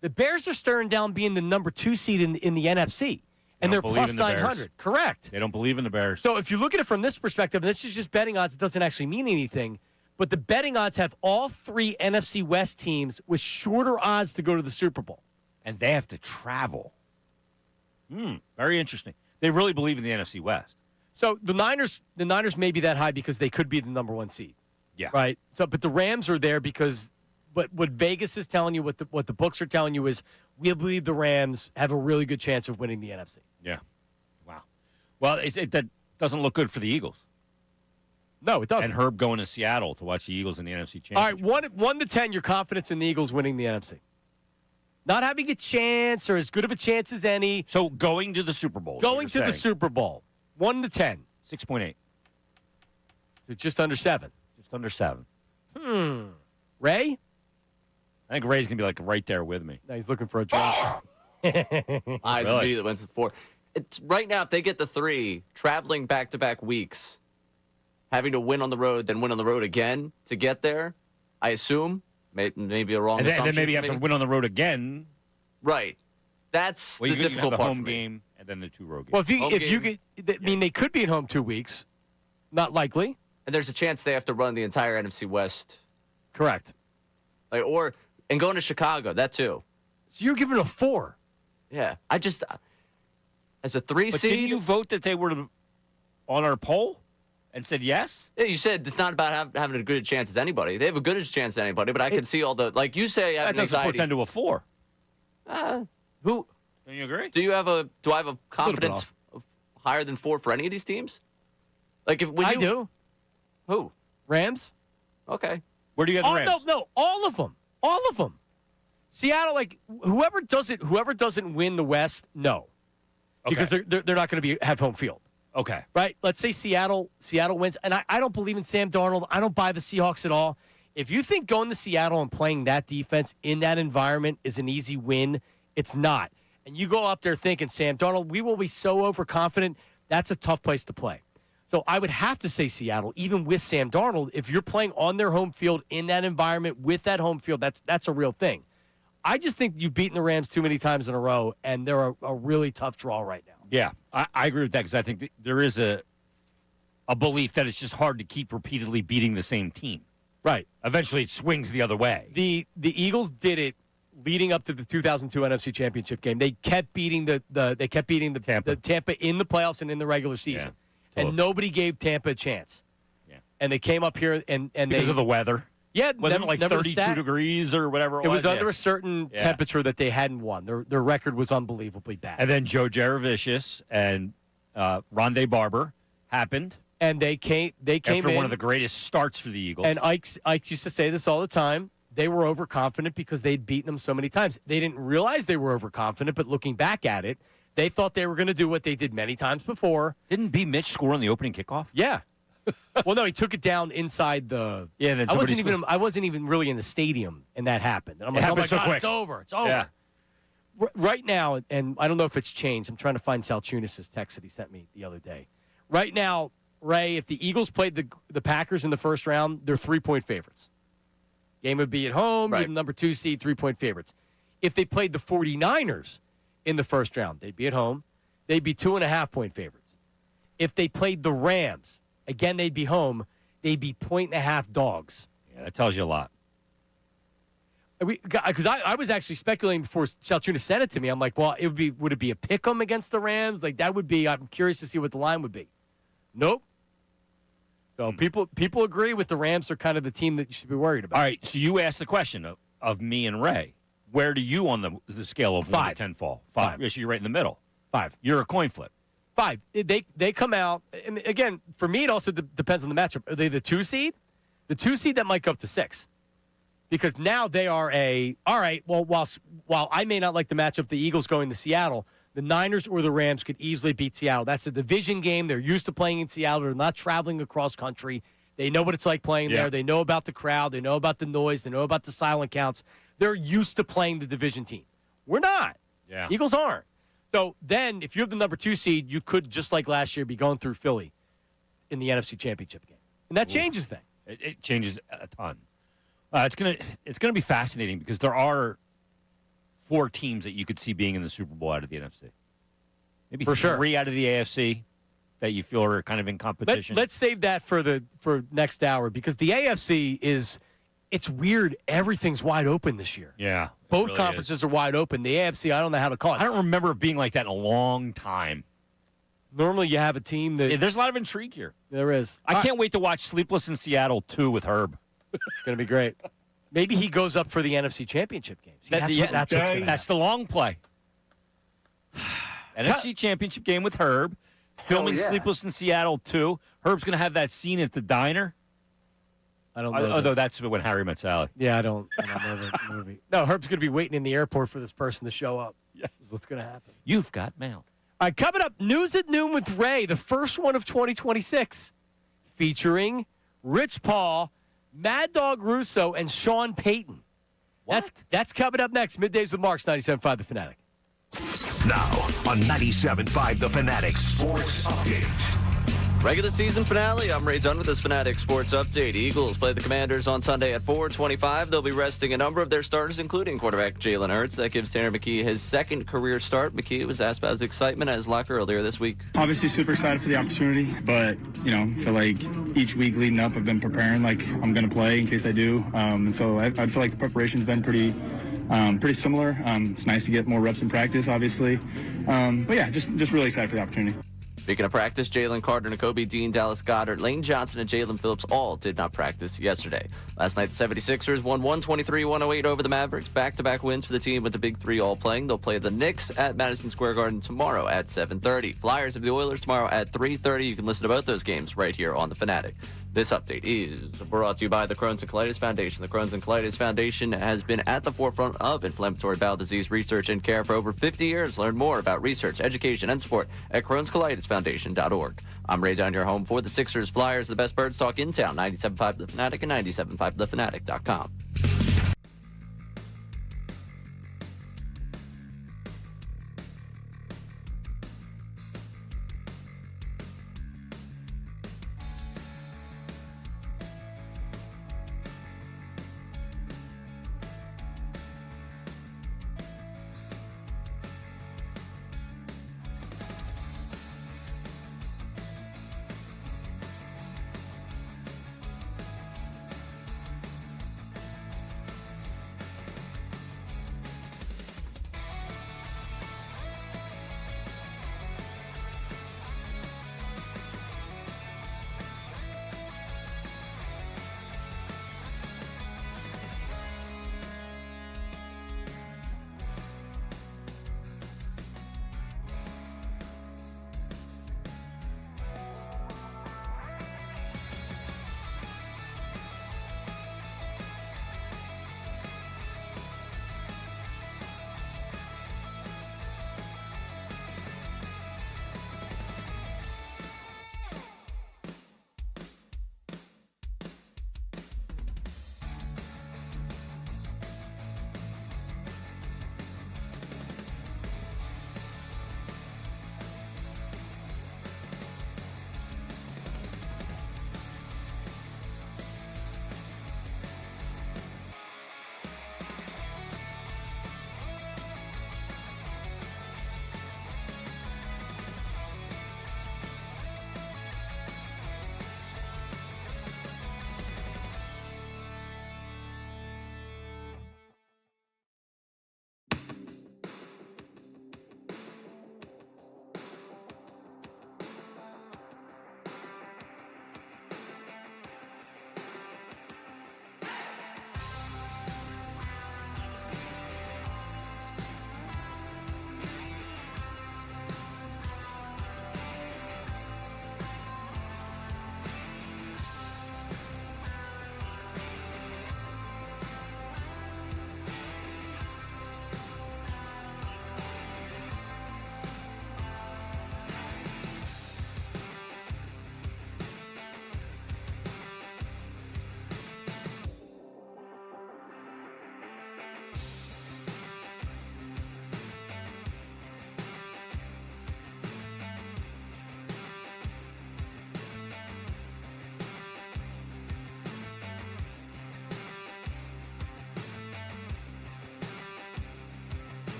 The Bears are staring down being the number 2 seed in the NFC. And they're plus 900. Correct. They don't believe in the Bears. So if you look at it from this perspective, and this is just betting odds, it doesn't actually mean anything. But the betting odds have all 3 NFC West teams with shorter odds to go to the Super Bowl. And they have to travel. Very interesting. They really believe in the NFC West. So the Niners may be that high because they could be the number 1 seed. Yeah. Right. So, but the Rams are there because what Vegas is telling you, what the books are telling you is we believe the Rams have a really good chance of winning the NFC. Yeah. Wow. Well, that doesn't look good for the Eagles. No, it doesn't. And Herb going to Seattle to watch the Eagles in the NFC Championship. All right, 1 to 10, your confidence in the Eagles winning the NFC. Not having a chance or as good of a chance as any. So going to the Super Bowl. Going to the Super Bowl. 1 to 10. 6.8. So just under 7. Just under 7. Ray? I think Ray's going to be like right there with me. No, he's looking for a drop. Eyes Really? immediately went to 4. It's right now, if they get the 3, traveling back-to-back weeks, having to win on the road, then win on the road again to get there, I assume, maybe a wrong And then assumption. maybe have to win on the road again. Right. That's Well, the you have difficult the part home for me. game and then the 2 road games. Well, Home if you game. get, I mean, they could be at home 2 weeks. Not likely. And there's a chance they have to run the entire NFC West. Correct. And going to Chicago, that too. So you're giving a 4. Yeah. I just, as a 3 But seed. didn't you vote that they were on our poll and said yes? Yeah, you said it's not about having as good a chance as anybody. They have a good as chance as anybody, but I can see all the, like you say, That having doesn't anxiety. portend to a 4. Who? Don't you agree? Do I have a bit confidence of higher than 4 for any of these teams? Like when I you do. Who? Rams? Okay. Where do you have the Oh, Rams? no, all of them. All of them. Seattle, like whoever doesn't win the West, no. Okay. Because they're not going to have home field. Okay. Right? Let's say Seattle wins. And I don't believe in Sam Darnold. I don't buy the Seahawks at all. If you think going to Seattle and playing that defense in that environment is an easy win, it's not. And you go up there thinking, Sam Darnold, we will be so overconfident, that's a tough place to play. So I would have to say Seattle, even with Sam Darnold, if you're playing on their home field in that environment with that home field, that's a real thing. I just think you've beaten the Rams too many times in a row, and they're a really tough draw right now. Yeah, I agree with that because I think that there is a belief that it's just hard to keep repeatedly beating the same team. Right. Eventually, it swings the other way. The Eagles did it leading up to the 2002 NFC Championship game. They kept beating the Tampa in the playoffs and in the regular season, and nobody gave Tampa a chance. Yeah. And they came up here and Because of the weather. Yeah, Wasn't it like 32 degrees or whatever it was? It was under a certain temperature that they hadn't won. Their record was unbelievably bad. And then Joe Jaravicius and Rondé Barber happened. And they came after in one of the greatest starts for the Eagles. And Ike used to say this all the time. They were overconfident because they'd beaten them so many times. They didn't realize they were overconfident, but looking back at it, they thought they were going to do what they did many times before. Didn't B. Mitch score on the opening kickoff? Yeah. Well, no, he took it down inside the. Yeah, then I wasn't even really in the stadium, and that happened. And I'm like, oh my so God, quick. it's over. It's over. Yeah. Right now, and I don't know if it's changed. I'm trying to find Salciunas' text that he sent me the other day. Right now, Ray, if the Eagles played the Packers in the first round, they're 3-point favorites. Game would be at home. Right. You're the number 2 seed, 3-point favorites. If they played the 49ers in the first round, they'd be at home. They'd be 2.5-point favorites. If they played the Rams, again, they'd be home. They'd be 1.5 dogs. Yeah, that tells you a lot. Because I was actually speculating before Salciunas sent it to me. I'm like, well, would it be a pick 'em against the Rams? Like that would be. I'm curious to see what the line would be. Nope. So people agree with the Rams are kind of the team that you should be worried about. All right. So you asked the question of me and Ray. Where do you on the scale of 1 to 10 fall? 5. Yes, you're right in the middle. 5. You're a coin flip. 5. They come out. I mean, again, for me, it also depends on the matchup. Are they the 2 seed? The 2 seed that might go up to 6. Because now they are all right, well, while I may not like the matchup, the Eagles going to Seattle, the Niners or the Rams could easily beat Seattle. That's a division game. They're used to playing in Seattle. They're not traveling across country. They know what it's like playing there. They know about the crowd. They know about the noise. They know about the silent counts. They're used to playing the division team. We're not. Yeah. Eagles aren't. So then if you have the number 2 seed, you could, just like last year, be going through Philly in the NFC Championship game. And that changes things. It changes a ton. It's gonna be fascinating because there are 4 teams that you could see being in the Super Bowl out of the NFC. Maybe For 3 out of the AFC that you feel are kind of in competition. Let's save that for next hour because the AFC it's weird. Everything's wide open this year. Yeah. Both conferences are wide open. The AFC, I don't know how to call it. I don't remember it being like that in a long time. Normally you have a team that There's a lot of intrigue here. There is. I can't wait to watch Sleepless in Seattle 2 with Herb. It's going to be great. Maybe he goes up for the NFC Championship game. See, that's what's going to happen. That's the long play. NFC Championship game with Herb. Filming Sleepless in Seattle 2. Herb's going to have that scene at the diner. I don't know. Although that's when Harry met Sally. Yeah, I don't know the movie. No, Herb's going to be waiting in the airport for this person to show up. Yes. That's what's going to happen. You've got mail. All right, coming up, News at Noon with Ray, the first one of 2026, featuring Rich Paul, Mad Dog Russo, and Sean Payton. That's coming up next. Middays with Marks, 97.5 The Fanatic. Now on 97.5 The Fanatic Sports Update. Regular season finale. I'm Ray Dunn with this Fanatic Sports Update. Eagles play the Commanders on Sunday at 4:25. They'll be resting a number of their starters, including quarterback Jalen Hurts. That gives Tanner McKee his second career start. McKee was asked about his excitement at his locker earlier this week. Obviously super excited for the opportunity, but, feel like each week leading up I've been preparing like I'm going to play in case I do. And so I feel like the preparation's been pretty similar. It's nice to get more reps in practice, obviously. But yeah, just really excited for the opportunity. Speaking of practice, Jalen Carter, Nakobe Dean, Dallas Goedert, Lane Johnson, and Jalen Phillips all did not practice yesterday. Last night, the 76ers won 123-108 over the Mavericks. Back-to-back wins for the team with the Big Three all playing. They'll play the Knicks at Madison Square Garden tomorrow at 7:30. Flyers of the Oilers tomorrow at 3:30. You can listen to both those games right here on The Fanatic. This update is brought to you by the Crohn's and Colitis Foundation. The Crohn's and Colitis Foundation has been at the forefront of inflammatory bowel disease research and care for over 50 years. Learn more about research, education, and support at Crohn'sColitisFoundation.org. I'm Ray Dunn, your home for the Sixers, Flyers, the best birds talk in town. 97.5 The Fanatic and 97.5thefanatic.com.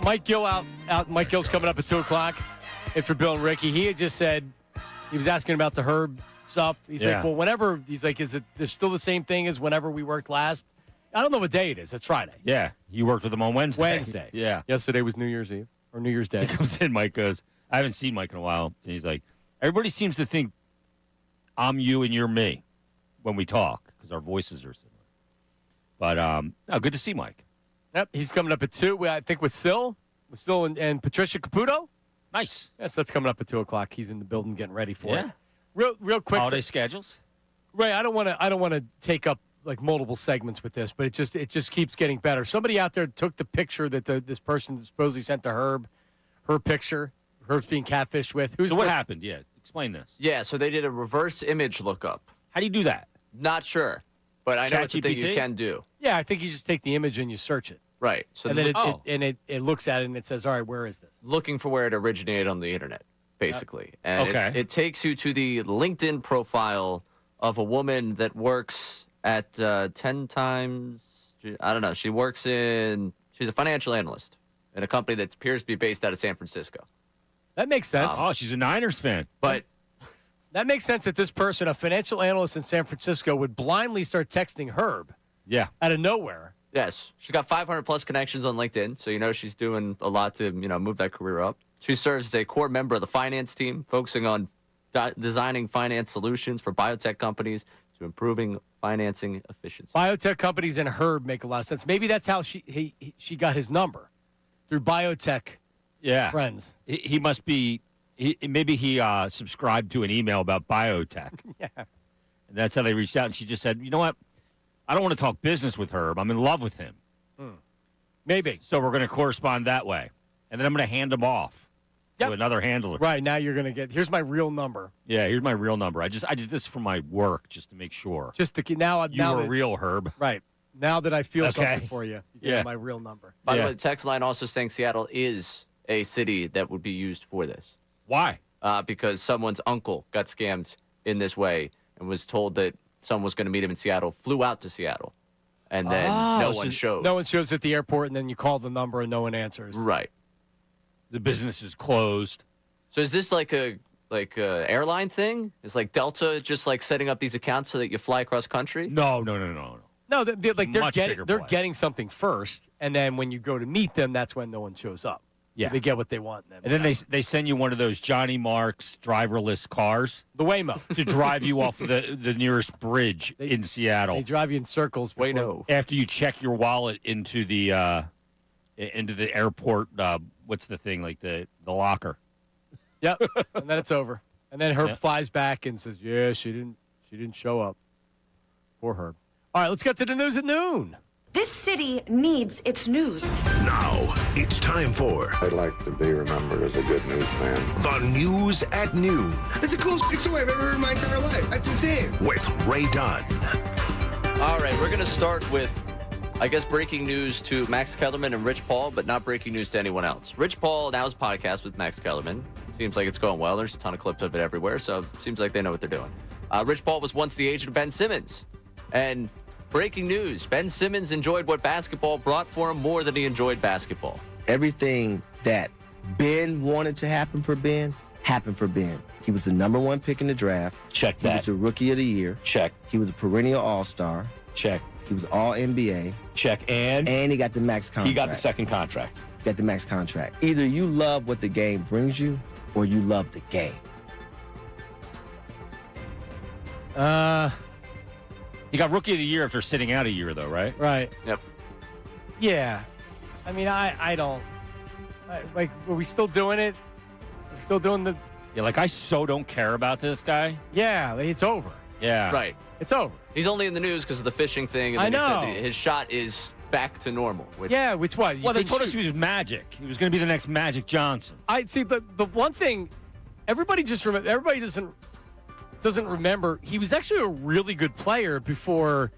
Mike Gill out. Mike Gill's coming up at 2 o'clock. And for Bill and Ricky, he had just said he was asking about the Herb stuff. He's like, well, whenever he's like, is it there's still the same thing as whenever we worked last? I don't know what day it is. It's Friday. Yeah, you worked with him on Wednesday. Wednesday. Yeah. Yesterday was New Year's Eve or New Year's Day. He comes in, Mike goes, I haven't seen Mike in a while. And he's like, everybody seems to think I'm you and you're me when we talk because our voices are similar. But no, good to see Mike. Yep, he's coming up at 2. I think with Sil and Patricia Caputo. Nice. Yes, that's coming up at 2 o'clock. He's in the building getting ready for it. Yeah. Real quick. Holiday schedules. Ray, I don't want to take up like multiple segments with this, but it just keeps getting better. Somebody out there took the picture that this person supposedly sent to Herb, her picture, Herb's being catfished with. So what happened? Yeah, explain this. Yeah, so they did a reverse image lookup. How do you do that? Not sure, but I know it's a thing you can do. Yeah, I think you just take the image and you search it. Right. So and then it looks at it and it says, all right, where is this? Looking for where it originated on the internet, basically. And it takes you to the LinkedIn profile of a woman that works at 10 times, I don't know, she's a financial analyst in a company that appears to be based out of San Francisco. That makes sense. She's a Niners fan. But that makes sense that this person, a financial analyst in San Francisco, would blindly start texting Herb out of nowhere. Yes. She's got 500-plus connections on LinkedIn, so she's doing a lot to move that career up. She serves as a core member of the finance team, focusing on designing finance solutions for biotech companies to improving financing efficiency. Biotech companies and Herb make a lot of sense. Maybe that's how she got his number, through biotech friends. He must be maybe he subscribed to an email about biotech. Yeah. And that's how they reached out. And she just said, you know what? I don't want to talk business with Herb. I'm in love with him. Maybe. So we're going to correspond that way. And then I'm going to hand him off to another handler. Right. Now you're going to get, here's my real number. Yeah, here's my real number. I did this for my work just to make sure. Just to now you're a real Herb. Right. Now that I feel something for you, you get my real number. By the way, the text line also saying Seattle is a city that would be used for this. Why? Because someone's uncle got scammed in this way and was told that someone was going to meet him in Seattle, flew out to Seattle, and then no one showed. No one shows at the airport, and then you call the number and no one answers. Right. The business is closed. So is this like a airline thing? Is like Delta just like setting up these accounts so that you fly across country? No. No, they're getting something first, and then when you go to meet them, that's when no one shows up. Yeah, so they get what they want. And then they send you one of those Johnny Marks driverless cars, the Waymo, to drive you off the nearest bridge in Seattle. They drive you in circles. Waymo. After you check your wallet into the airport, what's the thing, like the locker? Yep, and then it's over. And then Herb flies back and says, "Yeah, she didn't show up." Poor Herb. All right, let's get to the news at noon. This city needs its news. Now, it's time for I'd like to be remembered as a good newsman. the news at noon That's the coolest story I've ever heard in my entire life. That's insane. with Ray Dunn. All right, we're going to start with, I guess, breaking news to Max Kellerman and Rich Paul, but not breaking news to anyone else. Rich Paul now has a podcast with Max Kellerman. Seems like it's going well. There's a ton of clips of it everywhere, so it seems like they know what they're doing. Rich Paul was once the agent of Ben Simmons. And breaking news, Ben Simmons enjoyed what basketball brought for him more than he enjoyed basketball. Everything that Ben wanted to happen for Ben happened for Ben. He was the #1 pick in the draft. Check that. He was the Rookie of the Year. Check. He was a perennial All-Star. Check. He was All-NBA. Check. And he got the max contract. He got the second contract. He got the max contract. Either you love what the game brings you or you love the game. He got Rookie of the Year after sitting out a year, though, right? Right. Yep. Yeah. I mean, I don't. Are we still doing it? We're still doing the. Yeah, like I so don't care about this guy. Yeah, it's over. Yeah. Right. It's over. He's only in the news because of the fishing thing. And I then know. He said that his shot is back to normal. Which which was? Well, they told us he was Magic. He was going to be the next Magic Johnson. I see the one thing. Everybody doesn't remember. He was actually a really good player before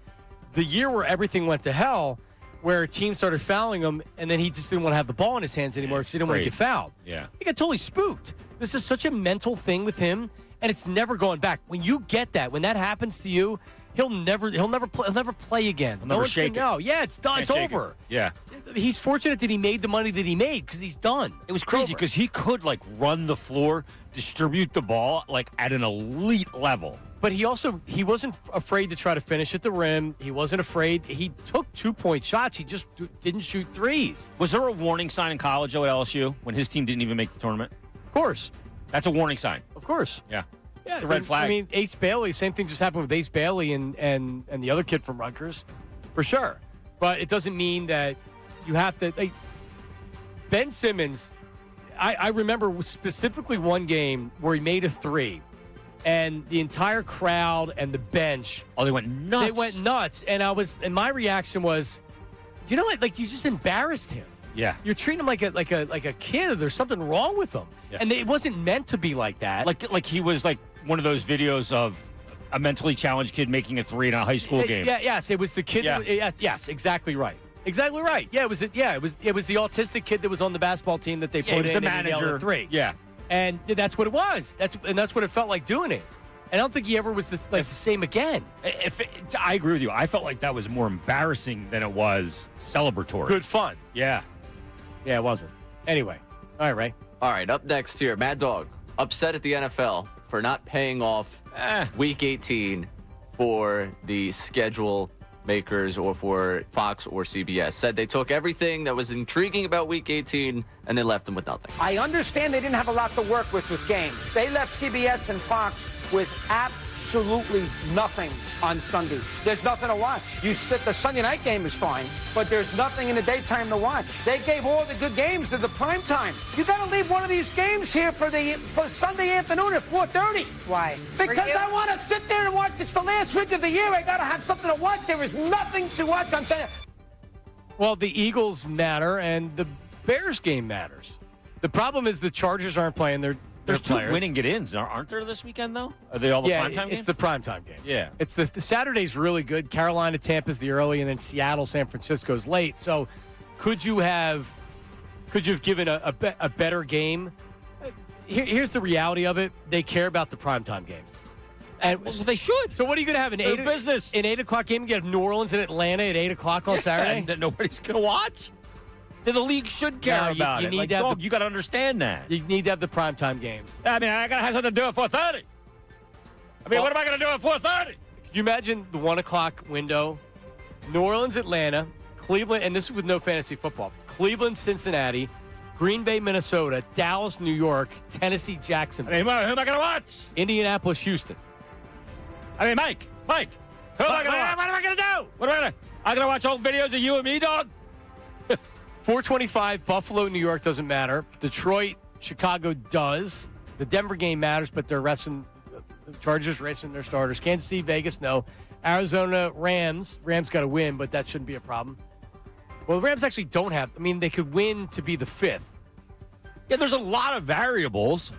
the year where everything went to hell, where teams started fouling him, and then he just didn't want to have the ball in his hands anymore because he didn't want to get fouled. Yeah. He got totally spooked. This is such a mental thing with him, and it's never going back. When you get that, when that happens to you, he'll never play again. He'll never shake it. No, yeah, it's done. Can't It's shake over. it. Yeah. He's fortunate that he made the money that he made because he's done. It was crazy because he could run the floor, distribute the ball at an elite level. But he wasn't afraid to try to finish at the rim. He wasn't afraid. He took 2-point shots. He just didn't shoot threes. Was there a warning sign in college at LSU when his team didn't even make the tournament? Of course. That's a warning sign. Of course. Yeah. Yeah, it's a red flag. I mean, Ace Bailey, same thing just happened with Ace Bailey and the other kid from Rutgers, for sure. But it doesn't mean that you have to. Ben Simmons, I remember specifically one game where he made a three, and the entire crowd and the bench. Oh, they went nuts. They went nuts, and my reaction was, you know what? You just embarrassed him. Yeah. You're treating him like a kid. There's something wrong with him, and it wasn't meant to be like that. Like he was one of those videos of a mentally challenged kid making a three in a high school game. Yeah, yes, it was the kid. Yeah. Yes, exactly right. Exactly right. Yeah, it was the autistic kid that was on the basketball team that they put in the manager. And three. Yeah. And that's what it was. That's what it felt like doing it. And I don't think he ever was the same again. I agree with you. I felt like that was more embarrassing than it was celebratory. Good fun. Yeah. Yeah, it wasn't. Anyway. All right, Ray. All right, up next here, Mad Dog, upset at the NFL for not paying off Week 18 for the schedule makers or for Fox or CBS. Said they took everything that was intriguing about Week 18 and they left them with nothing. I understand they didn't have a lot to work with games. They left CBS and Fox with absolutely nothing on Sunday. There's nothing to watch. The Sunday night game is fine, but there's nothing in the daytime to watch. They gave all the good games to the prime time. You got to leave one of these games here for Sunday afternoon at 4:30. Why? Because I want to sit there and watch. It's the last week of the year. I got to have something to watch. There is nothing to watch on Sunday. Well, the Eagles matter and the Bears game matters. The problem is the Chargers aren't playing their There's two players. winning get-ins, aren't there, this weekend, though? Are they all the primetime games? It's the primetime game. Yeah. It's the Saturday's really good. Carolina, Tampa's the early, and then Seattle, San Francisco's late. So could you have given a better game? Here's the reality of it. They care about the primetime games. And well, they should. So what are you going to have an 8 o'clock game? You have New Orleans and Atlanta at 8 o'clock on Saturday? That nobody's going to watch? The league should care about it. You got to understand that. You need to have the primetime games. I mean, I got to have something to do at 4:30. What am I going to do at 4:30? Could you imagine the 1 o'clock window? New Orleans, Atlanta, Cleveland, and this is with no fantasy football. Cleveland, Cincinnati, Green Bay, Minnesota, Dallas, New York, Tennessee, Jacksonville. Who am I going to watch? Indianapolis, Houston. Mike, who am I going to watch? What am I going to do? I'm going to watch old videos of you and me, dog? 425, Buffalo, New York doesn't matter. Detroit, Chicago does. The Denver game matters, but they're resting. The Chargers resting their starters. Kansas City, Vegas, no. Arizona, Rams. Rams got to win, but that shouldn't be a problem. Well, the Rams actually don't have. They could win to be the fifth. Yeah, there's a lot of variables.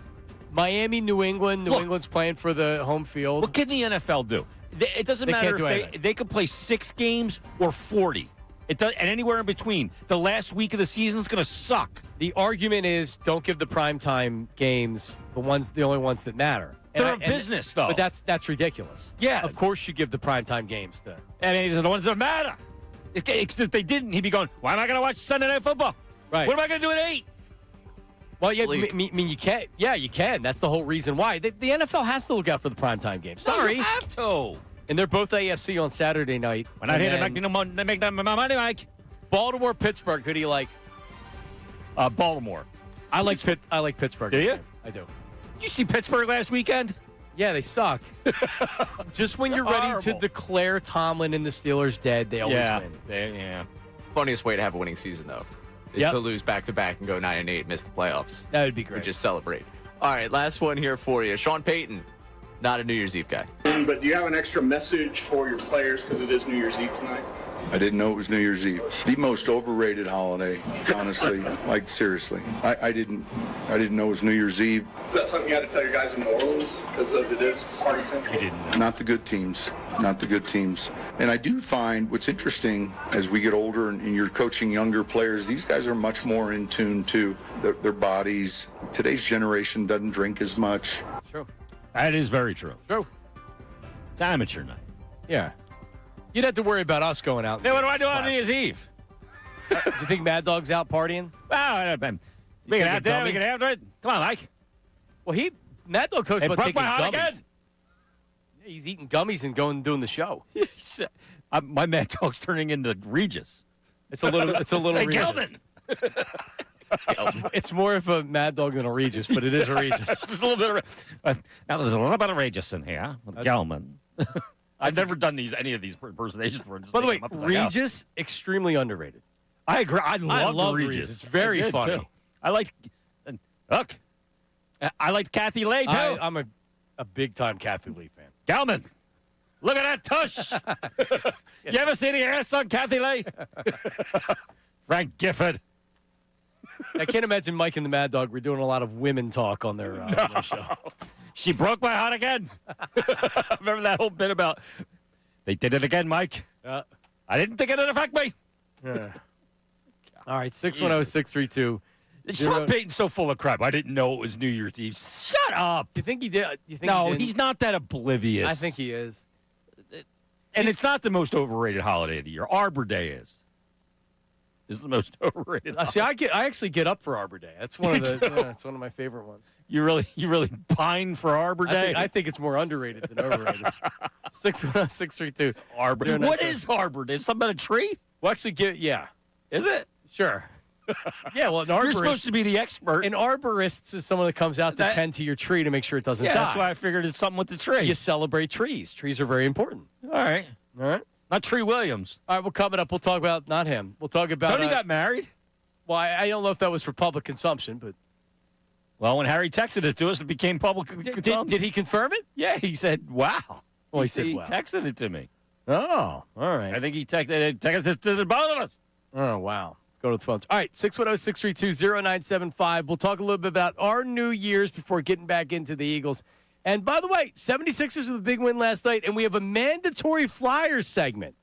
Miami, New England. New England's playing for the home field. What can the NFL do? It doesn't matter if they could play 6 games or 40. It does, and anywhere in between. The last week of the season is going to suck. The argument is don't give the primetime games the only ones that matter. They're a business, though. But that's ridiculous. Yeah. Of course you give the primetime games to. These are the ones that matter. If they didn't, he'd be going, why am I going to watch Sunday Night Football? Right. What am I going to do at 8? Well, yeah, you can. Yeah, you can. That's the whole reason why. The NFL has to look out for the primetime games. Sorry. No, you have to. And they're both AFC on Saturday night. When I hear to make that money, Mike. Baltimore, Pittsburgh. Who do you like? Baltimore. I like Pittsburgh. Do you? I do. Did you see Pittsburgh last weekend? Yeah, they suck. Just when you're ready to declare Tomlin and the Steelers dead, they always win. Yeah. Funniest way to have a winning season, though, is to lose back-to-back and go 9-8, miss the playoffs. That would be great. We just celebrate. All right, last one here for you. Sean Payton, not a New Year's Eve guy. But do you have an extra message for your players because it is New Year's Eve tonight? I didn't know it was New Year's Eve. The most overrated holiday, honestly. Seriously. I didn't know it was New Year's Eve. Is that something you had to tell your guys in New Orleans because it is party central? I didn't know. Not the good teams. And I do find what's interesting as we get older and you're coaching younger players, these guys are much more in tune to their bodies. Today's generation doesn't drink as much. True. That is very true. True. It's amateur night. Yeah. You'd have to worry about us going out. Then what do I do on New Year's Eve? Do you think Mad Dog's out partying? We can have that. We can have it. Come on, Mike. Well, Mad Dog talks Hey, about broke taking my heart gummies. again. Yeah, he's eating gummies and going and doing the show. My Mad Dog's turning into Regis. It's a little Hey, Regis. Gelman. It's more of a Mad Dog than a Regis, but it is a Regis. There's a little bit of now there's a little bit of Regis in here with Gelman. I've never done any of these impersonations before. By the way, Regis, extremely underrated. I agree. I love Regis. It's very funny. Too. I like. Look, I like Kathy Lee too. I'm a big time Kathy Lee fan. Gelman, look at that tush. You ever see the ass on Kathy Lee? Frank Gifford. I can't imagine Mike and the Mad Dog were doing a lot of women talk on their show. She broke my heart again. Remember that whole bit about they did it again, Mike? I didn't think it'd affect me. Yeah. All right, 610-632. Sean Payton's so full of crap. I didn't know it was New Year's Eve. Shut up. Do you think he did? No, he's not that oblivious. I think he is. And it's not the most overrated holiday of the year. Arbor Day is the most overrated. See, I actually get up for Arbor Day. That's one of the. It's one of my favorite ones. You really pine for Arbor Day. I think it's more underrated than overrated. 610-632. Arbor Day. What is Arbor Day? Something about a tree? Well, actually, yeah. Is it? Sure. Yeah, well, an arborist. You're supposed to be the expert. An arborist is someone that comes out to tend to your tree to make sure it doesn't die. That's why I figured it's something with the tree. You celebrate trees. Trees are very important. All right. Not Tree Williams. All right, well, coming up, we'll talk about, not him. We'll talk about. Tony got married. Well, I don't know if that was for public consumption, but. Well, when Harry texted it to us, it became public consumption. Did he confirm it? Yeah, he said, wow. Well, he said, he wow. texted it to me. Oh, all right. I think he texted it to the both of us. Oh, wow. Let's go to the phones. All right, 610-632-0975. We'll talk a little bit about our New Year's before getting back into the Eagles. And by the way, 76ers with a big win last night, and we have a mandatory Flyers segment,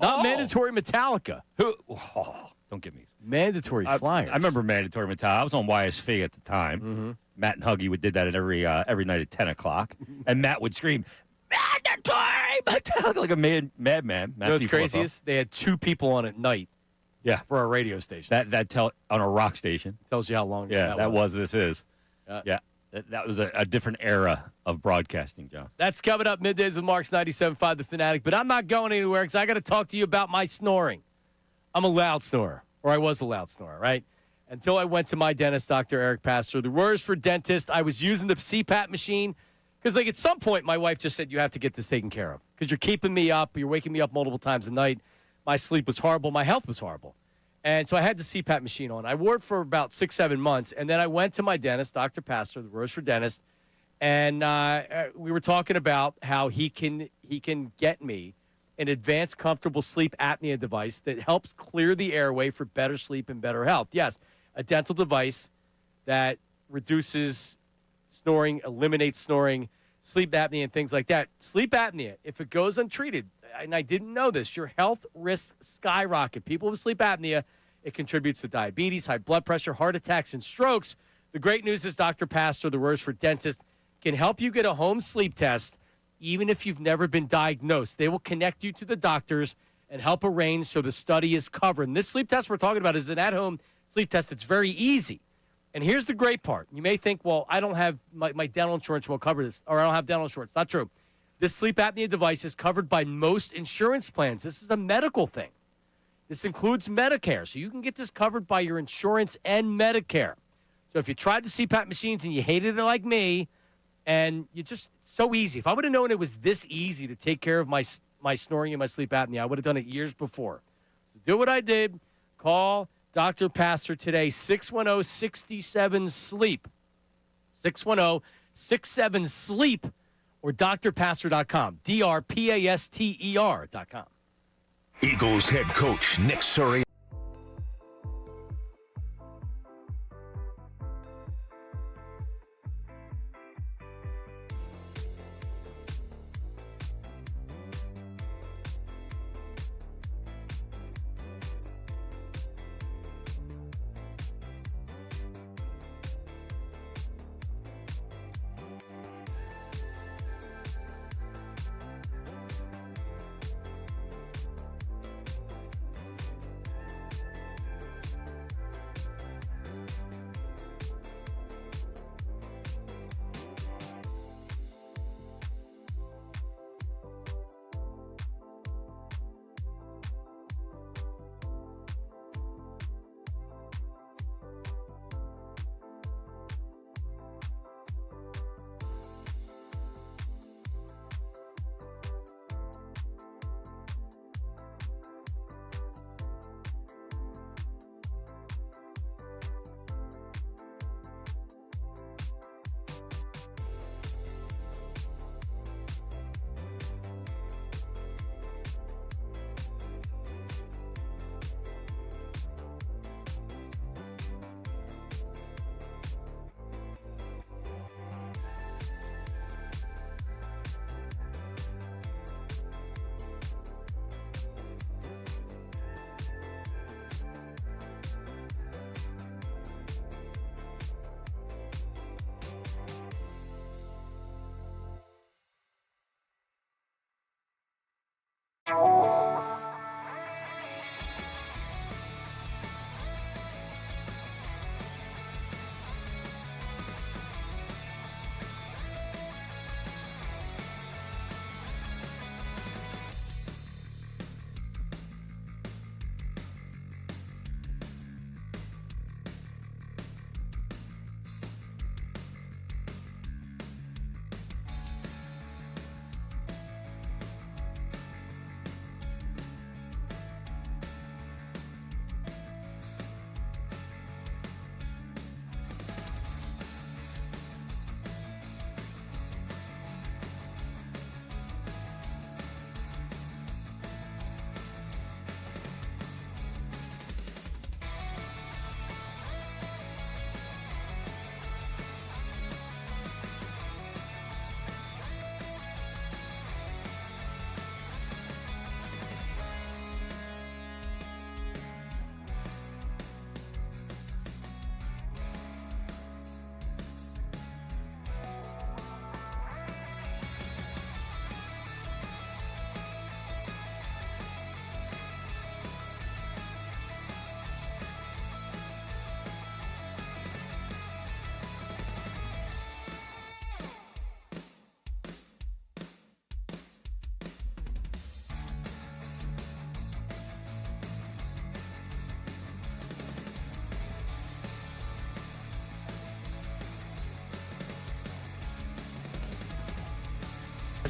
not mandatory Metallica. Don't get me. Mandatory Flyers. I remember mandatory Metallica. I was on YSV at the time. Mm-hmm. Matt and Huggy did that at every night at 10 o'clock. And Matt would scream, mandatory Metallica, like a madman. You know what's crazy is they had 2 people on at night. Yeah, for our radio station. That tell on a rock station tells you how long. Yeah, that was. This is. Yeah. That was a different era of broadcasting, John. That's coming up middays with Marks 97.5 The Fanatic. But I'm not going anywhere because I got to talk to you about my snoring. I'm a loud snorer, or I was a loud snorer, right? Until I went to my dentist, Dr. Eric Pastor. The words for dentist, I was using the CPAP machine because, like, at some point, my wife just said, you have to get this taken care of because you're keeping me up. You're waking me up multiple times a night. My sleep was horrible. My health was horrible. And so I had the CPAP machine on. I wore it for about 6-7 months. And then I went to my dentist, Dr. Pastor, the Rose for Dentist. And we were talking about how he can get me an advanced comfortable sleep apnea device that helps clear the airway for better sleep and better health. Yes, a dental device that reduces snoring, eliminates snoring, sleep apnea, and things like that. Sleep apnea, if it goes untreated, and I didn't know this, your health risks skyrocket. People with sleep apnea, it contributes to diabetes, high blood pressure, heart attacks, and strokes. The great news is Dr. Pastor, the Words for Dentist, can help you get a home sleep test even if you've never been diagnosed. They will connect you to the doctors and help arrange so the study is covered. And this sleep test we're talking about is an at-home sleep test. It's very easy. And here's the great part. You may think, well, I don't have my dental insurance won't cover this, or I don't have dental insurance. Not true. This sleep apnea device is covered by most insurance plans. This is a medical thing. This includes Medicare. So you can get this covered by your insurance and Medicare. So if you tried the CPAP machines and you hated it like me, and you just, so easy. If I would have known it was this easy to take care of my snoring and my sleep apnea, I would have done it years before. So do what I did. Call Dr. Pastor today, 610-67-SLEEP. 610-67-SLEEP. Or drpastor.com, drpaster.com. Eagles head coach Nick Sirianni.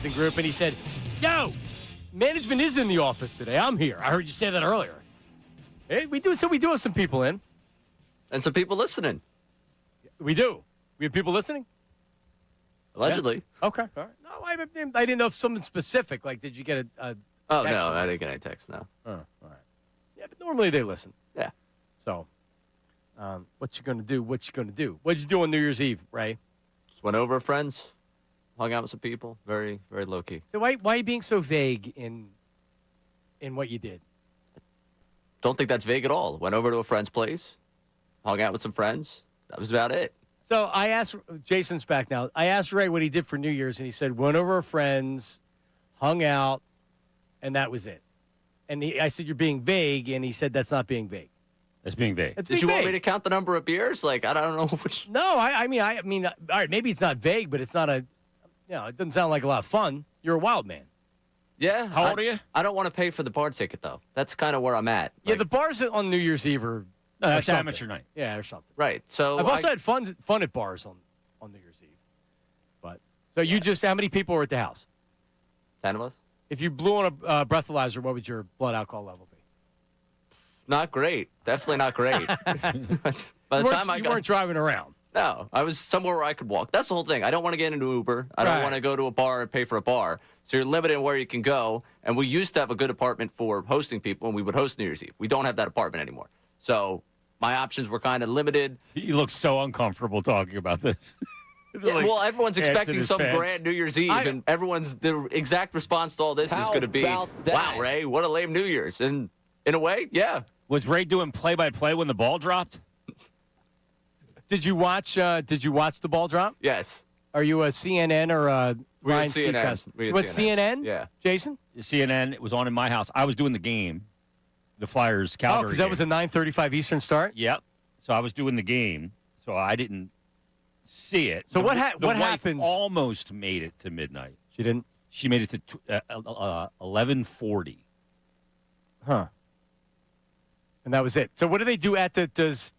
group, and he said, "Yo, management is in the office today. I'm here. I heard you say that earlier." Hey, we do have some people in. And some people listening. We do. We have people listening? Allegedly. Yeah. Okay. All right. No, I didn't know if something specific. Like, did you get a Oh, text no, or I didn't get any text, no. Oh, all right. Yeah, but normally they listen. Yeah. So, what you going to do? What you going to do? What'd you do on New Year's Eve, Ray? Just went over with friends, hung out with some people. Very, very low-key. So why are you being so vague in what you did? Don't think that's vague at all. Went over to a friend's place, hung out with some friends. That was about it. So I asked, Jason's back now. I asked Ray what he did for New Year's, and he said, went over with friends, hung out, and that was it. And I said, you're being vague, and he said, that's not being vague. It's being vague. Did you want me to count the number of beers? Like, I don't know which. No, I mean, all right, maybe it's not vague, but it's not it doesn't sound like a lot of fun. You're a wild man. Yeah. How old are you? I don't want to pay for the bar ticket, though. That's kind of where I'm at. Yeah, the bars on New Year's Eve are. No, that's something. amateur night. Yeah, or something. Right. So I've also had fun at bars on New Year's Eve. But so you just how many people were at the house? 10 of us. If you blew on a breathalyzer, what would your blood alcohol level be? Not great. Definitely not great. By the time you weren't driving around. No, I was somewhere where I could walk. That's the whole thing. I don't want to get into Uber. I don't want to go to a bar and pay for a bar. So you're limited in where you can go. And we used to have a good apartment for hosting people, and we would host New Year's Eve. We don't have that apartment anymore. So my options were kind of limited. You look so uncomfortable talking about this. Yeah, Like, well, everyone's expecting some pants. grand New Year's Eve, and the exact response to all this is going to be, "Wow, Ray, what a lame New Year's." And in a way, yeah. Was Ray doing play-by-play when the ball dropped? Did you watch the ball drop? Yes. Are you a CNN or a We had Ryan CNN. Seacrest? We had What, CNN? CNN? Yeah. Jason? CNN was on in my house. I was doing the game, the Flyers Calgary. Because that was a 9:35 Eastern start. Yep. So I was doing the game, so I didn't see it. So what wife happens? Almost made it to midnight. She didn't. She made it to 11:40. Huh. And that was it. So what do they do at the?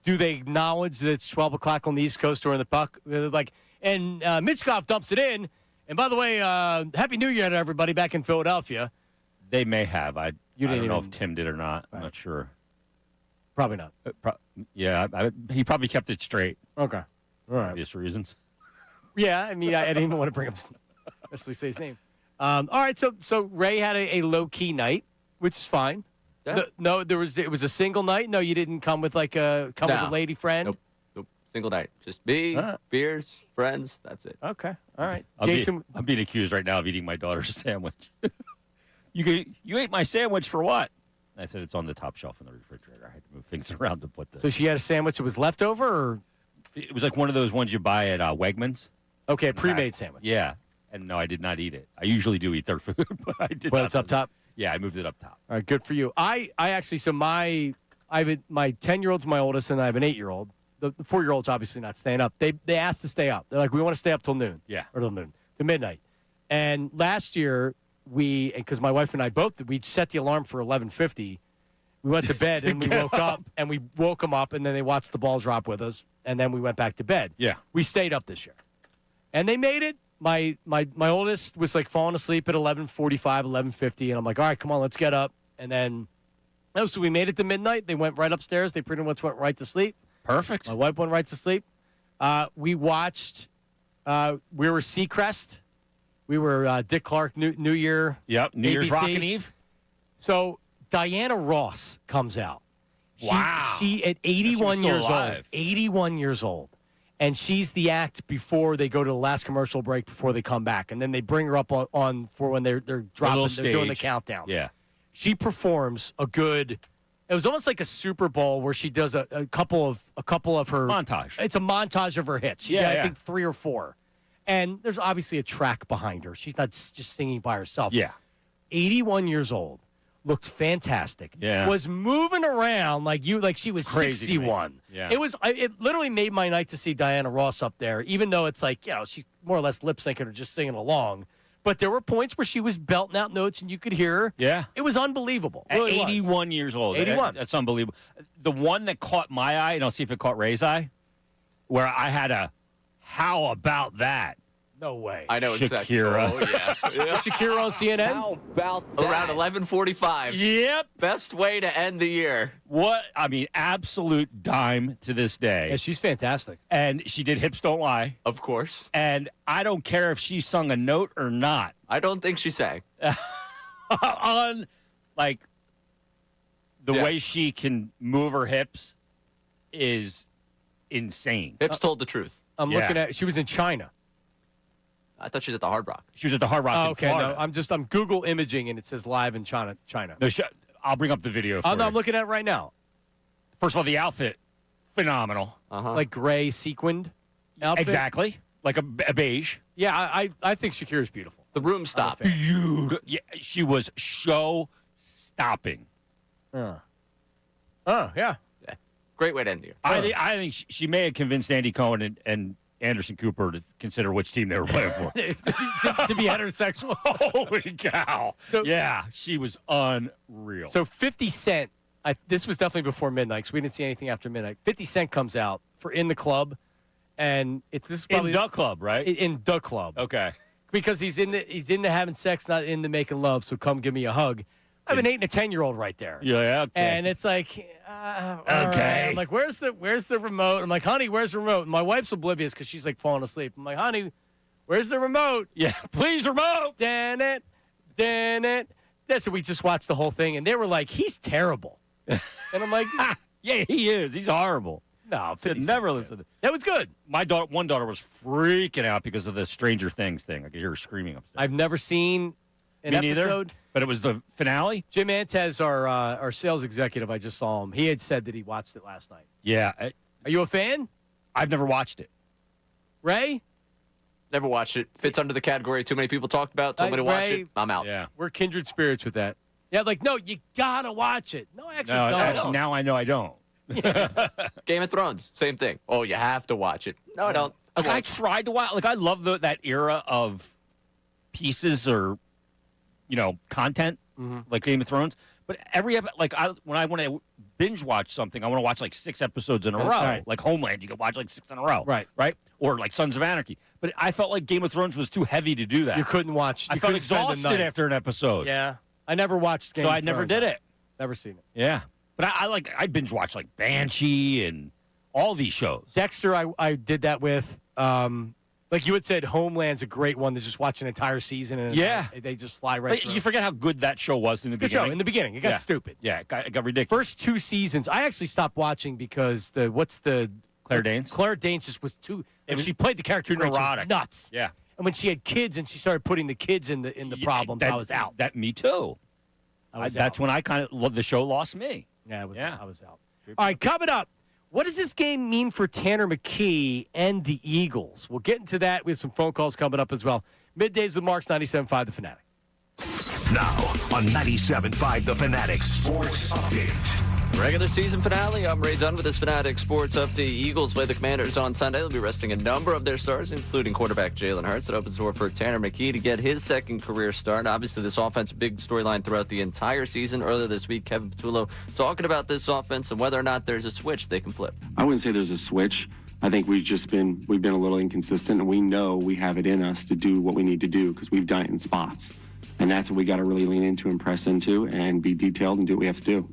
Do they acknowledge that it's 12 o'clock on the East Coast during the puck? They're like, and Mitchkov dumps it in. And by the way, Happy New Year to everybody back in Philadelphia. They may have. I don't know even- if Tim did or not. I'm not sure. Probably not. He probably kept it straight. Okay. All right. Obvious reasons. Yeah, I mean, I didn't even want to bring up necessarily say his name. All right, so Ray had a low key night, which is fine. Yeah. No, it was a single night. No, you didn't come with with a lady friend. Nope. Single night. Just me, beers, friends. That's it. Okay. All right. Jason, I'm being accused right now of eating my daughter's sandwich. You ate my sandwich for what? I said it's on the top shelf in the refrigerator. I had to move things around to put this. So she had a sandwich that was left over, or it was like one of those ones you buy at Wegmans. Okay, a pre-made sandwich. Yeah, and no, I did not eat it. I usually do eat their food, but I did. Well, it's up top. Yeah, I moved it up top. All right, good for you. I actually, so I have my 10-year-old's my oldest, and I have an 8-year-old. The 4-year-old's obviously not staying up. They asked to stay up. They're like, we want to stay up till noon. Yeah, or till noon to midnight. And last year because my wife and I we set the alarm for 11:50. We went to bed and we woke up and we woke them up, and then they watched the ball drop with us, and then we went back to bed. Yeah, we stayed up this year, and they made it. My oldest was like falling asleep at 11:45, 11:50, and I'm like, all right, come on, let's get up. And then, so we made it to midnight. They went right upstairs. They pretty much went right to sleep. Perfect. My wife went right to sleep. We watched. We were Seacrest. We were Dick Clark New Year. Yep, New Year's ABC. Rockin' Eve. So Diana Ross comes out. Wow. She at 81 still years alive. old. 81 years old. And she's the act before they go to the last commercial break before they come back. And then they bring her up on for when they're dropping, they're doing the countdown. Yeah. She performs a good. It was almost like a Super Bowl where she does a couple of her montage. It's a montage of her hits. She did, I think 3 or 4. And there's obviously a track behind her. She's not just singing by herself. Yeah. 81 years old. Looked fantastic. Yeah. Was moving around like she was Crazy to me. 61. Yeah. It literally made my night to see Diana Ross up there, even though it's like, she's more or less lip syncing or just singing along. But there were points where she was belting out notes and you could hear her. Yeah. It was unbelievable. It At really was. 81 years old. 81. That's unbelievable. The one that caught my eye, and I'll see if it caught Ray's eye, where I had a how about that? No way. I know exactly. Shakira. Oh, yeah. Yeah. Shakira on CNN? How about that? Around 11:45. Yep. Best way to end the year. What? I mean, absolute dime to this day. Yeah, she's fantastic. And she did Hips Don't Lie. Of course. And I don't care if she sung a note or not. I don't think she sang. On, like, the way she can move her hips is insane. Hips told the truth. I'm looking at. She was in China. I thought she was at the Hard Rock. She was at the Hard Rock in Florida. No, I'm Google imaging and it says live in China. No, I'll bring up the video for you. No, I'm looking at it right now. First of all, the outfit, phenomenal. Like gray sequined outfit. Exactly. Like a beige. Yeah, I think Shakira's beautiful. The room stopped. Beautiful. Yeah, she was show-stopping. Yeah. Yeah. Great way to end the year. I think she may have convinced Andy Cohen and Anderson Cooper to consider which team they were playing for. to be heterosexual. Holy cow. So, yeah, she was unreal. So 50 Cent, this was definitely before midnight because we didn't see anything after midnight. 50 Cent comes out for In the Club, and this is probably in the club, right? In the club. Okay. Because he's into having sex, not into making love. So come give me a hug. I have an 8 and a 10-year-old right there. Yeah. Okay. And it's like, okay. I'm like, where's the remote? I'm like, honey, where's the remote? And my wife's oblivious because she's like falling asleep. I'm like, honey, where's the remote? Yeah, please, remote. Dan it. So we just watched the whole thing, and they were like, he's terrible. And I'm like, yeah, he is. He's horrible. No, never listen. That was good. My one daughter was freaking out because of the Stranger Things thing. I could hear her screaming upstairs. I've never seen an episode. But it was the finale? Jim Antez, our sales executive, I just saw him. He had said that he watched it last night. Yeah. Are you a fan? I've never watched it. Ray? Never watched it. Fits under the category too many people talked about. Told me to watch it. I'm out. Yeah. We're kindred spirits with that. Yeah, like, no, you got to watch it. No, actually, don't. Actually, now I know I don't. Game of Thrones, same thing. Oh, you have to watch it. No, I don't. Like, I tried to watch. Like, I love that era of pieces or content, like Game of Thrones. But every when I want to binge watch something, I want to watch like 6 episodes in a row. Right. Like Homeland, you can watch like 6 in a row. Right. Or like Sons of Anarchy. But I felt like Game of Thrones was too heavy to do that. You couldn't watch. I felt exhausted after an episode. Yeah. I never watched Game of Thrones. So I never did it. Never seen it. Yeah. But I binge watch like Banshee and all these shows. Dexter, I did that with. Like you had said, Homeland's a great one to just watch an entire season and they just fly right through. You forget how good that show was in the beginning. Show. In the beginning, it got stupid. Yeah, it got ridiculous. First 2 seasons, I actually stopped watching because Claire Danes? Claire Danes just was too. And she played the character neurotic. Nuts. Yeah. And when she had kids and she started putting the kids in the problems, I was out. Me too. That's when I the show lost me. Yeah, I was out. All right, coming up. What does this game mean for Tanner McKee and the Eagles? We'll get into that. We have some phone calls coming up as well. Middays with Marks, 97.5 The Fanatic. Now on 97.5 The Fanatic Sports Update. Regular season finale. I'm Ray Dunn with this Fanatic Sports Update. Eagles play the Commanders on Sunday. They'll be resting a number of their stars, including quarterback Jalen Hurts. It opens the door for Tanner McKee to get his second career start. Obviously, this offense, a big storyline throughout the entire season. Earlier this week, Kevin Patullo talking about this offense and whether or not there's a switch they can flip. I wouldn't say there's a switch. I think we've been a little inconsistent, and we know we have it in us to do what we need to do because we've done it in spots. And that's what we got to really lean into and press into and be detailed and do what we have to do.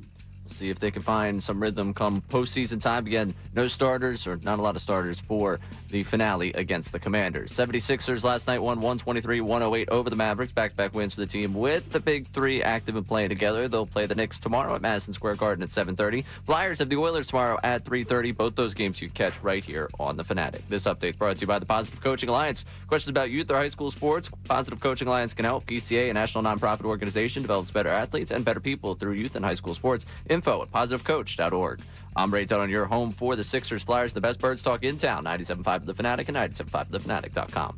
See if they can find some rhythm come postseason time. Again, no starters or not a lot of starters for the finale against the Commanders. 76ers last night won 123-108 over the Mavericks. Back-to-back wins for the team with the big three active and playing together. They'll play the Knicks tomorrow at Madison Square Garden at 7:30. Flyers have the Oilers tomorrow at 3:30. Both those games you catch right here on The Fanatic. This update brought to you by the Positive Coaching Alliance. Questions about youth or high school sports? Positive Coaching Alliance can help. PCA, a national nonprofit organization, develops better athletes and better people through youth and high school sports. Info at positivecoach.org. I'm Ray Dunn on your home for the Sixers, Flyers, the best birds talk in town. 97.5 The Fanatic and 97.5thefanatic.com.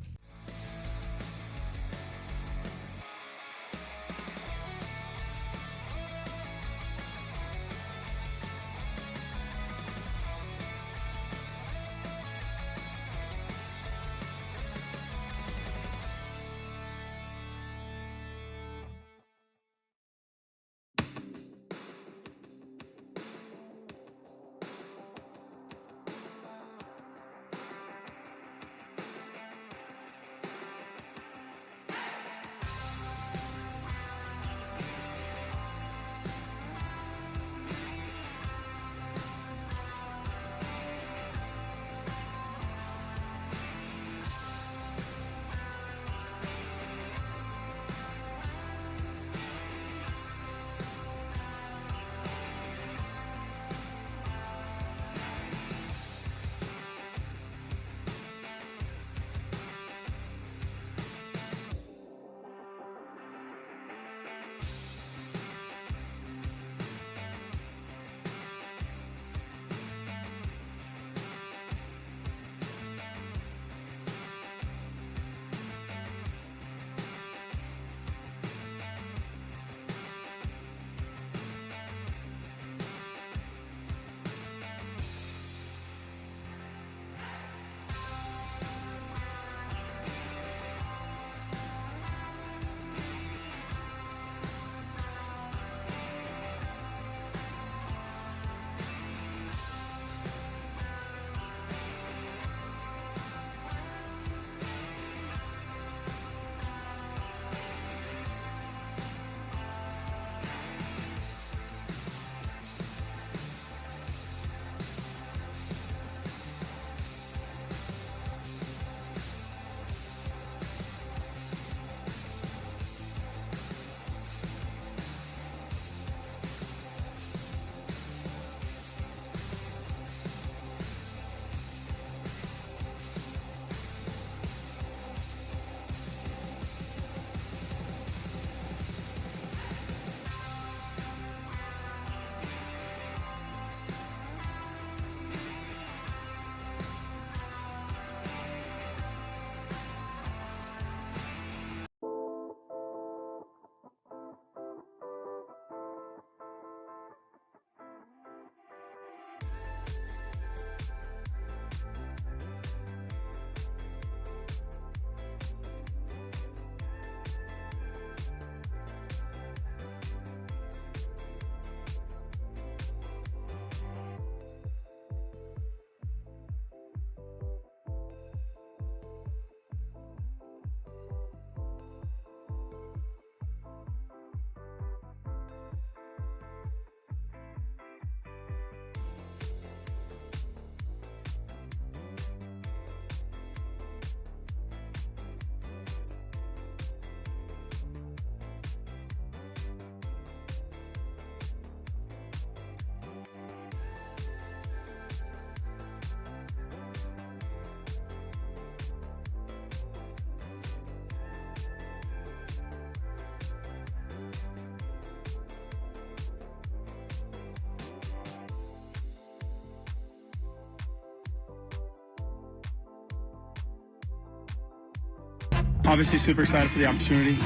obviously super excited for the opportunity.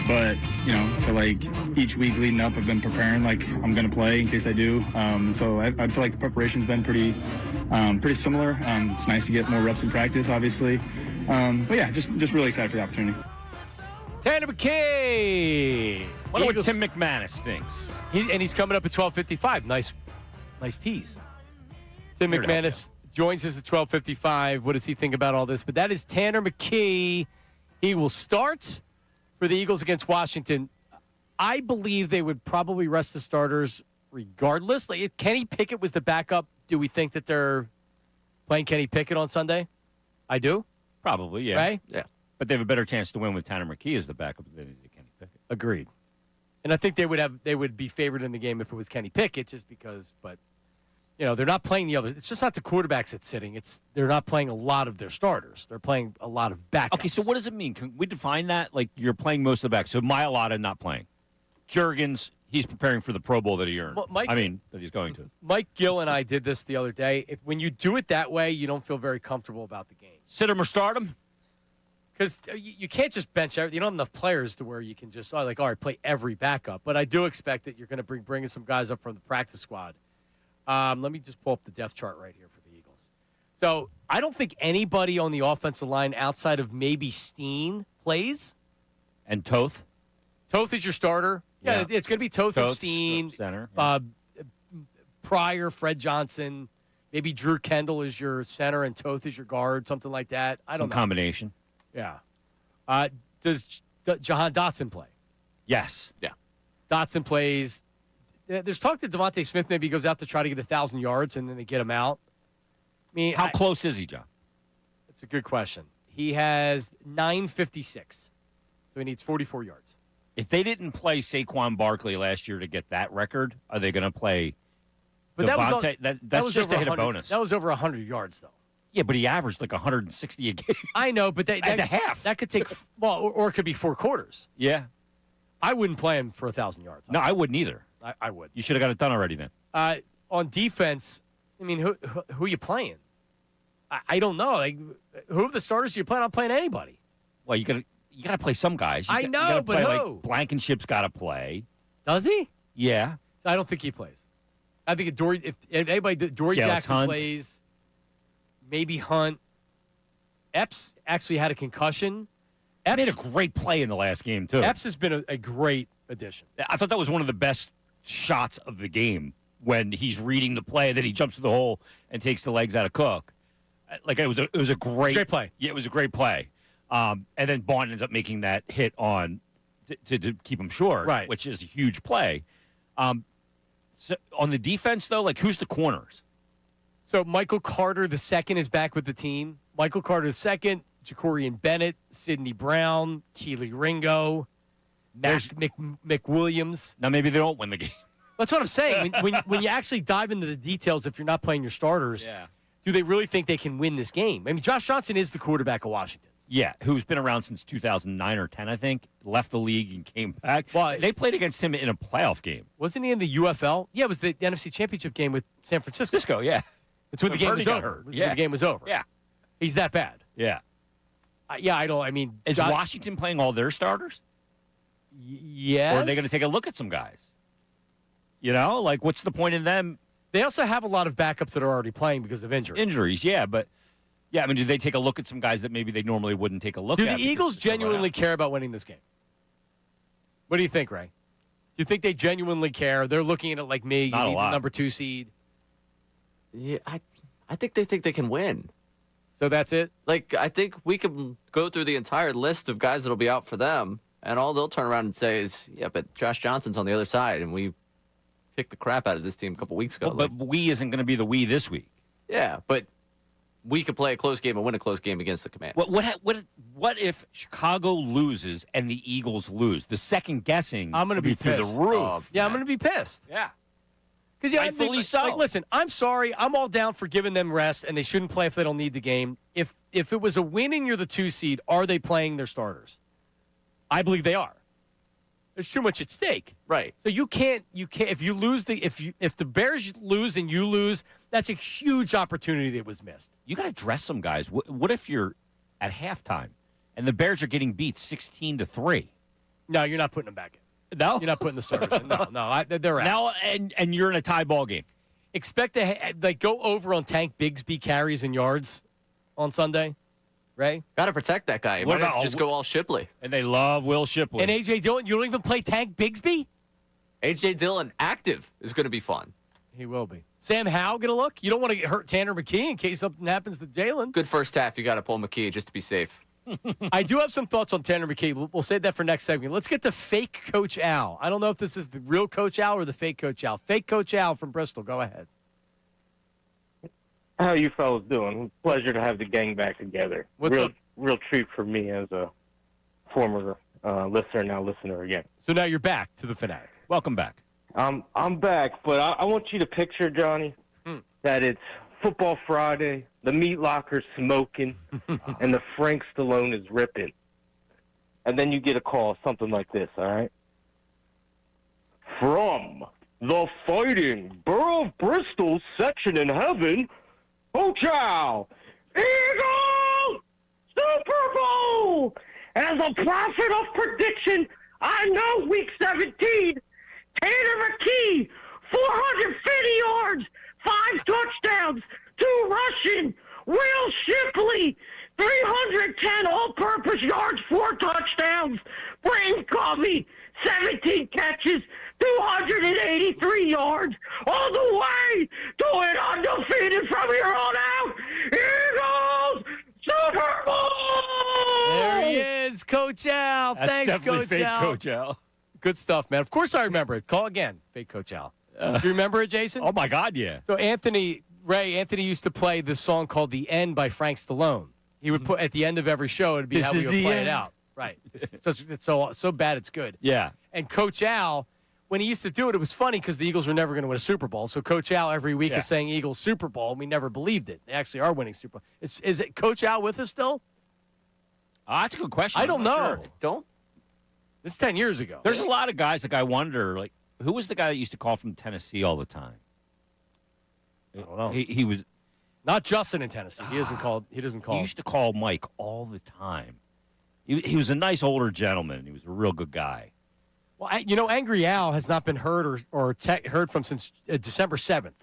But, I feel like each week leading up, I've been preparing like I'm going to play in case I do. So I feel like the preparation's been pretty similar. It's nice to get more reps in practice, obviously. But yeah, just really excited for the opportunity. Tanner McKay. Wonder what Tim McManus thinks. He's coming up at 12:55. Nice tease. Tim McManus joins us at 12:55. What does he think about all this? But that is Tanner McKay. He will start for the Eagles against Washington. I believe they would probably rest the starters regardless. Like, if Kenny Pickett was the backup, do we think that they're playing Kenny Pickett on Sunday? I do. Probably, yeah. Right? Yeah. But they have a better chance to win with Tanner McKee as the backup than they do Kenny Pickett. Agreed. And I think they would be favored in the game if it was Kenny Pickett, just because. But they're not playing the others. It's just not the quarterbacks that's sitting. They're not playing a lot of their starters. They're playing a lot of backups. Okay, so what does it mean? Can we define that? Like, you're playing most of the backs. So Mailata not playing. Juergens, he's preparing for the Pro Bowl that he earned. That he's going to. Mike Gill and I did this the other day. When you do it that way, you don't feel very comfortable about the game. Sit him or start him? Because you can't just bench everything. You don't have enough players to where you can just, all right, play every backup. But I do expect that you're going to bring some guys up from the practice squad. Let me just pull up the depth chart right here for the Eagles. So I don't think anybody on the offensive line outside of maybe Steen plays. And Toth? Toth is your starter. Yeah, it's going to be Toth and Steen. Center. Pryor, Fred Johnson. Maybe Drew Kendall is your center and Toth is your guard, something like that. I don't know. Combination. Yeah. Does Jahan Dotson play? Yes. Yeah. Dotson plays. There's talk that Devontae Smith maybe goes out to try to get 1,000 yards and then they get him out. How close is he, John? That's a good question. He has 956, so he needs 44 yards. If they didn't play Saquon Barkley last year to get that record, are they going to play But Devontae? That's just to hit a bonus. That was over 100 yards, though. Yeah, but he averaged like 160 a game. I know, but at the half. That could take, or it could be 4 quarters. Yeah. I wouldn't play him for 1,000 yards. No, I wouldn't either. I would. You should have got it done already then. On defense, who are you playing? I don't know. Like, who are the starters you're playing? I'm playing anybody. Well, you got to play some guys. I know, but who? Like Blankenship's got to play. Does he? Yeah. So I don't think he plays. I think if anybody, Dory Jackson Hunt plays, maybe Hunt. Epps actually had a concussion. Epps made a great play in the last game, too. Epps has been a great addition. I thought that was one of the best shots of the game when he's reading the play, then he jumps to the hole and takes the legs out of Cook. Like, it was a great play. Yeah, it was a great play. And then Bond ends up making that hit on to keep him short, right, which is a huge play. So on the defense, though, like, who's the corners? So Michael Carter II is back with the team. Michael Carter II, Jacorian Bennett, Sidney Brown, Keely Ringo, McWilliams. Now, maybe they don't win the game. That's what I'm saying. When you actually dive into the details, if you're not playing your starters, do they really think they can win this game? I mean, Josh Johnson is the quarterback of Washington. Yeah, who's been around since 2009 or 10, I think. Left the league and came back. Well, they played against him in a playoff game. Wasn't he in the UFL? Yeah, it was the NFC Championship game with San Francisco. Yeah. It's when the game was over. Yeah. The game was over. Yeah. He's that bad. Yeah. Is Washington playing all their starters? Yes. Or are they going to take a look at some guys? Like, what's the point in them? They also have a lot of backups that are already playing because of injuries, yeah. But, do they take a look at some guys that maybe they normally wouldn't take a look at? Do the Eagles genuinely care about winning this game? What do you think, Ray? Do you think they genuinely care? They're looking at it like me. You need the number 2 seed. Yeah, I think they can win. So that's it? Like, I think we can go through the entire list of guys that'll be out for them, and all they'll turn around and say is, yeah, but Josh Johnson's on the other side, and we kicked the crap out of this team a couple weeks ago. Well, but we isn't going to be the we this week. Yeah, but we could play a close game and win a close game against the Command. What if Chicago loses and the Eagles lose? The second guessing I'm going to be through pissed. the roof. I'm going to be pissed. Yeah. Because Rightfully so. Listen, I'm sorry. I'm all down for giving them rest, and they shouldn't play if they don't need the game. If it was a winning, you're the 2 seed. Are they playing their starters? I believe they are. There's too much at stake. Right. So you can't if you lose if the Bears lose and you lose, that's a huge opportunity that was missed. You got to dress some guys. What if you're at halftime and the Bears are getting beat 16-3. No, you're not putting them back in. No? You're not putting the starters in. No, they're out. Now, and you're in a tie ball game. Expect to go over on Tank Bigsby carries and yards on Sunday, Ray? Got to protect that guy. What about just go all Shipley? And they love Will Shipley. And A.J. Dillon, you don't even play Tank Bigsby? A.J. Dillon active is going to be fun. He will be. Sam Howell going to look? You don't want to get hurt Tanner McKee in case something happens to Jalen. Good first half. You got to pull McKee just to be safe. I do have some thoughts on Tanner McKee. We'll save that for next segment. Let's get to fake Coach Al. I don't know if this is the real Coach Al or the fake Coach Al. Fake Coach Al from Bristol. Go ahead. How you fellas doing? Pleasure to have the gang back together. What's up? Real treat for me as a former listener, now listener again. So now you're back to the Fanatic. Welcome back. I'm back, but I want you to picture, Johnny, that it's Football Friday, the meat locker's smoking, and the Frank Stallone is ripping. And then you get a call, something like this, all right? From the Fighting Borough of Bristol section in heaven, Coach Al, Eagle Super Bowl! As a prophet of prediction, I know Week 17, Tanner McKee, 450 yards, 5 touchdowns, 2 rushing. Will Shipley, 310 all-purpose yards, 4 touchdowns. Brain Covey, 17 catches, 283 yards, all the way to an undefeated from here on out. Eagles Super Bowl! There he is, Coach Al. That's Thanks, definitely Coach fake Al. Coach Al. Good stuff, man. Of course I remember it. Call again, fake Coach Al. Do you remember it, Jason? Oh, my God, yeah. So Anthony used to play this song called "The End" by Frank Stallone. He would put at the end of every show, it'd be This how we is would the play end. it out. Right. It's so bad it's good. Yeah. And Coach Al, when he used to do it, it was funny because the Eagles were never going to win a Super Bowl. So Coach Al every week is saying Eagles Super Bowl, and we never believed it. They actually are winning Super Bowl. Is it Coach Al with us still? That's a good question. I don't know. Don't. This is 10 years ago. There's a lot of guys, like, I wonder, like, who was the guy that used to call from Tennessee all the time? I don't know. He was Not Justin in Tennessee. He doesn't call. He used to call Mike all the time. He was a nice older gentleman. He was a real good guy. Well, Angry Al has not been heard or heard from since December 7th.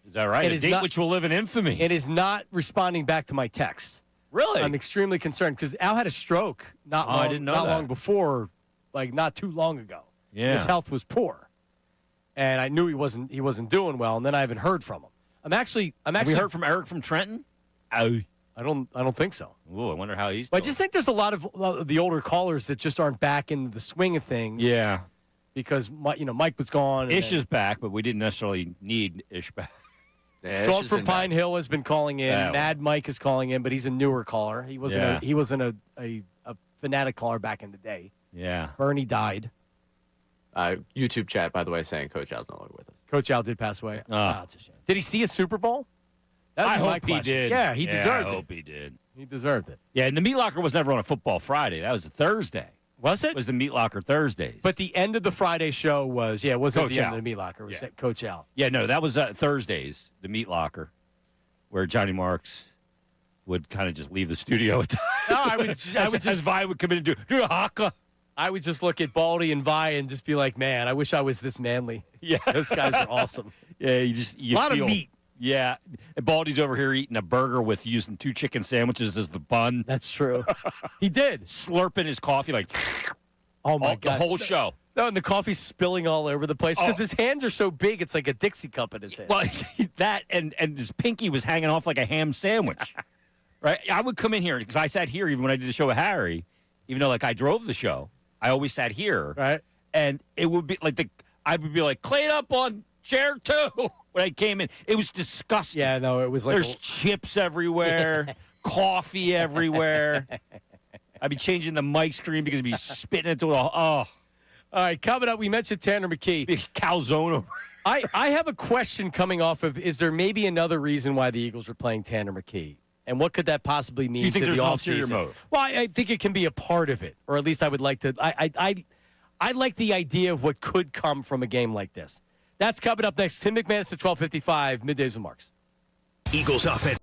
Is that right? It A is date not- which will live in infamy. It is not responding back to my texts. Really? I'm extremely concerned because Al had a stroke I didn't know not that. long before, like not too long ago. Yeah. His health was poor, and I knew he wasn't doing well. And then I haven't heard from him. Have we heard from Eric from Trenton? Oh. I don't think so. Ooh, I wonder how he's But I doing. just think there's a lot of the older callers that just aren't back in the swing of things. Yeah. Because Mike was gone. and Ish then is back, but we didn't necessarily need Ish back. Yeah, Sean from Pine Hill has been calling in. Yeah, well. Mad Mike is calling in, but he's a newer caller. He wasn't Yeah. a Fanatic caller back in the day. Yeah. Bernie died. YouTube chat, by the way, saying Coach Al's no longer with us. Coach Al did pass away. That's a shame. Did he see a Super Bowl? That would I be my hope he question. did. Yeah, he deserved I it. hope he did. He deserved it. Yeah, and the Meat Locker was never on a football Friday. That was a Thursday. Was it? It was the Meat Locker Thursdays. But the end of the Friday show was, it wasn't Coach the end Al. of the meat locker. It was Yeah. Coach Al. Yeah, no, that was Thursdays, the Meat Locker, where Johnny Marks would kind of just leave the studio at times. No, I would as Vi would come in and do a haka. I would just look at Baldy and Vi and just be like, man, I wish I was this manly. Yeah. Those guys are awesome. Yeah, you A lot of meat. Yeah, and Baldy's over here eating a burger with using 2 chicken sandwiches as the bun. That's true. He did. Slurping his coffee like Oh, my God. the whole show. No, and the coffee's spilling all over the place because Oh. his hands are so big, it's like a Dixie cup in his hand. Well, that and his pinky was hanging off like a ham sandwich. Right? I would come in here because I sat here even when I did the show with Harry, even though like I drove the show, I always sat here. Right. And it would be like I would be like, clean up on chair 2 when I came in. It was disgusting. Yeah, no, it was like There's chips everywhere, coffee everywhere. I'd be changing the mic screen because I'd be spitting into it all. All right, coming up, we mentioned Tanner McKee. Big calzone over. I have a question coming off of, is there maybe another reason why the Eagles are playing Tanner McKee? And what could that possibly mean So you think to there's the an ulterior offseason? motive? Well, I think it can be a part of it, or at least I would like to. I like the idea of what could come from a game like this. That's coming up next. Tim McManus at 12:55, Middays with Marks. Eagles offense.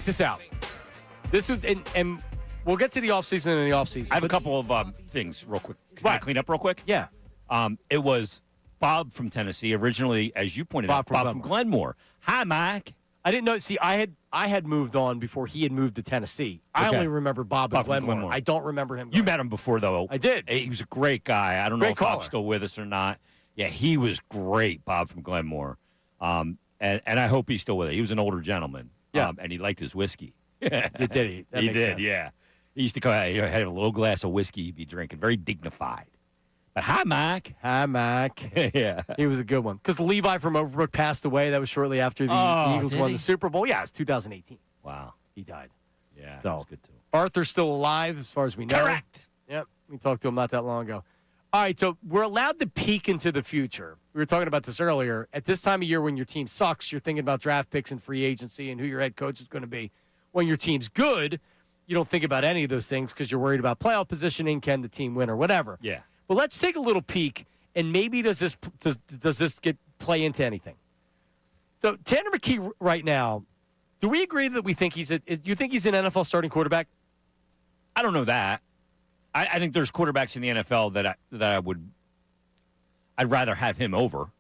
this out. This was, and we'll get to the offseason and the offseason. I have a couple of things real quick. Can I clean up real quick? Yeah. It was Bob from Tennessee, originally, as you pointed out, Bob from Glenmore. Hi, Mike. I didn't know. See, I had moved on before he had moved to Tennessee. I only remember Bob and Glenmore. I don't remember him. You met him before, though. I did. He was a great guy. I don't know if Bob's still with us or not. Yeah, he was great, Bob from Glenmore. And I hope he's still with us. He was an older gentleman. Yeah. And he liked his whiskey. Did he? That He makes did, sense. yeah. He used to come out, he had a little glass of whiskey he'd be drinking, very dignified. But hi, Mike. Hi, Mike. Yeah. He was a good one. Because Levi from Overbrook passed away. That was shortly after the Eagles won the Super Bowl. Yeah, it's 2018. Wow. He died. Yeah, so, that was good, too. Arthur's still alive, as far as we know. Correct. Yep. We talked to him not that long ago. All right, so we're allowed to peek into the future. We were talking about this earlier. At this time of year when your team sucks, you're thinking about draft picks and free agency and who your head coach is going to be. When your team's good, you don't think about any of those things because you're worried about playoff positioning, can the team win or whatever. Yeah. But let's take a little peek, and maybe does this play into anything? So Tanner McKee right now, do we agree that we think do you think he's an NFL starting quarterback? I don't know that. I think there's quarterbacks in the NFL that I'd rather have him over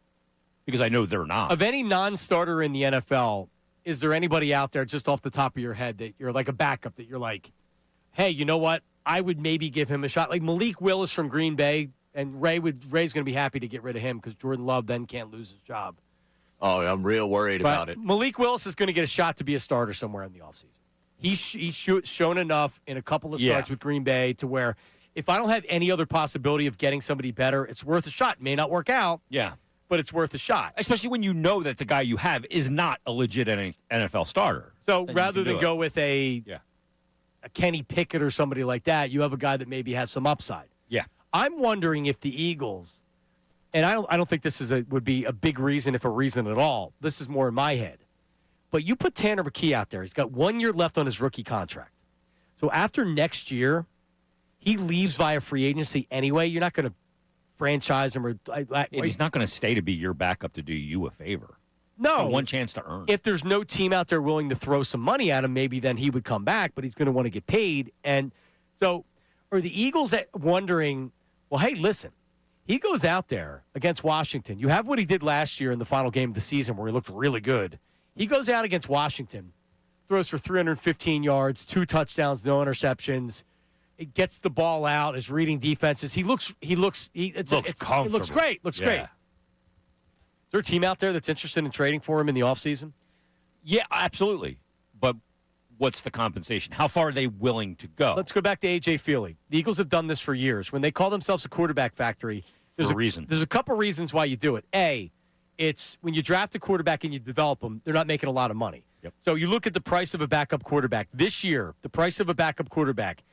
because I know they're not. Of any non-starter in the NFL, is there anybody out there just off the top of your head that you're like a backup that you're like, hey, you know what? I would maybe give him a shot. Like Malik Willis from Green Bay, and Ray's going to be happy to get rid of him because Jordan Love then can't lose his job. Oh, I'm real worried about it. Malik Willis is going to get a shot to be a starter somewhere in the offseason. He's shown enough in a couple of starts with Green Bay to where if I don't have any other possibility of getting somebody better, it's worth a shot. It may not work out. Yeah. But it's worth a shot. Especially when you know that the guy you have is not a legit NFL starter. So rather than go with a Kenny Pickett or somebody like that, you have a guy that maybe has some upside. Yeah. I'm wondering if the Eagles, and I don't think this would be a big reason, if a reason at all. This is more in my head. But you put Tanner McKee out there. He's got 1 year left on his rookie contract. So after next year, he leaves via free agency anyway. You're not going to franchise him. He's not going to stay to be your backup to do you a favor. No. One chance to earn. If there's no team out there willing to throw some money at him, maybe then he would come back, but he's going to want to get paid. And so are the Eagles wondering, well, hey, listen, he goes out there against Washington. You have what he did last year in the final game of the season where he looked really good. He goes out against Washington, throws for 315 yards, 2 touchdowns, no interceptions. It gets the ball out, is reading defenses. He looks comfortable. It looks great. Looks great. Is there a team out there that's interested in trading for him in the offseason? Yeah, absolutely. But what's the compensation? How far are they willing to go? Let's go back to A.J. Feely. The Eagles have done this for years. When they call themselves a quarterback factory, there's a reason. There's a couple reasons why you do it. A, it's when you draft a quarterback and you develop them, they're not making a lot of money. Yep. So you look at the price of a backup quarterback. This year, the price of a backup quarterback,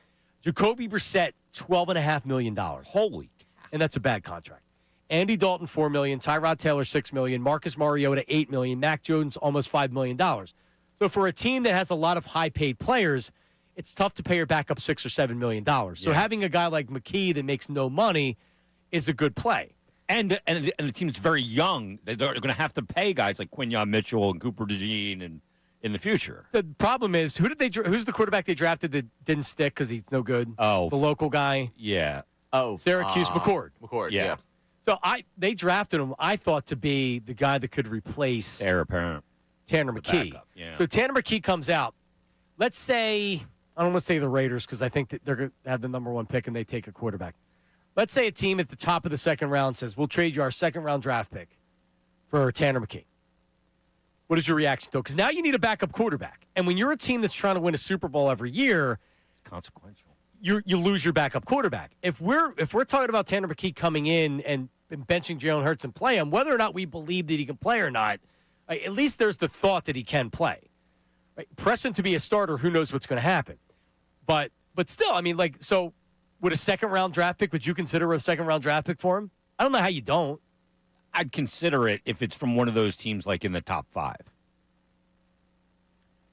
Jacoby Brissett, $12.5 million. Holy cow. And that's a bad contract. Andy Dalton, $4 million. Tyrod Taylor, $6 million. Marcus Mariota, $8 million. Mac Jones, almost $5 million. So for a team that has a lot of high-paid players, it's tough to pay your backup $6 or $7 million. So having a guy like McKee that makes no money is a good play. And a team that's very young, they're going to have to pay guys like Quinyon Mitchell and Cooper DeJean and in the future. The problem is, who's the quarterback they drafted that didn't stick because he's no good? Oh. The local guy? Yeah. Oh. Syracuse McCord. McCord, yeah. So they drafted him, I thought, to be the guy that could replace Heir apparent. Tanner McKee. Backup, yeah. So Tanner McKee comes out. Let's say, I don't want to say the Raiders because I think that they're going to have the number 1 pick and they take a quarterback. Let's say a team at the top of the second round says, we'll trade you our second-round draft pick for Tanner McKee. What is your reaction to it? Because now you need a backup quarterback. And when you're a team that's trying to win a Super Bowl every year, consequential. You lose your backup quarterback. If we're talking about Tanner McKee coming in and benching Jalen Hurts and play him, whether or not we believe that he can play or not, at least there's the thought that he can play. Right? Press him to be a starter, who knows what's going to happen. But still, I mean, so would a second-round draft pick, would you consider a second-round draft pick for him? I don't know how you don't. I'd consider it if it's from one of those teams like in the top 5.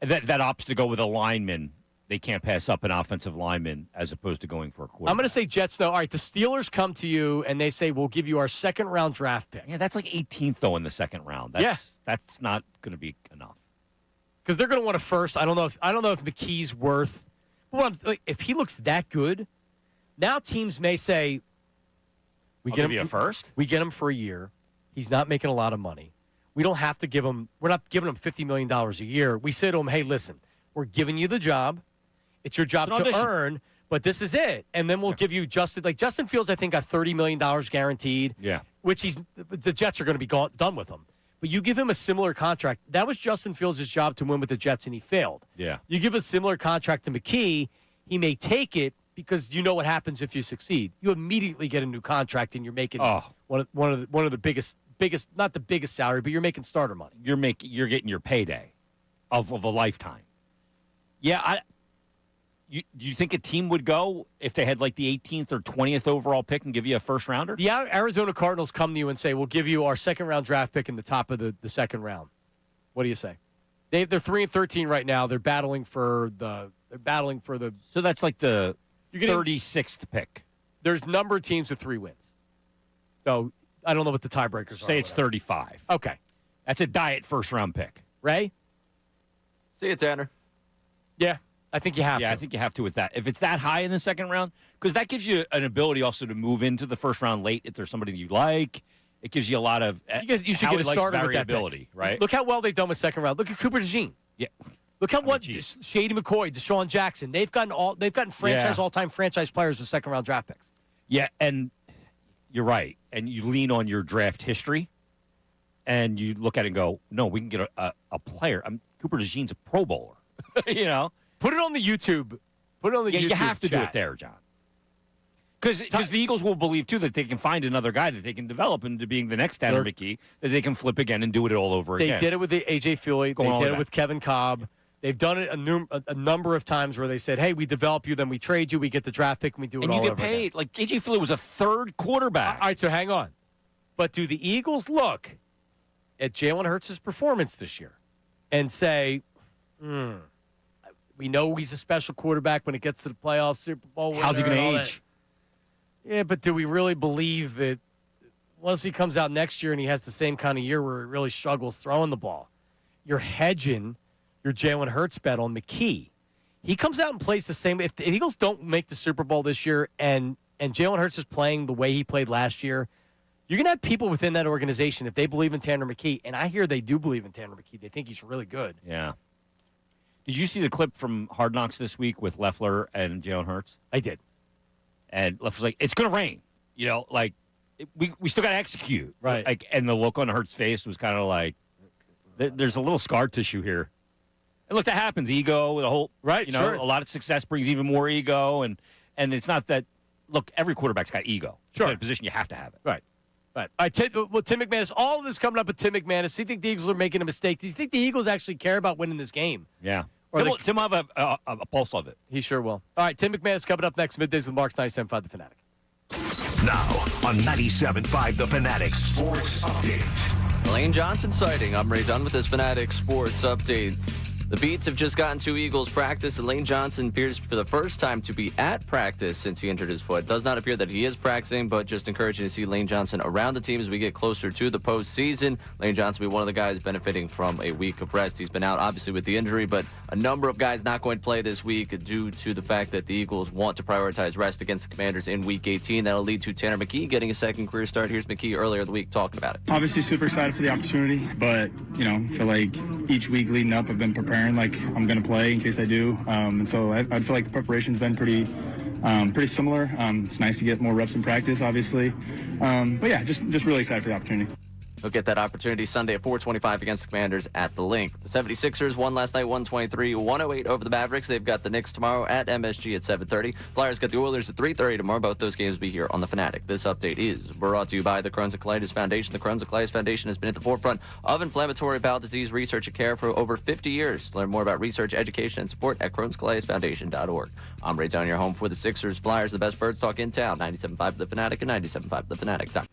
That opts to go with a lineman. They can't pass up an offensive lineman as opposed to going for a quarterback. I'm going to say Jets, though. All right, the Steelers come to you and they say, we'll give you our second-round draft pick. Yeah, that's like 18th, though, in the second round. That's not going to be enough. because they're going to want a first. I don't know if McKee's worth. Well, if he looks that good, now teams may say, We get him a first. We get him for a year. He's not making a lot of money. We don't have to give him. We're not giving him $50 million a year. We say to him, hey, listen, we're giving you the job. It's your job to earn, but this is it. And then we'll give you Justin. Like Justin Fields, I think got $30 million guaranteed. Yeah, which the Jets are going to be done with him. But you give him a similar contract. That was Justin Fields' job to win with the Jets, and he failed. Yeah. You give a similar contract to McKee, he may take it because you know what happens if you succeed. You immediately get a new contract, and you're making one of the biggest, not the biggest salary, but you're making starter money. You're getting your payday of a lifetime. Yeah, do you think a team would go if they had like the 18th or 20th overall pick and give you a first rounder? The Arizona Cardinals come to you and say, we'll give you our second round draft pick in the top of the second round. What do you say? They're 3-13 right now. They're battling for the. So that's like the 36th pick. There's a number of teams with 3 wins. So I don't know what the tiebreakers are. Say it's 35. Okay, that's a diet first round pick. Ray. See you, Tanner. Yeah. I think you have to. Yeah, I think you have to with that. If it's that high in the second round, because that gives you an ability also to move into the first round late if there's somebody you like. It gives you a lot of you should get a starter variability, with that pick. right? Look how well they've done with second round. Look at Cooper DeJean. Yeah. Look how Shady McCoy, Deshaun Jackson. They've gotten all-time franchise players with second round draft picks. Yeah, and you're right. And you lean on your draft history, and you look at it and go, no, we can get a player. Cooper DeJean's a Pro Bowler. You know. Put it on the YouTube. YouTube you have to chat. do it there, John. Because the Eagles will believe, too, that they can find another guy that they can develop into being the next Tanner McKee, that they can flip again and do it all over again. They did it with the A.J. Philly. They did it with Kevin Cobb. They've done it a number of times where they said, hey, we develop you, then we trade you, we get the draft pick, and we do it all over again. And you get paid. Like, A.J. Philly was a third quarterback. All right, so hang on. But do the Eagles look at Jalen Hurts' performance this year and say, we know he's a special quarterback when it gets to the playoffs, Super Bowl winner. How's he going to age? Yeah, but do we really believe that once he comes out next year and he has the same kind of year where he really struggles throwing the ball, you're hedging your Jalen Hurts bet on McKee. He comes out and plays the same. If the Eagles don't make the Super Bowl this year and Jalen Hurts is playing the way he played last year, you're going to have people within that organization, if they believe in Tanner McKee, and I hear they do believe in Tanner McKee, they think he's really good. Yeah. Did you see the clip from Hard Knocks this week with Leffler and Jalen Hurts? I did. And Leffler's like, it's going to rain. You know, like, we still got to execute. Right. Like, and the look on Hurts' face was kind of like, there's a little scar tissue here. And look, that happens. Ego, the whole, right? You know, sure. A lot of success brings even more ego. And it's not that, look, every quarterback's got ego. Sure. In a position, you have to have it. Right. Right. All right, Tim McManus, all of this coming up with Tim McManus. Do you think the Eagles are making a mistake? Do you think the Eagles actually care about winning this game? Yeah. Tim will have a pulse of it. He sure will. All right, Tim McManus coming up next. Middays with Marks, 97.5 The Fanatic. Now on 97.5 The Fanatic Sports Update. Lane Johnson sighting. I'm Ray Dunn with this Fanatic Sports Update. The Beats have just gotten to Eagles practice, and Lane Johnson appears for the first time to be at practice since he injured his foot. Does not appear that he is practicing, but just encouraging to see Lane Johnson around the team as we get closer to the postseason. Lane Johnson will be one of the guys benefiting from a week of rest. He's been out, obviously, with the injury, but a number of guys not going to play this week due to the fact that the Eagles want to prioritize rest against the Commanders in Week 18. That'll lead to Tanner McKee getting a second career start. Here's McKee earlier in the week talking about it. Obviously super excited for the opportunity, but, feel like each week leading up I've been preparing like I'm going to play in case I do. And so I feel like the preparation's been pretty similar. It's nice to get more reps in practice, obviously. But yeah, just really excited for the opportunity. He'll get that opportunity Sunday at 4:25 against the Commanders at the Link. The 76ers won last night 123-108 over the Mavericks. They've got the Knicks tomorrow at MSG at 7:30. Flyers got the Oilers at 3:30 tomorrow. Both those games will be here on The Fanatic. This update is brought to you by the Crohn's and Colitis Foundation. The Crohn's and Colitis Foundation has been at the forefront of inflammatory bowel disease research and care for over 50 years. Learn more about research, education, and support at crohnscolitisfoundation.org. I'm Ray Down, your home for the Sixers, Flyers, the best birds talk in town. 97.5 The Fanatic and 97.5 TheFanatic.com.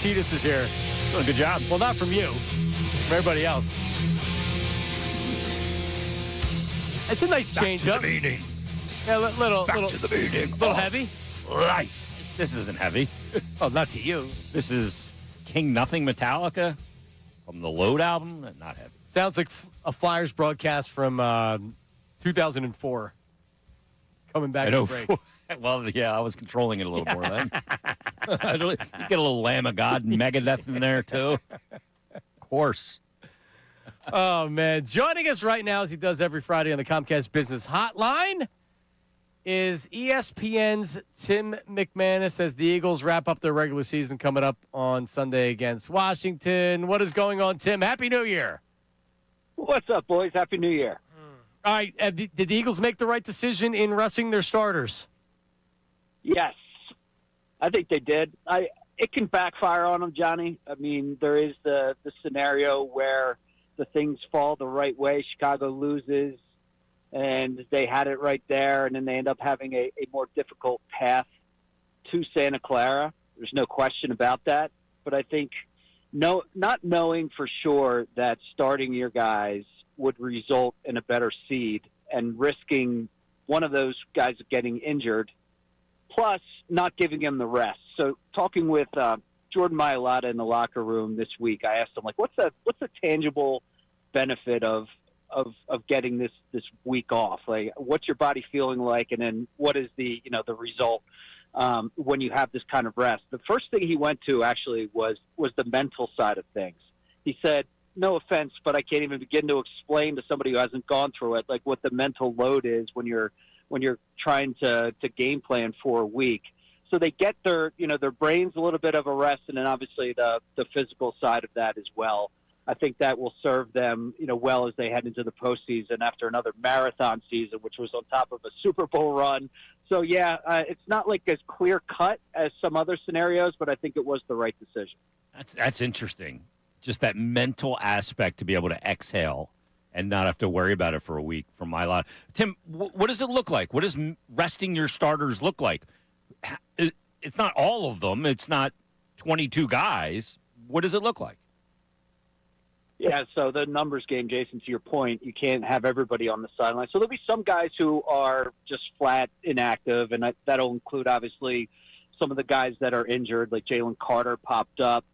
Salciunas is here. Doing a good job. Well, not from you, from everybody else. It's a nice change up. Back to the meeting. Yeah, little To the meeting. little heavy. Life. This isn't heavy. Oh, not to you. This is King Nothing Metallica from the Load album. Not heavy. Sounds like a Flyers broadcast from 2004. Coming back to break. Well, yeah, I was controlling it a little more then. You get a little Lamb of God and Megadeth in there, too. Of course. Oh, man. Joining us right now, as he does every Friday on the Comcast Business Hotline, is ESPN's Tim McManus as the Eagles wrap up their regular season coming up on Sunday against Washington. What is going on, Tim? Happy New Year. What's up, boys? Happy New Year. All right. Did the Eagles make the right decision in resting their starters? Yes, I think they did. It can backfire on them, Johnny. I mean, there is the scenario where the things fall the right way. Chicago loses, and they had it right there, and then they end up having a more difficult path to Santa Clara. There's no question about that. But I think not knowing for sure that starting your guys would result in a better seed and risking one of those guys getting injured, plus not giving him the rest. So talking with Jordan Mailata in the locker room this week, I asked him, like, what's the tangible benefit of getting this week off? Like, what's your body feeling like? And then what is the result when you have this kind of rest? The first thing he went to actually was the mental side of things. He said, no offense, but I can't even begin to explain to somebody who hasn't gone through it, like what the mental load is when you're trying to game plan for a week. So they get their brains a little bit of a rest, and then obviously the physical side of that as well. I think that will serve them, well as they head into the postseason after another marathon season, which was on top of a Super Bowl run. So yeah, it's not like as clear cut as some other scenarios, but I think it was the right decision. That's interesting. Just that mental aspect to be able to exhale and not have to worry about it for a week from my lot. Tim, what does it look like? What does resting your starters look like? It's not all of them. It's not 22 guys. What does it look like? Yeah, so the numbers game, Jason, to your point, you can't have everybody on the sideline. So there'll be some guys who are just flat inactive, and that'll include, obviously, some of the guys that are injured, like Jalen Carter popped up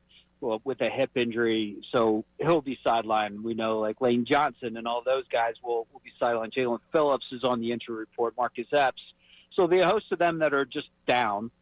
with a hip injury, so he'll be sidelined. We know, like, Lane Johnson and all those guys will be sidelined. Jalen Phillips is on the injury report, Marcus Epps. So there'll be a host of them that are just down,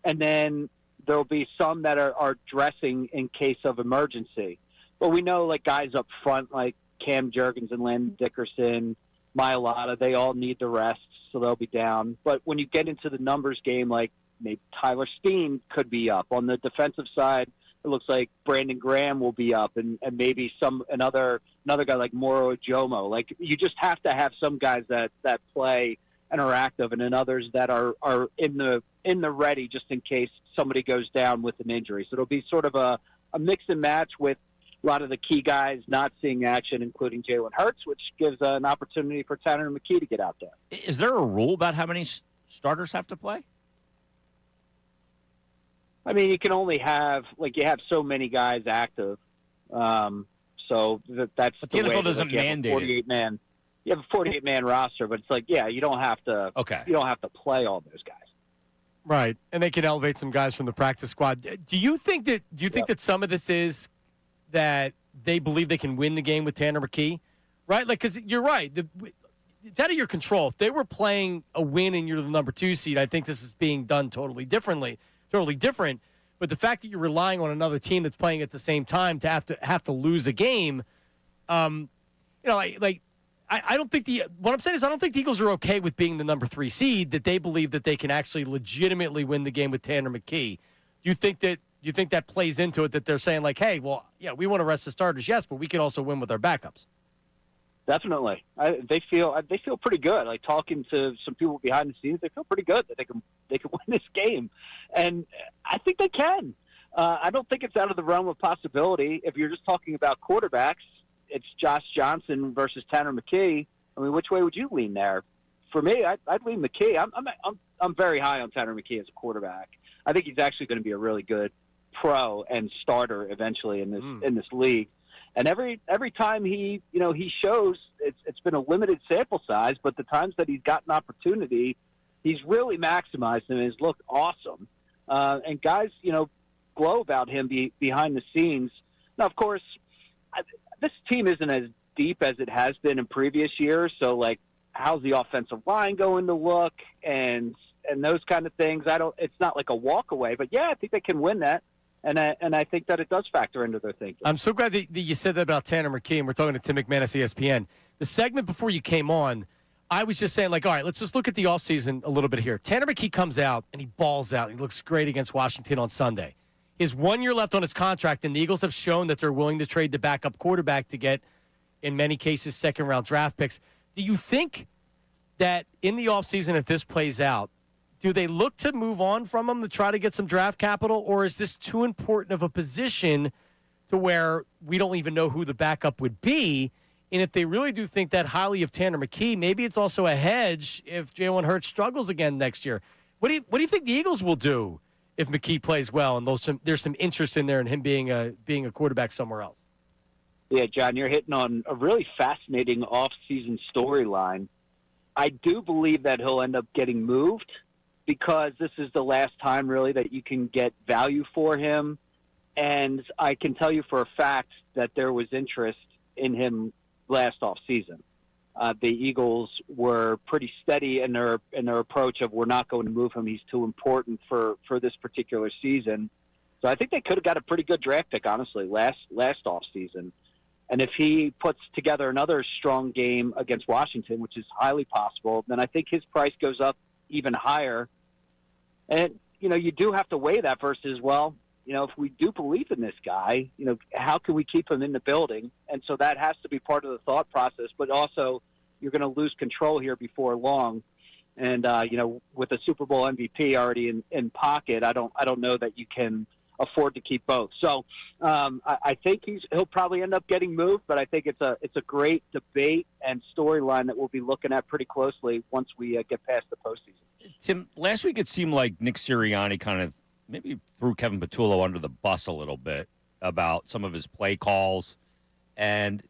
and then there'll be some that are dressing in case of emergency. But we know, like, guys up front, like Cam Jurgens and Landon Dickerson, Mailata, they all need the rest, so they'll be down. But when you get into the numbers game, like maybe Tyler Steen could be up. On the defensive side, it looks like Brandon Graham will be up, and maybe another guy like Moro Ojomo. Like, you just have to have some guys that play and are active, and then others that are in the ready just in case somebody goes down with an injury. So it'll be sort of a mix and match with a lot of the key guys not seeing action, including Jalen Hurts, which gives an opportunity for Tanner McKee to get out there. Is there a rule about how many starters have to play? I mean, you can only have, like, you have so many guys active. So that's but the NFL doesn't mandate 48-man. You have a 48-man roster, but it's like, yeah, you don't have to. Okay. You don't have to play all those guys. Right, and they can elevate some guys from the practice squad. Do you think that some of this is that they believe they can win the game with Tanner McKee? Right, like, because you're right. It's out of your control. If they were playing a win and you're the number 2 seed, I think this is being done totally different. But the fact that you're relying on another team that's playing at the same time to have to lose a game, I don't think what I'm saying is I don't think the Eagles are okay with being the number 3 seed, that they believe that they can actually legitimately win the game with Tanner McKee. Do you think that plays into it, that they're saying, like, hey, well, yeah, we want to rest the starters, yes, but we can also win with our backups? Definitely. They feel pretty good. Like, talking to some people behind the scenes, they feel pretty good that they can win this game. And I think they can. I don't think it's out of the realm of possibility. If you're just talking about quarterbacks, it's Josh Johnson versus Tanner McKee. I mean, which way would you lean there? For me, I'd lean McKee. I'm very high on Tanner McKee as a quarterback. I think he's actually going to be a really good pro and starter eventually in this league. And every time he shows, it's been a limited sample size, but the times that he's gotten opportunity, he's really maximized and has looked awesome. And guys, glow about him behind the scenes. Now, of course, this team isn't as deep as it has been in previous years. So, like, how's the offensive line going to look and those kind of things? It's not like a walk away, but yeah, I think they can win that. And I think that it does factor into their thinking. I'm so glad that you said that about Tanner McKee, and we're talking to Tim McManus, ESPN. The segment before you came on, I was just saying, like, all right, let's just look at the offseason a little bit here. Tanner McKee comes out, and he balls out. He looks great against Washington on Sunday. He has 1 year left on his contract, and the Eagles have shown that they're willing to trade the backup quarterback to get, in many cases, second-round draft picks. Do you think that in the offseason, if this plays out, do they look to move on from him to try to get some draft capital, or is this too important of a position to where we don't even know who the backup would be? And if they really do think that highly of Tanner McKee, maybe it's also a hedge if Jalen Hurts struggles again next year. What do you think the Eagles will do if McKee plays well and there's some interest in there in him being a quarterback somewhere else? Yeah, John, you're hitting on a really fascinating off-season storyline. I do believe that he'll end up getting moved, because this is the last time really that you can get value for him. And I can tell you for a fact that there was interest in him last offseason. The Eagles were pretty steady in their approach of, we're not going to move him. He's too important for this particular season. So I think they could have got a pretty good draft pick, honestly, last offseason. And if he puts together another strong game against Washington, which is highly possible, then I think his price goes up even higher. And, you do have to weigh that versus, well, if we do believe in this guy, how can we keep him in the building? And so that has to be part of the thought process. But also, you're going to lose control here before long. And, with a Super Bowl MVP already in pocket, I don't know that you can afford to keep both. So I think he'll probably end up getting moved, but I think it's a great debate and storyline that we'll be looking at pretty closely once we get past the postseason. Tim, last week it seemed like Nick Sirianni kind of maybe threw Kevin Patullo under the bus a little bit about some of his play calls. And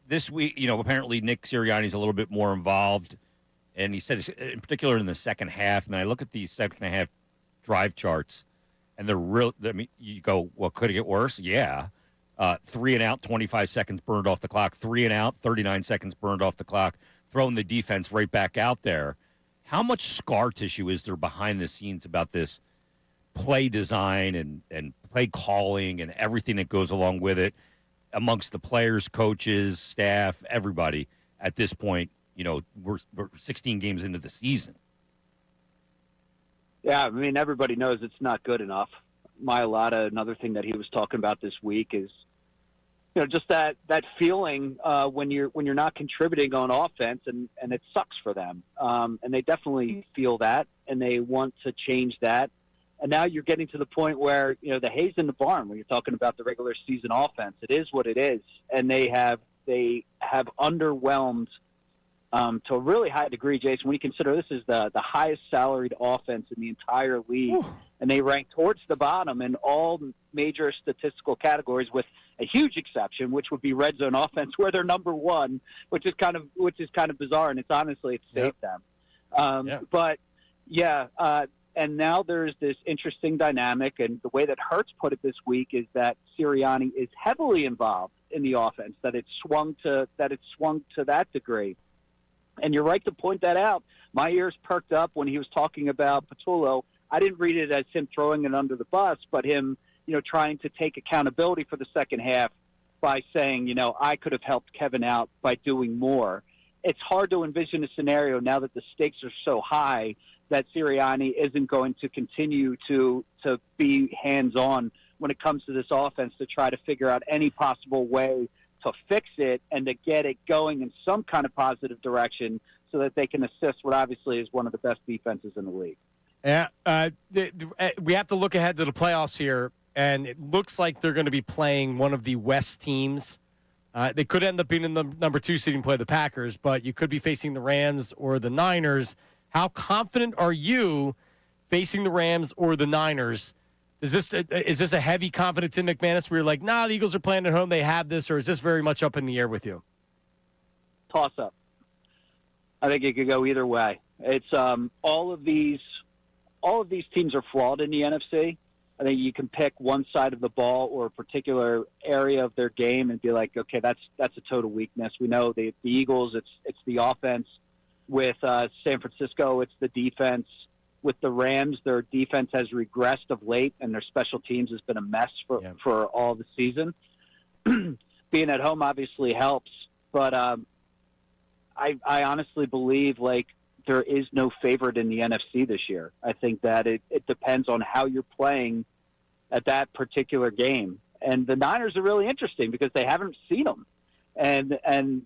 this week, apparently Nick Sirianni's a little bit more involved. And he said, in particular in the second half, and I look at the second half drive charts, and they're real. I mean, you go, well, could it get worse? Yeah. 3 and out, 25 seconds burned off the clock. 3 and out, 39 seconds burned off the clock. Throwing the defense right back out there. How much scar tissue is there behind the scenes about this play design and play calling and everything that goes along with it amongst the players, coaches, staff, everybody at this point? We're 16 games into the season. Yeah, I mean, everybody knows it's not good enough. Mailata, another thing that he was talking about this week is, just that feeling when you're not contributing on offense, and it sucks for them. And they definitely feel that, and they want to change that. And now you're getting to the point where, the hay's in the barn when you're talking about the regular season offense. It is what it is, and they have underwhelmed to a really high degree, Jason, when you consider this is the highest salaried offense in the entire league. Ooh. And they rank towards the bottom in all major statistical categories, with a huge exception, which would be red zone offense, where they're number one, which is kind of bizarre. And it's saved them. But yeah. And now there's this interesting dynamic, and the way that Hurts put it this week is that Sirianni is heavily involved in the offense, that it's swung to that degree. And you're right to point that out. My ears perked up when he was talking about Patullo. I didn't read it as him throwing it under the bus, but him, trying to take accountability for the second half by saying, I could have helped Kevin out by doing more. It's hard to envision a scenario now that the stakes are so high that Sirianni isn't going to continue to be hands-on when it comes to this offense, to try to figure out any possible way to fix it and to get it going in some kind of positive direction so that they can assist what obviously is one of the best defenses in the league. Yeah, we have to look ahead to the playoffs here, and it looks like they're going to be playing one of the West teams. They could end up being in the number 2 seed and play the Packers, but you could be facing the Rams or the Niners. How confident are you facing the Rams or the Niners Is this a heavy confidence in McManus where you're like, nah, the Eagles are playing at home, they have this, or is this very much up in the air with you? Toss up. I think it could go either way. It's all of these teams are flawed in the NFC. I think you can pick one side of the ball or a particular area of their game and be like, okay, that's a total weakness. We know the Eagles, it's the offense. With San Francisco, it's the defense. With the Rams, their defense has regressed of late, and their special teams has been a mess for all the season. Being at home obviously helps, but I honestly believe like there is no favorite in the NFC this year. I think that it depends on how you're playing at that particular game. And the Niners are really interesting because they haven't seen them, and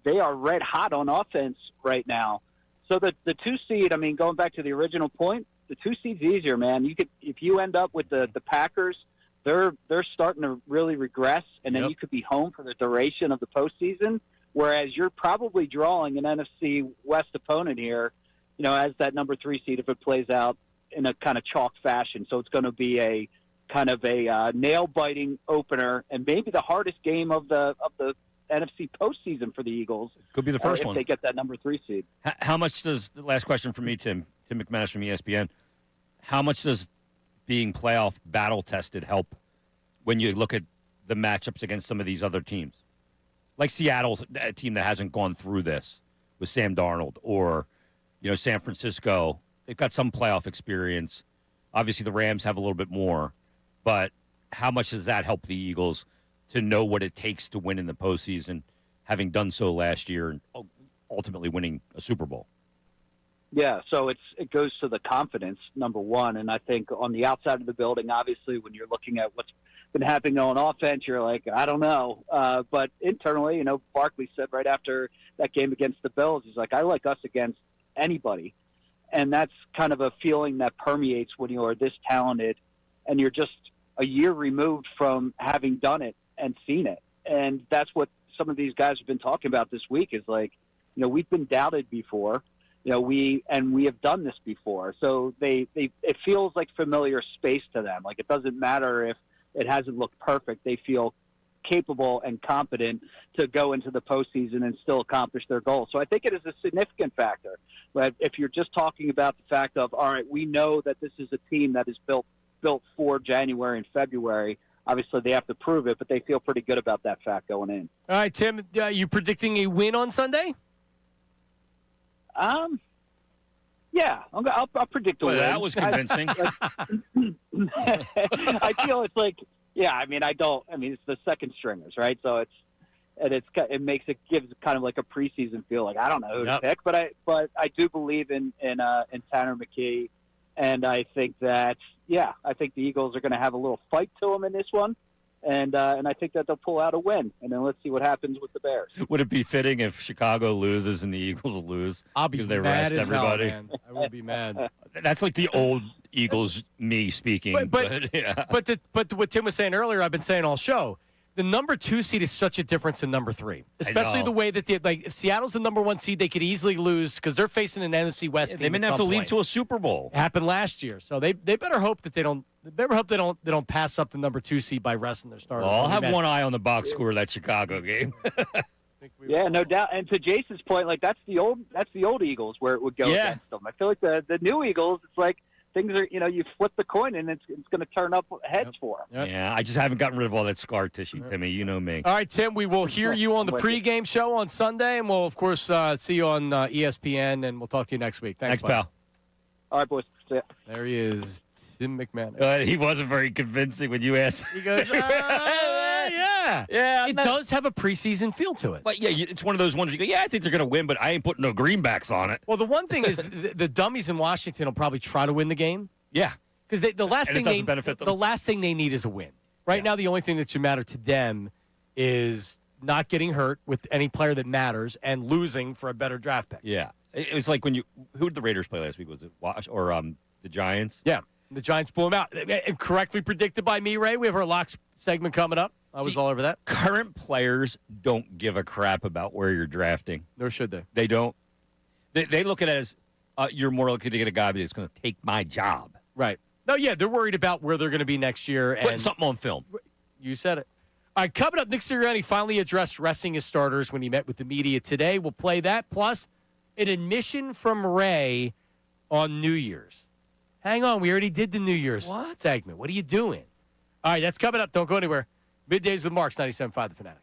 they are red hot on offense right now. So the 2 seed, I mean, going back to the original point, the 2 seed's easier, man. You could, if you end up with the Packers, they're starting to really regress, and then you could be home for the duration of the postseason. Whereas you're probably drawing an NFC West opponent here, as that number 3 seed if it plays out in a kind of chalk fashion. So it's going to be a kind of a nail-biting opener, and maybe the hardest game of the NFC postseason for the Eagles. Could be the first one if they get that number 3 seed. How much does the last question for me, Tim McManus from ESPN? How much does being playoff battle tested help when you look at the matchups against some of these other teams, like Seattle's a team that hasn't gone through this with Sam Darnold, or San Francisco? They've got some playoff experience. Obviously, the Rams have a little bit more, but how much does that help the Eagles to know what it takes to win in the postseason, having done so last year and ultimately winning a Super Bowl? Yeah, so it goes to the confidence, number one. And I think on the outside of the building, obviously, when you're looking at what's been happening on offense, you're like, I don't know. But internally, Barkley said right after that game against the Bills, he's like, I like us against anybody. And that's kind of a feeling that permeates when you are this talented and you're just a year removed from having done it and seen it. And that's what some of these guys have been talking about this week is like, we've been doubted before. We have done this before. So it feels like familiar space to them. Like it doesn't matter if it hasn't looked perfect. They feel capable and competent to go into the postseason and still accomplish their goals. So I think it is a significant factor. But if you're just talking about the fact of, all right, we know that this is a team that is built for January and February, obviously they have to prove it, but they feel pretty good about that fact going in. All right, Tim, you predicting a win on Sunday? Yeah, I'll predict a win. That was convincing. I feel it's like, it's the second stringers, right? So it gives kind of like a preseason feel. Like I don't know who to pick, but I do believe in Tanner McKee, and I think that I think the Eagles are going to have a little fight to them in this one. And I think that they'll pull out a win, and then let's see what happens with the Bears. Would it be fitting if Chicago loses and the Eagles lose? I'll be because they mad rest as everybody. hell, man. I will be mad. That's like the old Eagles me speaking. But what Tim was saying earlier, I've been saying all show. The number 2 seed is such a difference than number 3, especially the way that if Seattle's the number 1 seed, they could easily lose because they're facing an NFC West team. They may have to lead to a Super Bowl. It happened last year, so they better hope that they don't. They better hope they don't pass up the number 2 seed by resting their starters. Well, I'll have one eye on the box score of that Chicago game. Yeah, no doubt. And to Jason's point, like that's the old Eagles where it would go against them. I feel like the new Eagles, it's like things are, you flip the coin and it's going to turn up heads for them. Yep. Yeah, I just haven't gotten rid of all that scar tissue, Timmy. You know me. All right, Tim, we will hear you on the pregame show on Sunday, and we'll, of course, see you on ESPN, and we'll talk to you next week. Thanks, pal. All right, boys. See ya. There he is, Tim McManus. He wasn't very convincing when you asked. He goes, yeah. It does have a preseason feel to it. But, yeah, it's one of those ones you go, I think they're going to win, but I ain't putting no greenbacks on it. Well, the one thing is the dummies in Washington will probably try to win the game. Yeah. Because the last thing the last thing they need is a win. Right now, the only thing that should matter to them is not getting hurt with any player that matters and losing for a better draft pick. Yeah. It was like when who did the Raiders play last week? Was it Wash or the Giants? Yeah. The Giants blew them out. And correctly predicted by me, Ray. We have our locks segment coming up. I was all over that. Current players don't give a crap about where you're drafting. Nor should they. They don't. They look at it as you're more likely to get a guy that's going to take my job. Right. No, yeah, they're worried about where they're going to be next year. Putting And something on film. you said it. All right, coming up, Nick Sirianni finally addressed resting his starters when he met with the media today. We'll play that, plus an admission from Ray on New Year's. Hang on, we already did the New Year's segment. What are you doing? All right, that's coming up. Don't go anywhere. Middays with Marks, 97.5 The Fanatic.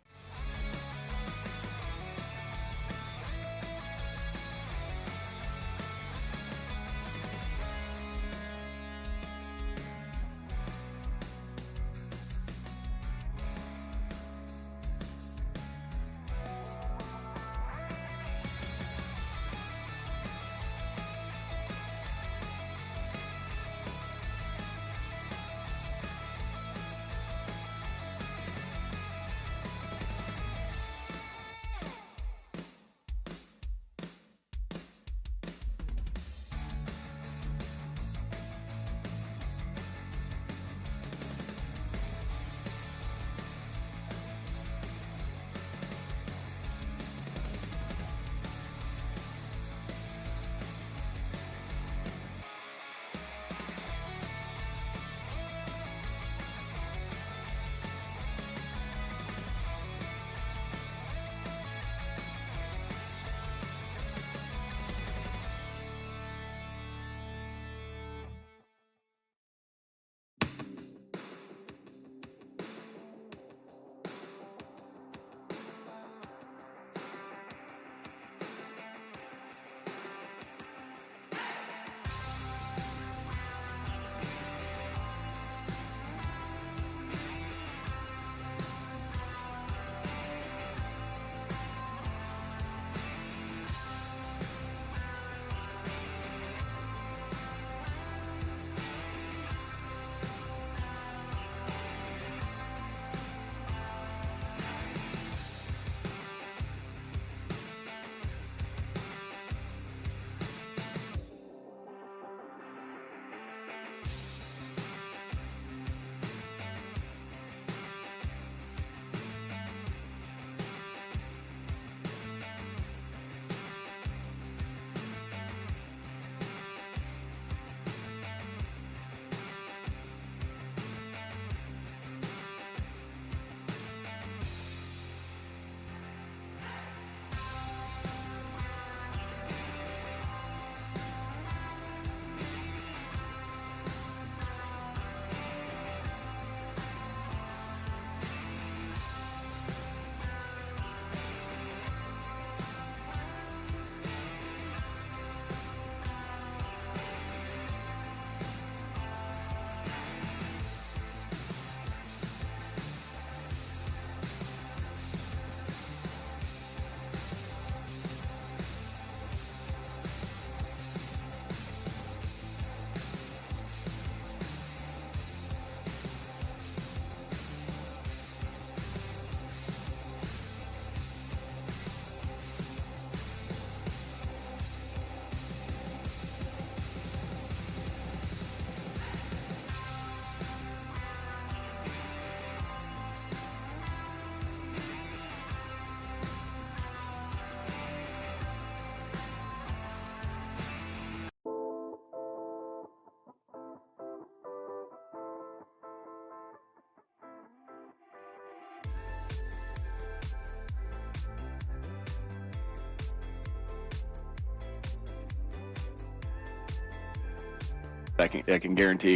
I can guarantee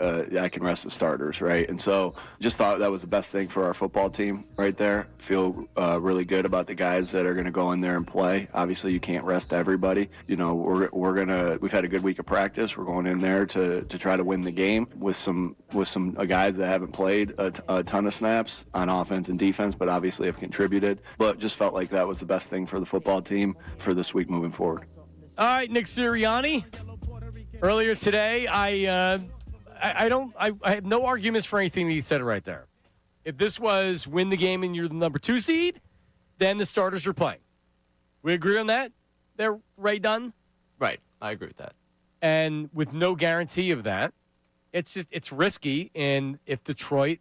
I can rest the starters, right? And so just thought that was the best thing for our football team right there. Feel really good about the guys that are going to go in there and play. Obviously, you can't rest everybody. You know, we've had a good week of practice. We're going in there to try to win the game with some guys that haven't played a ton of snaps on offense and defense, but obviously have contributed. But just felt like that was the best thing for the football team for this week moving forward. All right, Nick Sirianni. Earlier today, I have no arguments for anything that he said right there. If this was win the game and you're the number 2 seed, then the starters are playing. We agree on that? They're Ray Dunn? Right. I agree with that. And with no guarantee of that, it's risky. And if Detroit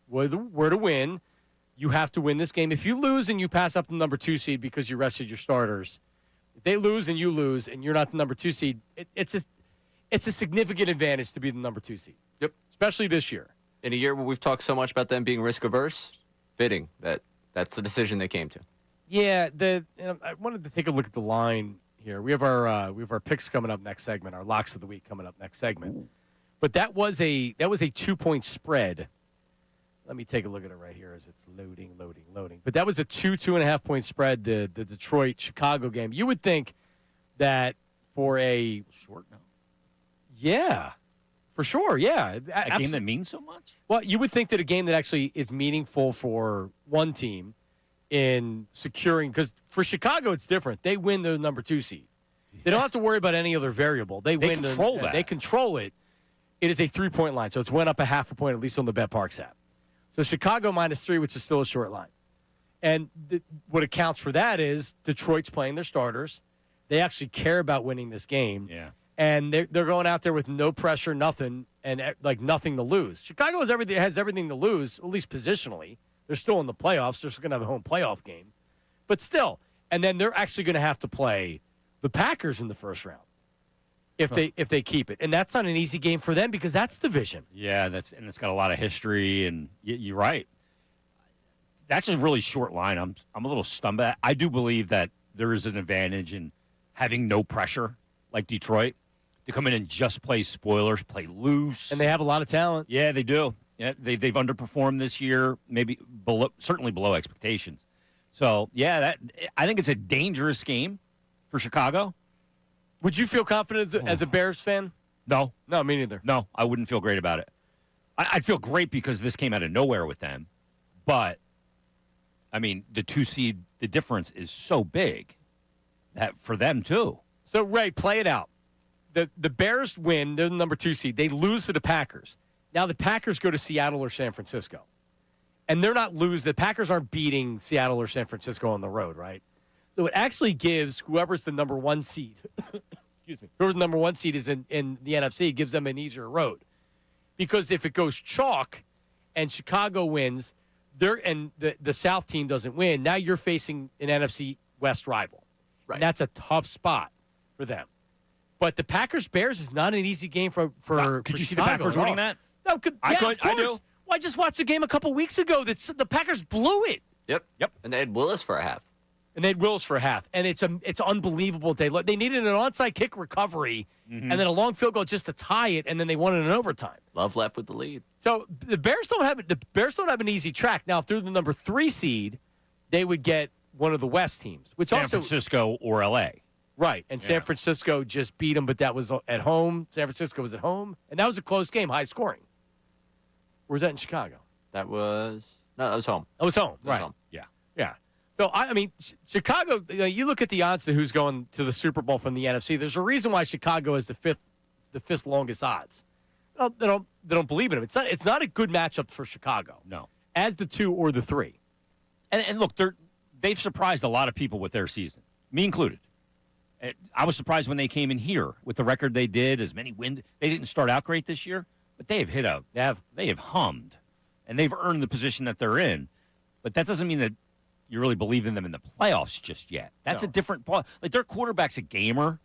were to win, you have to win this game. If you lose and you pass up the number 2 seed because you rested your starters, if they lose and you lose and you're not the number 2 seed, it's a significant advantage to be the number 2 seed. Yep. Especially this year. In a year where we've talked so much about them being risk averse, fitting that that's the decision they came to. Yeah, I wanted to take a look at the line here. We have our picks coming up next segment, our locks of the week coming up next segment. Ooh. But that was a 2-point spread. Let me take a look at it right here as it's loading. But that was a 2.5 point spread, the Detroit-Chicago game. You would think that for a short now. Yeah, for sure, yeah. A game that means so much? Well, you would think that a game that actually is meaningful for one team in securing, because for Chicago it's different. They win the number 2 seed. Yeah. They don't have to worry about any other variable. They win control that. They control it. It is a 3-point line, so it's went up a half a point, at least on the BetParks app. So Chicago -3, which is still a short line. And what accounts for that is Detroit's playing their starters. They actually care about winning this game. Yeah. And they're going out there with no pressure, nothing, and like nothing to lose. Chicago has everything to lose, at least positionally. They're still in the playoffs. They're still going to have a home playoff game. But still. And then they're actually going to have to play the Packers in the first round if they keep it. And that's not an easy game for them because that's division. Yeah, it's got a lot of history, and you're right. That's a really short line. I'm a little stunned by that. I do believe that there is an advantage in having no pressure like Detroit to come in and just play spoilers, play loose. And they have a lot of talent. Yeah, they do. Yeah, they've underperformed this year, maybe certainly below expectations. So, yeah, I think it's a dangerous game for Chicago. Would you feel confident as a Bears fan? No. No, me neither. No, I wouldn't feel great about it. I'd feel great because this came out of nowhere with them. But, I mean, the 2 seed, the difference is so big that for them, too. So, Ray, play it out. The Bears win. They're the number 2 seed. They lose to the Packers. Now the Packers go to Seattle or San Francisco. And they're not losing. The Packers aren't beating Seattle or San Francisco on the road, right? So it actually gives whoever's the number 1 seed, excuse me, whoever the number 1 seed is in the NFC, gives them an easier road. Because if it goes chalk and Chicago wins, and the South team doesn't win, now you're facing an NFC West rival. Right. And that's a tough spot for them. But the Packers-Bears is not an easy game for Could you see Chicago the Packers winning that? No, of course. I do. Well, I just watched the game a couple weeks ago. The Packers blew it. Yep. And they had Willis for a half. And it's unbelievable. They needed an onside kick recovery and then a long field goal just to tie it, and then they won it in overtime. Love left with the lead. So the Bears don't have an easy track. Now, if they're the number 3 seed, they would get one of the West teams, which San Francisco or LA. Right, and San Francisco just beat them, but that was at home. San Francisco was at home, and that was a close game, high scoring. Or was that in Chicago? That was home. That was home, right. Home. Yeah. So, I mean, Chicago, you look at the odds to who's going to the Super Bowl from the NFC. There's a reason why Chicago is the fifth longest odds. They don't believe in them. It's not a good matchup for Chicago. No. As the 2 or the 3. And look, they've surprised a lot of people with their season, me included. I was surprised when they came in here with the record they did. As many wins, they didn't start out great this year, but they have hummed, and they've earned the position that they're in. But that doesn't mean that you really believe in them in the playoffs just yet. That's a different part. Like their quarterback's a gamer.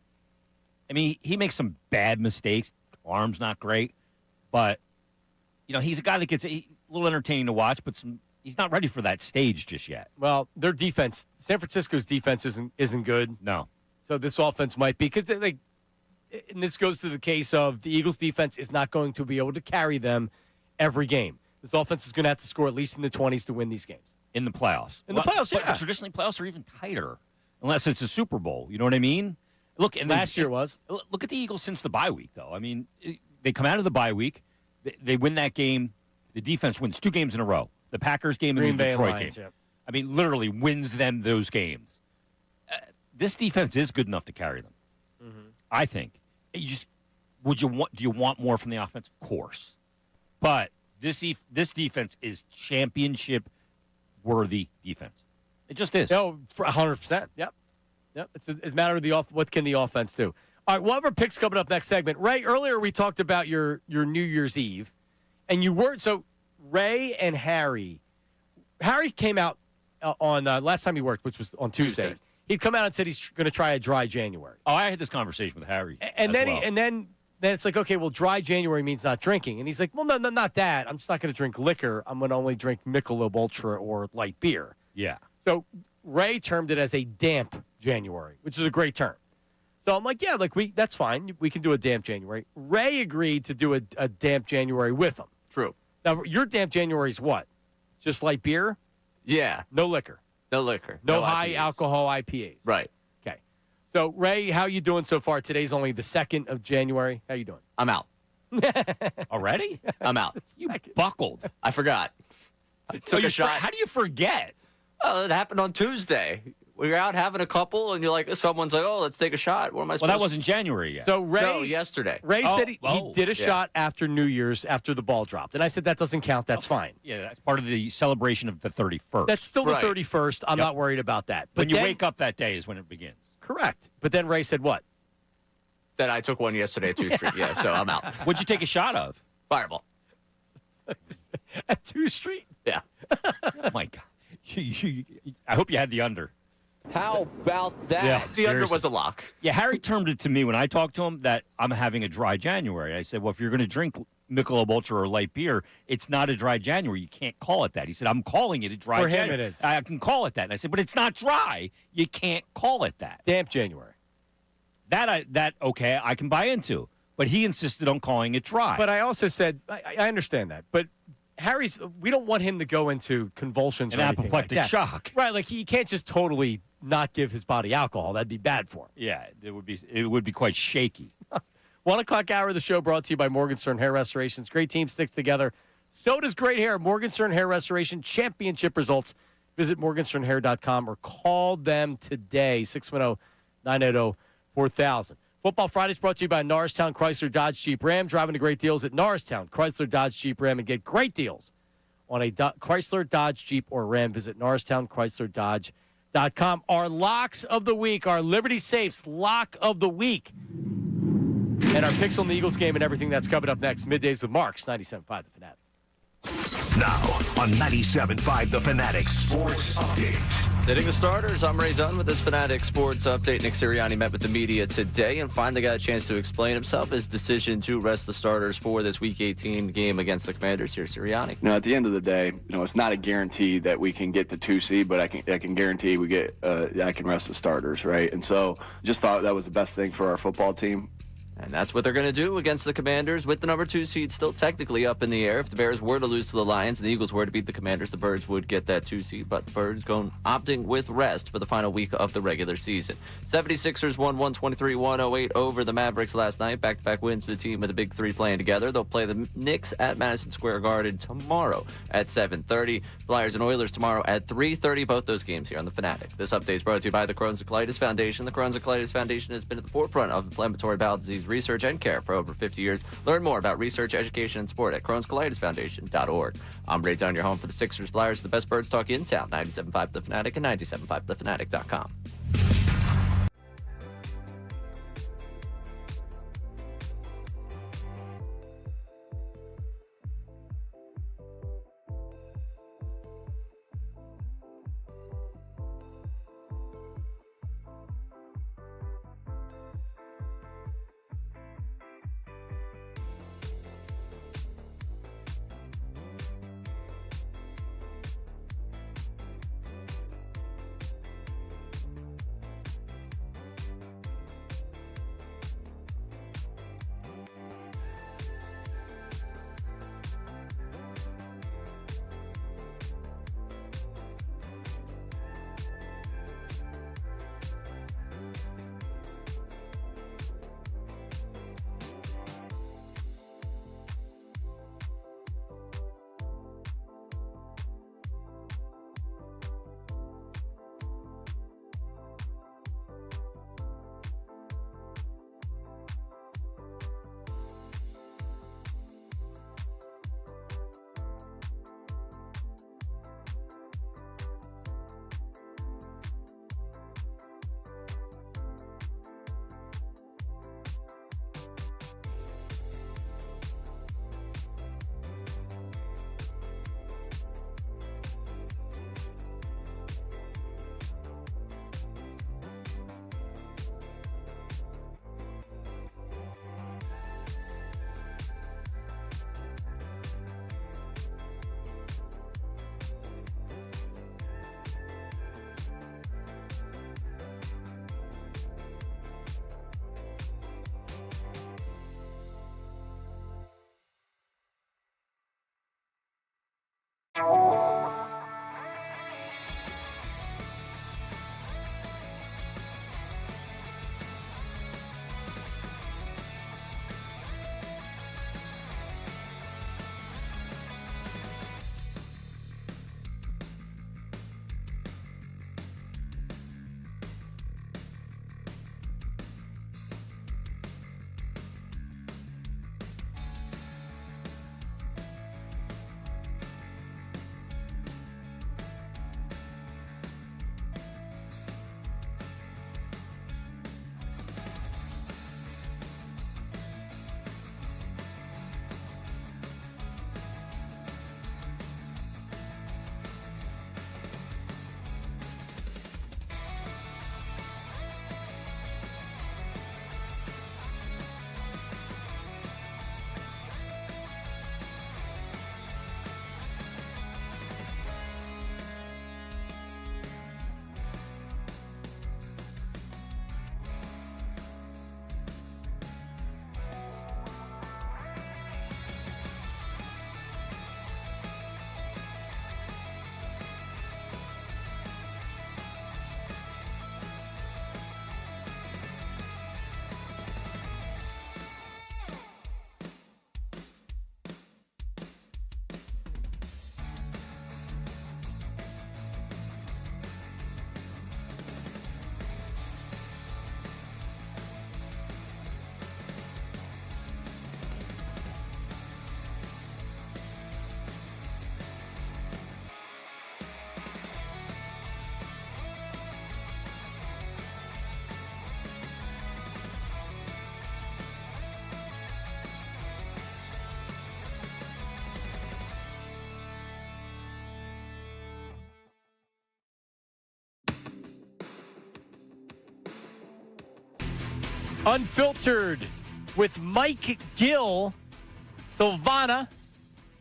I mean, he makes some bad mistakes. Arm's not great, but he's a guy that gets a little entertaining to watch. But he's not ready for that stage just yet. Well, their defense, San Francisco's defense isn't good. No. So this offense might be because and this goes to the case of the Eagles' defense is not going to be able to carry them every game. This offense is going to have to score at least in the 20s to win these games. In the playoffs. The playoffs, yeah. But traditionally, playoffs are even tighter unless it's a Super Bowl. You know what I mean? Look, and last year was. Look at the Eagles since the bye week, though. I mean, they come out of the bye week. They win that game. The defense wins 2 games in a row. The Packers game and the Detroit game. Yeah. I mean, literally wins them those games. This defense is good enough to carry them. Mm-hmm. I think. Do you want more from the offense? Of course. But this defense is championship worthy defense. It just is. No, 100%. Yep. It's a matter of what can the offense do. All right, we'll have our picks coming up next segment. Ray, earlier we talked about your New Year's Eve, and you weren't. So Ray and Harry came out on last time he worked, which was on Tuesday. He'd come out and said he's going to try a dry January. Oh, I had this conversation with Harry. And then then it's like, okay, well, dry January means not drinking. And he's like, well, no, not that. I'm just not going to drink liquor. I'm going to only drink Michelob Ultra or light beer. Yeah. So Ray termed it as a damp January, which is a great term. So I'm like, yeah, that's fine. We can do a damp January. Ray agreed to do a damp January with him. True. Now, your damp January is what? Just light beer? Yeah. No liquor. No liquor. No high IPAs. alcohol IPAs. Right. Okay. So, Ray, how you doing so far? Today's only the 2nd of January. How you doing? I'm out. Already? I'm out. You buckled. I forgot. I took a shot. How do you forget? Oh, it happened on Tuesday. We were out having a couple, and someone's like, "Oh, let's take a shot." What am I supposed? Well, that wasn't January yet. So Ray, No, yesterday. Ray said he did a Yeah. shot after New Year's after the ball dropped, and I said that doesn't count. That's fine. Yeah, that's part of the celebration of the 31st. That's still the Right. 31st. I'm Yep. not worried about that. But when you then- wake up that day is when it begins. correct. But then Ray said what? That I took one yesterday at 2 Street. Yeah, so I'm out. What'd you take a shot of? Fireball. At 2 Street? Yeah. Oh my God. I hope you had the under. How about that? Yeah. The under Seriously. was a lock. Yeah, Harry termed it to me when I talked to him that I'm having a dry January. I said, well, if you're going to drink Michelob Ultra or light beer, it's not a dry January. You can't call it that. He said, I'm calling it a dry For him January. it is. I can call it that. And I said, but it's not dry. You can't call it that. Damp January. That okay, I can buy into. But he insisted on calling it dry. But I also said, I understand that. But we don't want him to go into convulsions An or anything apoplectic like that. shock. Right, like he can't just totally not give his body alcohol. That'd be bad for him. Yeah, it would be quite shaky. 1 o'clock hour of the show brought to you by Morgenstern Hair Restorations. Great team sticks together. So does great hair. Morgenstern Hair Restoration championship results. Visit morgensternhair.com or call them today, 610-980-4000. Football Fridays brought to you by Norristown Chrysler Dodge Jeep Ram. Driving to great deals at Norristown Chrysler Dodge Jeep Ram and get great deals on a Chrysler Dodge Jeep or Ram. Visit norristownchryslerdodge.com. Our locks of the week, our Liberty Safes lock of the week. And our picks on the Eagles game and everything that's coming up next. Middays with Marks, 97.5 The Fanatic. Now on 97.5 The Fanatic Sports Update. Sitting the starters, I'm Ray Dunn with this Fanatic Sports Update. Nick Sirianni met with the media today and finally got a chance to explain himself, his decision to rest the starters for this Week 18 game against the Commanders. Here, Sirianni. At the end of the day, it's not a guarantee that we can get the 2 seed, but I can guarantee we get. I can rest the starters, right? And so, just thought that was the best thing for our football team. And that's what they're going to do against the Commanders with the number 2 seed still technically up in the air. If the Bears were to lose to the Lions and the Eagles were to beat the Commanders, the Birds would get that 2 seed. But the Birds opting with rest for the final week of the regular season. 76ers won 123-108 over the Mavericks last night. Back-to-back wins for the team with the big three playing together. They'll play the Knicks at Madison Square Garden tomorrow at 7:30. Flyers and Oilers tomorrow at 3:30. Both those games here on the Fanatic. This update is brought to you by the Crohn's and Colitis Foundation. The Crohn's and Colitis Foundation has been at the forefront of inflammatory bowel disease research and care for over 50 years. Learn more about research, education, and sport at Crohn'sColitisFoundation.org. I'm Ray Dunn, your home for the Sixers, Flyers, the best birds talk in town. 97.5 The Fanatic and 97.5TheFanatic.com. Unfiltered with Mike Gill, Silvana,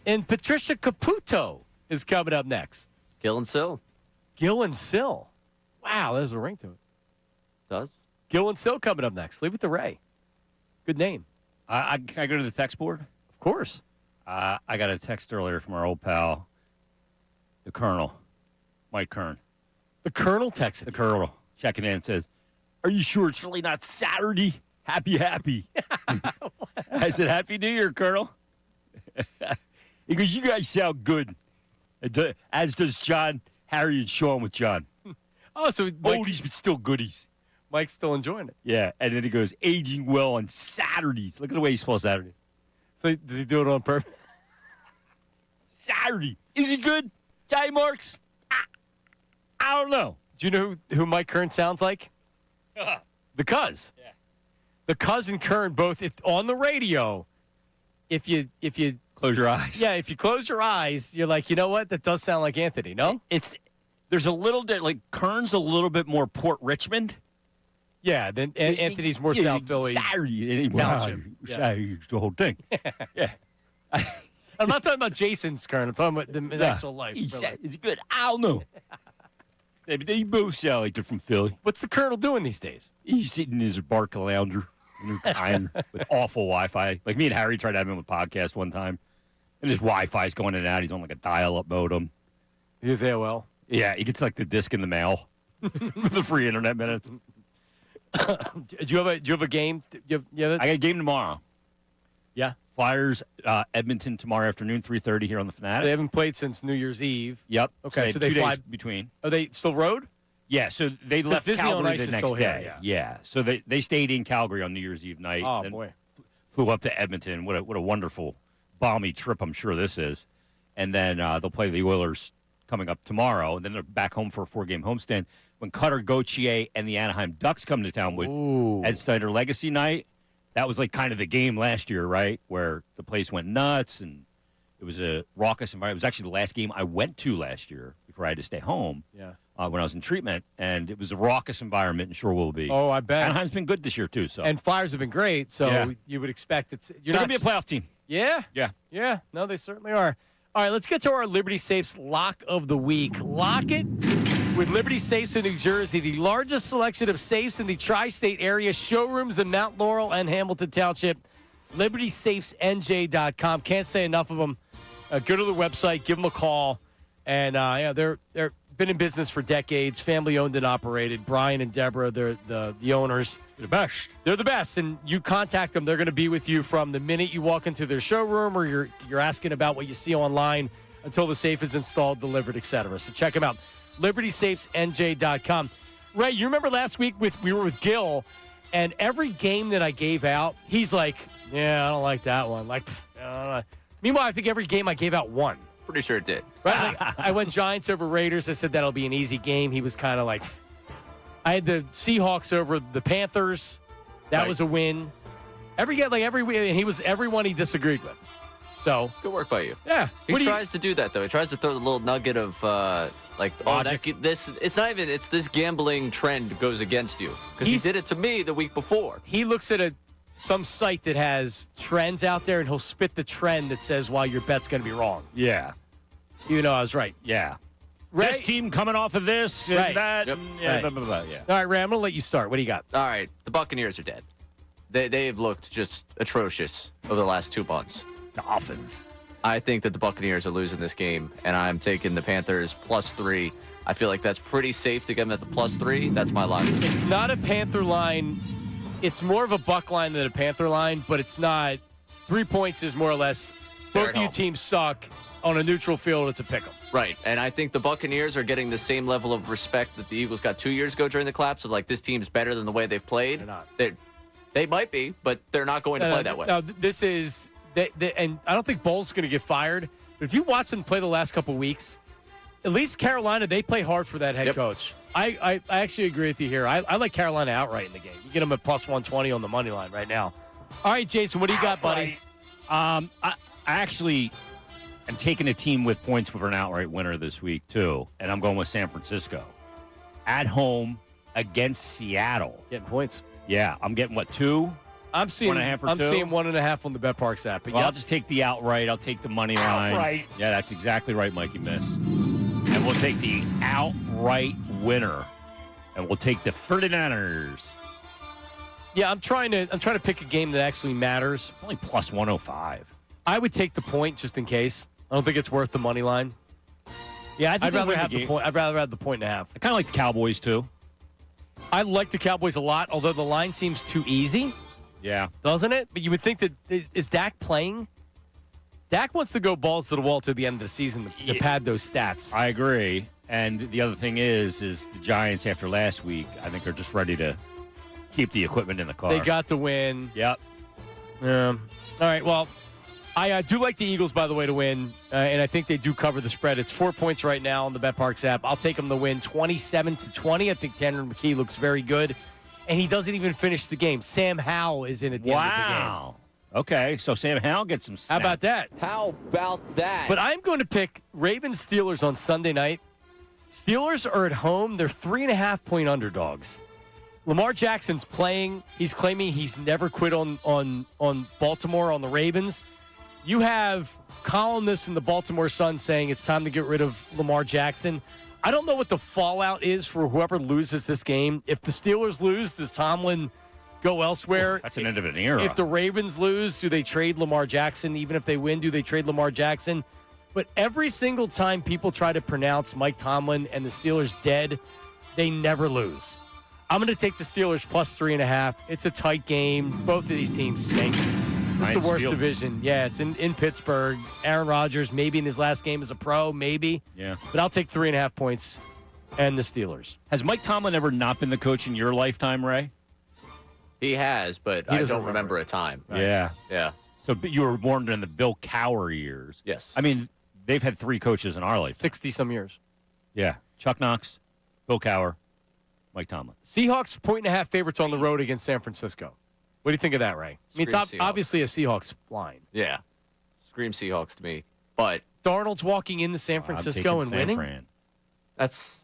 and Patricia Caputo is coming up next. Gill and Sill. Gill and Sill. Wow, there's a ring to it. Does? Gill and Sill coming up next. Leave it to Ray. Good name. Can I go to the text board? Of course. I got a text earlier from our old pal, the Colonel, Mike Kern. The Colonel texted. The Colonel checking in and says, "Are you sure it's really not Saturday? Happy." I said, "Happy New Year, Colonel." He goes, "You guys sound good." As does John, Harry, and Sean with John. Oh, so oldies but still goodies. Mike's still enjoying it. Yeah, and then he goes, "Aging well on Saturdays." Look at the way he spells Saturday. So does he do it on purpose? Saturday. Is he good? Johnny Marks? I don't know. Do you know who Mike Kern sounds like? The Cuz. Yeah. The Cuz and Kern both, if on the radio, if you close your eyes. Yeah, if you close your eyes, you're like, you know what? That does sound like Anthony, no? There's a little bit, like, Kern's a little bit more Port Richmond. Yeah, then Anthony's more South Philly. Saturday. Saturday, the whole thing. Yeah. I'm not talking about Jason's Kern. I'm talking about the actual life. Is he good? I don't know. They both sound like they're from Philly. What's the Colonel doing these days? He's sitting in his Barca lounger with awful Wi-Fi. Like me and Harry tried to have him on the podcast one time, and his Wi-Fi's going in and out. He's on like a dial-up modem. He is AOL. Yeah, he gets like the disc in the mail for the free internet minutes. Do you have a game? I got a game tomorrow. Yeah. Flyers, Edmonton tomorrow afternoon, 3:30 here on the Fanatic. They haven't played since New Year's Eve. Yep. Okay, so they 2 fly days between. Are they still road? Yeah, so they left Disney on Calgary Ice the is next still day. here, Yeah, so they stayed in Calgary on New Year's Eve night. Oh, then boy. Flew up to Edmonton. What a wonderful, balmy trip I'm sure this is. And then they'll play the Oilers coming up tomorrow, and then they're back home for a 4-game homestand. When Cutter Gauthier and the Anaheim Ducks come to town with Ed Snyder Legacy Night, that was like kind of the game last year, right, where the place went nuts and it was a raucous environment. It was actually the last game I went to last year before I had to stay home when I was in treatment, and it was a raucous environment and sure will be. Oh, I bet. Anaheim's been good this year, too. So. And Flyers have been great, so you would expect They're going to be a playoff team. Yeah? Yeah. Yeah. No, they certainly are. All right, let's get to our Liberty Safes Lock of the Week. Lock it with Liberty Safes in New Jersey, the largest selection of safes in the tri-state area, showrooms in Mount Laurel and Hamilton Township, libertysafesnj.com. Can't say enough of them. Go to the website, give them a call. And, they're been in business for decades, family-owned and operated. Brian and Deborah, they're the owners. They're the best. They're the best, and you contact them. They're going to be with you from the minute you walk into their showroom or you're asking about what you see online until the safe is installed, delivered, etc. So check them out, libertysafesnj.com. Ray, you remember last week we were with Gil, and every game that I gave out, he's like, yeah, I don't like that one. Like, I don't know. Meanwhile, I think every game I gave out won. Pretty sure it did. Right? Like, I went Giants over Raiders. I said that'll be an easy game. He was kind of like, I had the Seahawks over the Panthers. That was a win. Every game, like every week, and he was everyone he disagreed with. So good work by you. Yeah. He tries to do that though. He tries to throw the little nugget of this gambling trend goes against you because he did it to me the week before. He looks at some site that has trends out there, and he'll spit the trend that says why your bet's going to be wrong. Yeah. Even though I was right. Yeah. Ray, this team coming off of this and that. Yep. And, yeah, Right. blah, blah, blah, yeah. All right, Ray, I'm going to let you start. What do you got? All right, the Buccaneers are dead. They've looked just atrocious over the last 2 months. Dolphins. I think that the Buccaneers are losing this game, and I'm taking the Panthers +3. I feel like that's pretty safe to get them at the +3. That's my line. It's not a Panther line. It's more of a Buck line than a Panther line, but it's not. 3 points is more or less. Both of you teams suck. On a neutral field, it's a pick 'em. Right, and I think the Buccaneers are getting the same level of respect that the Eagles got 2 years ago during the collapse of like this team's better than the way they've played. They're not. They might be, but they're not going to play that way. No, this is and I don't think Bowles going to get fired. But if you watch them play the last couple weeks, at least Carolina, they play hard for that head coach. I actually agree with you here. I like Carolina outright in the game. You get them at +120 on the money line right now. All right, Jason, what do you got, buddy? I actually am taking a team with points for an outright winner this week, too, and I'm going with San Francisco. At home against Seattle. Getting points. Yeah, I'm getting, 2? I'm seeing 1.5 or I'm 2? seeing 1.5 on the BetParks app. But Well, I'll just take the outright. I'll take the money line. Outright. Yeah, that's exactly right, Mikey Miss. And we'll take the outright winner. And we'll take the 49ers. Yeah, I'm trying to pick a game that actually matters. It's only plus 105. I would take the point just in case. I don't think it's worth the money line. Yeah, I'd rather have the point. I'd rather have the 1.5. I kind of like the Cowboys too. I like the Cowboys a lot, although the line seems too easy. Yeah. Doesn't it? But you would think that is Dak playing? Dak wants to go balls to the wall to the end of the season to pad those stats. I agree. And the other thing is the Giants after last week, I think are just ready to keep the equipment in the car. They got the win. Yep. All right. Well, I do like the Eagles, by the way, to win, and I think they do cover the spread. It's 4 points right now on the BetParks app. I'll take them to win 27-20. I think Tanner McKee looks very good, and he doesn't even finish the game. Sam Howell is in at the end of the game. Wow. Okay, so Sam Howell gets some snaps. How about that? How about that? But I'm going to pick Ravens-Steelers on Sunday night. Steelers are at home. They're 3.5-point underdogs. Lamar Jackson's playing. He's claiming he's never quit on Baltimore, on the Ravens. You have columnists in the Baltimore Sun saying it's time to get rid of Lamar Jackson. I don't know what the fallout is for whoever loses this game. If the Steelers lose, does Tomlin go elsewhere? That's an end of an era. If the Ravens lose, do they trade Lamar Jackson? Even if they win, do they trade Lamar Jackson? But every single time people try to pronounce Mike Tomlin and the Steelers dead, they never lose. I'm going to take the Steelers plus 3.5. It's a tight game. Both of these teams stink. It's the worst division. Yeah, it's in Pittsburgh. Aaron Rodgers, maybe in his last game as a pro, maybe. Yeah. But I'll take 3.5 points and the Steelers. Has Mike Tomlin ever not been the coach in your lifetime, Ray? He has, but I don't remember a time. Right? Yeah. Yeah. So you were born in the Bill Cowher years. Yes. I mean, they've had 3 coaches in our life. 60-some years. Yeah. Chuck Knox, Bill Cowher, Mike Tomlin. Seahawks 1.5 favorites on the road against San Francisco. What do you think of that, Ray? I mean, it's obviously a Seahawks line. Yeah. Scream Seahawks to me. But Darnold's walking into San Francisco and winning? Fran. That's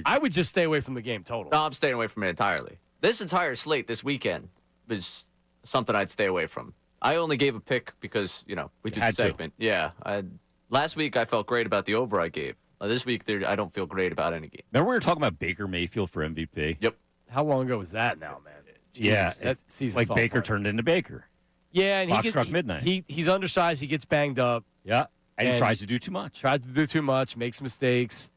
I would just stay away from the game total. No, I'm staying away from it entirely. This entire slate this weekend was something I'd stay away from. I only gave a pick because, we did the segment. Yeah. Last week, I felt great about the over I gave. This week, I don't feel great about any game. Remember we were talking about Baker Mayfield for MVP? Yep. How long ago was that now, man? Jeez, Yeah. that season like fell Baker apart. turned into Baker. Yeah, and Clock struck midnight. He's undersized. He gets banged up. Yeah. And he tries to do too much. Makes mistakes.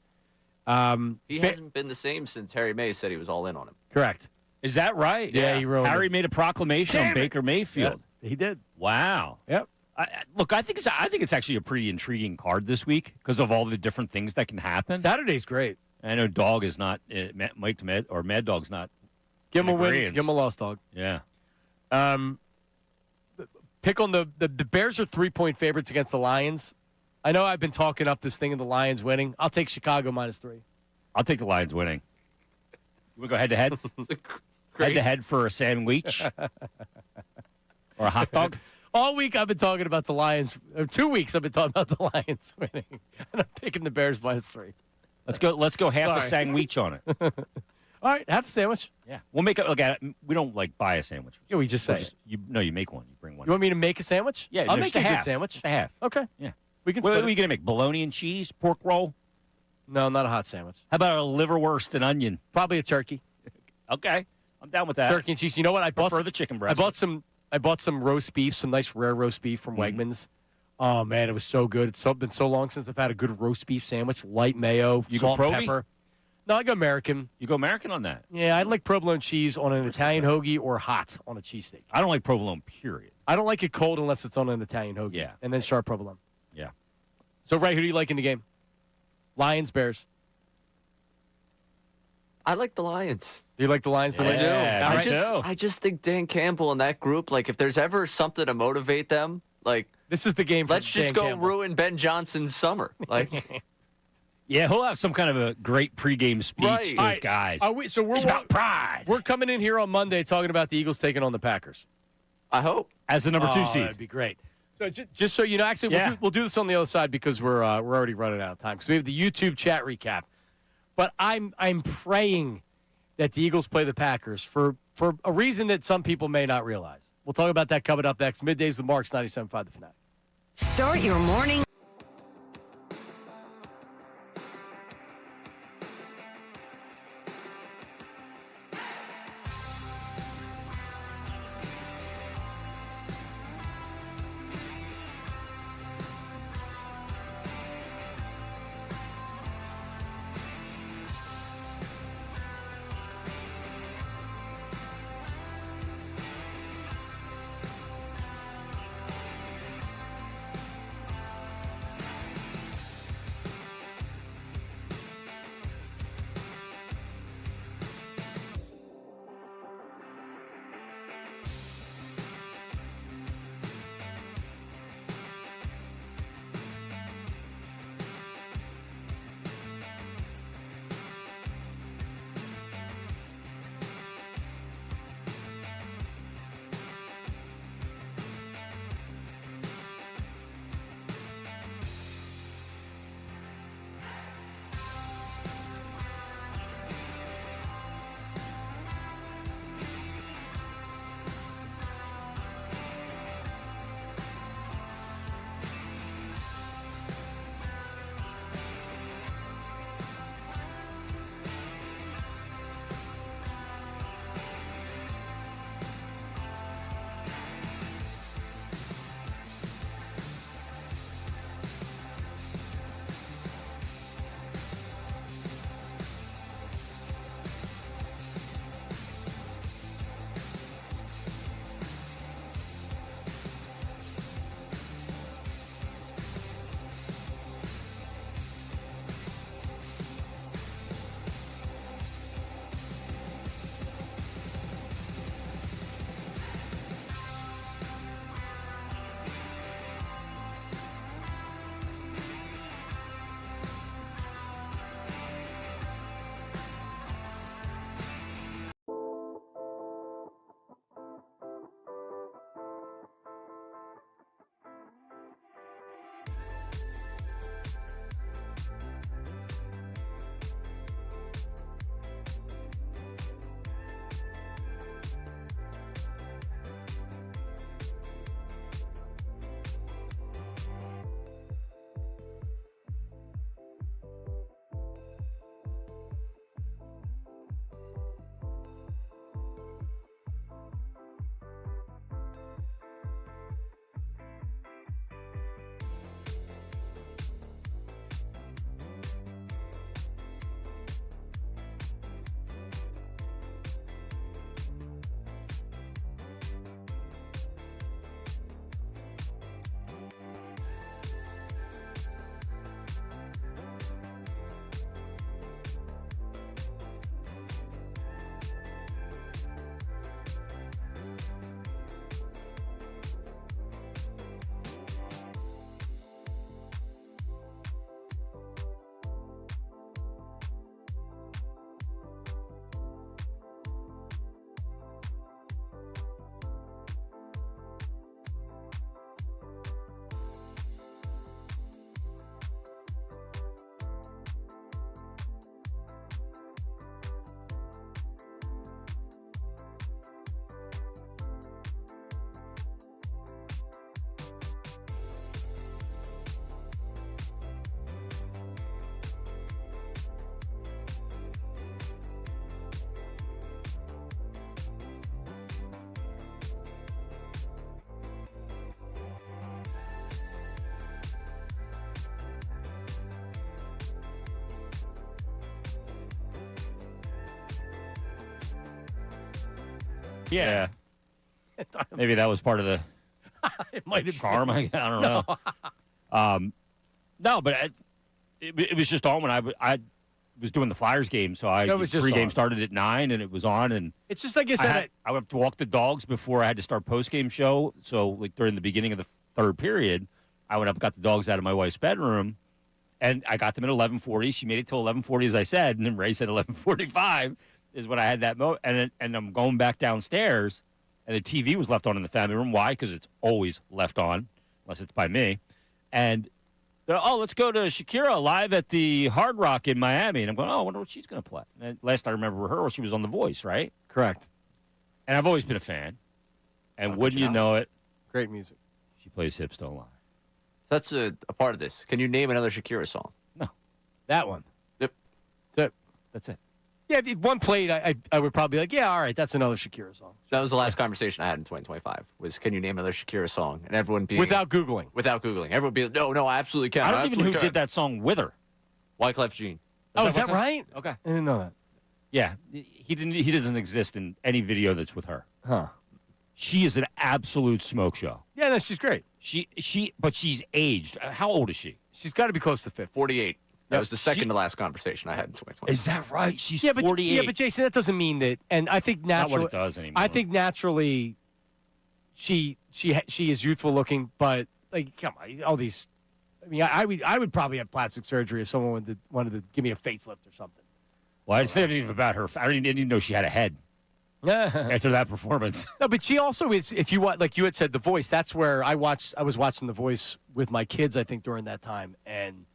He hasn't been the same since Harry May said he was all in on him. Correct. Is that right? Yeah, he wrote Harry it. made a proclamation on Baker Mayfield. Yeah, he did. Wow. Yep. Look, I think it's actually a pretty intriguing card this week because of all the different things that can happen. Saturday's great. I know Dog is not Mike Mad or Mad Dog's not. Give him a win. agreeance. Give him a loss, Dog. Yeah. Pick on the Bears are 3-point favorites against the Lions. I know I've been talking up this thing of the Lions winning. I'll take Chicago -3. I'll take the Lions winning. You want to go head to head? Head to head for a sandwich or a hot dog? All week I've been talking about the Lions. 2 weeks I've been talking about the Lions winning, and I'm picking the Bears -3. Let's go half a Sorry. sandwich on it. All right, half a sandwich. Yeah, we'll make it. Look at it. We don't buy a sandwich. Yeah, we just say it. You make one. You bring one. You want me to make a sandwich? Yeah, I'll just make a half. good sandwich. Just a half. Okay. Yeah. We can What split are you it. gonna make? Bologna and cheese, pork roll? No, not a hot sandwich. How about a liverwurst and onion? Probably a turkey. Okay, I'm down with that. Turkey and cheese. You know what? I bought Prefer the chicken breast. I bought some roast beef, some nice rare roast beef from Wegmans. Oh man, it was so good. It's been so long since I've had a good roast beef sandwich. Light mayo, You salt, go and Proby? pepper. No, I go American. You go American on that? Yeah, I like provolone cheese on an Italian hoagie or hot on a cheesesteak. I don't like provolone. Period. I don't like it cold unless it's on an Italian hoagie. Yeah. And then sharp provolone. Yeah. So, Ray, who do you like in the game? Lions, Bears. I like the Lions. Do you like the Lions to win? Yeah, All me right. too. I just think Dan Campbell and that group, if there's ever something to motivate them, This is the game for let's just Dan go Campbell. ruin Ben Johnson's summer. Yeah, he'll have some kind of a great pregame speech Right. to All his right. guys. We're It's about pride. We're coming in here on Monday talking about the Eagles taking on the Packers. I hope. As the number 2 seed. That'd be great. So just so you know, actually, Yeah. we'll do this on the other side because we're already running out of time because we have the YouTube chat recap. But I'm praying that the Eagles play the Packers for a reason that some people may not realize. We'll talk about that coming up next. Middays with Marks, 97.5 The Fanatic. Start your morning. Yeah. Maybe that was part of the It might have charm. I don't know. No, but it was just on when I was doing the Flyers game, so So it was just pregame on. started at 9, and it was on. And It's just like you said. I went to walk the dogs before I had to start postgame show. So like during the beginning of the third period, I went up and got the dogs out of my wife's bedroom, and I got them at 11:40. She made it till 11:40, as I said, and then Ray said 11:45 is when I had that moment. And I'm going back downstairs, and the TV was left on in the family room. Why? Because it's always left on, unless it's by me. And let's go to Shakira live at the Hard Rock in Miami. And I'm going, I wonder what she's going to play. And last I remember her, she was on The Voice, right? Correct. And I've always been a fan. And wouldn't you know it, great music. she plays Hips Don't Lie. That's a part of this. Can you name another Shakira song? No. That one. Yep. That's it. Yeah, if one played, I would probably be like, yeah, all right, that's another Shakira song. That was the last conversation I had in 2025. Was can you name another Shakira song? And everyone being Without Googling. Everyone would be like, no, I absolutely can. I don't even know who absolutely did that song with her. Wyclef Jean. Is that right? Okay. I didn't know that. Yeah, he doesn't exist in any video that's with her. Huh. She is an absolute smoke show. Yeah, no, she's great. But she's aged. How old is she? She's got to be close to 50. 48. That was the second to last conversation I had in 2020. Is that right? She's 48. 48. Yeah, but Jason, that doesn't mean that. And I think naturally, Not what it does anymore. I think naturally, she is youthful looking, but like, come on, all these. I mean, I would probably have plastic surgery if someone wanted to give me a facelift or something. Well, I didn't even about her. I didn't even know she had a head. After that performance. No, but she also is. If you want, like you had said, The Voice. That's where I was watching The Voice with my kids. I think during that time, and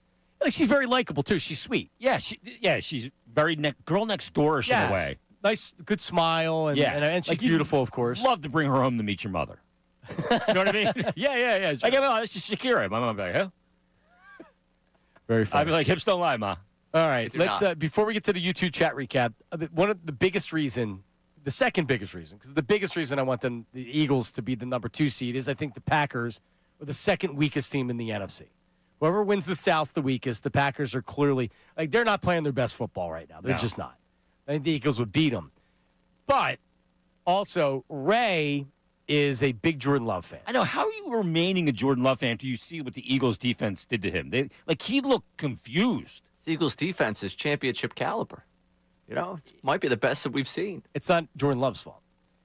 like she's very likable too. She's sweet. Yeah, she's very girl next door-ish in a way. Nice, good smile, and she's like beautiful, of course. Love to bring her home to meet your mother. You know what I mean? Yeah. Sure. Like, oh, this is Shakira. My mom would be like, huh? Very funny. I'd be like, hips don't lie, Ma. All right, let's before we get to the YouTube chat recap. One of the biggest reason. The second biggest reason, because the biggest reason I want the Eagles to be the number 2 seed is I think the Packers are the second weakest team in the NFC. Whoever wins the South the weakest, the Packers are clearly, like, they're not playing their best football right now. They're just not. I think the Eagles would beat them. But also, Ray is a big Jordan Love fan. I know. How are you remaining a Jordan Love fan after you see what the Eagles defense did to him? He looked confused. The Eagles defense is championship caliber. You know, it might be the best that we've seen. It's not Jordan Love's fault.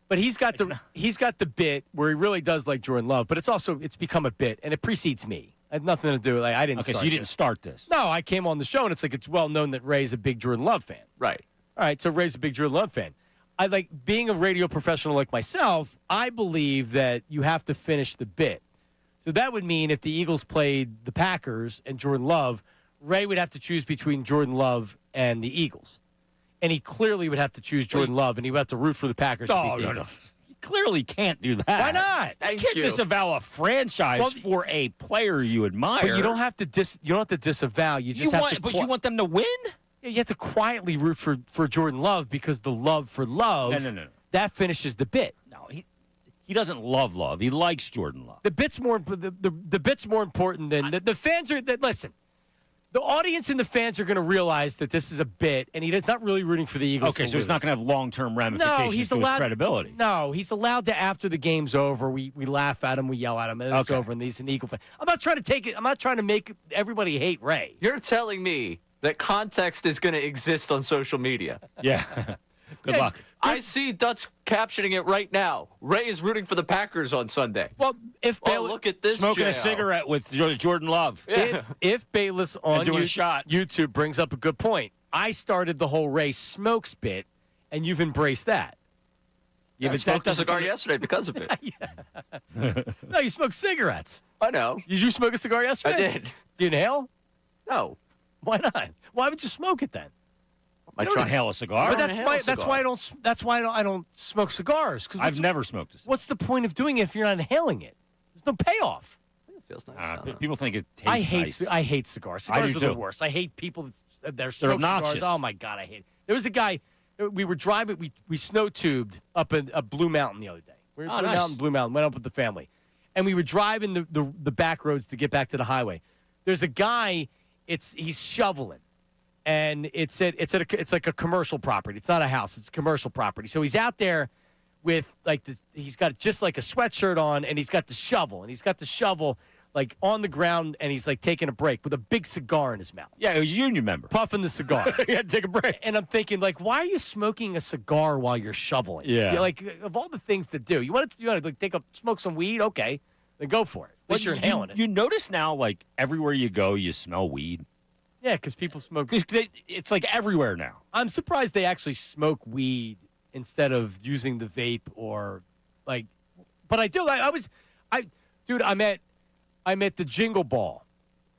But he's got the bit where he really does like Jordan Love, but it's become a bit, and it precedes me. I had nothing to do with I didn't start so you didn't start this. No, I came on the show, and it's like it's well known that Ray's a big Jordan Love fan. Right. All right, so Ray's a big Jordan Love fan. I like being a radio professional like myself, I believe that you have to finish the bit. So that would mean if the Eagles played the Packers and Jordan Love, Ray would have to choose between Jordan Love and the Eagles. And he clearly would have to choose Jordan Love, and he would have to root for the Packers. No. He clearly can't do that. Why not? You can't disavow a franchise for a player you admire. But you don't have to disavow. You just have to. But you want them to win? Yeah, you have to quietly root for Jordan Love because the love for Love. No. That finishes the bit. No, he doesn't love Love. He likes Jordan Love. The bit's more. The bit's more important than the fans are. Listen. The audience and the fans are going to realize that this is a bit, and he's not really rooting for the Eagles. Okay, so it's not going to have long-term ramifications to his credibility. No, he's allowed to, after the game's over, we laugh at him, we yell at him, and it's over, and he's an Eagle fan. I'm not trying to take it. I'm not trying to make everybody hate Ray. You're telling me that context is going to exist on social media. Yeah. Good luck. I see Dutz captioning it right now. Ray is rooting for the Packers on Sunday. Well, if Bayless, look at this, smoking JL. a cigarette with Jordan Love. Yeah. If Bayless on doing a shot. YouTube brings up a good point, I started the whole Ray smokes bit, and you've embraced that. Yeah, I smoked a cigar yesterday because of it. No, you smoke cigarettes. I know. Did you smoke a cigar yesterday? I did. Did you inhale? No. Why not? Why would you smoke it then? I don't inhale a cigar. But that's why I don't smoke cigars. I've never smoked a cigar. What's the point of doing it if you're not inhaling it? There's no payoff. It feels nice. People think it tastes nice. I hate cigars. Cigars are the worst. I hate people that are smoke cigars. Oh my God, I hate it. There was a guy. We were driving. We snow tubed up in Blue Mountain the other day. We were Blue Mountain. Went up with the family, and we were driving the back roads to get back to the highway. There's a guy. He's shoveling. And it's like a commercial property. It's not a house. It's a commercial property. So he's out there with he's got just like a sweatshirt on, and he's got the shovel, like on the ground, and he's like taking a break with a big cigar in his mouth. Yeah, he was a union member. Puffing the cigar. He had to take a break. And I'm thinking, like, why are you smoking a cigar while you're shoveling? Yeah. Like, of all the things to do, you want to like smoke some weed? Okay, then go for it. Unless you're inhaling it. You notice now, like, everywhere you go, you smell weed. Yeah, because people smoke. It's like everywhere now. I'm surprised they actually smoke weed instead of using the vape or like. But I do. I'm at the Jingle Ball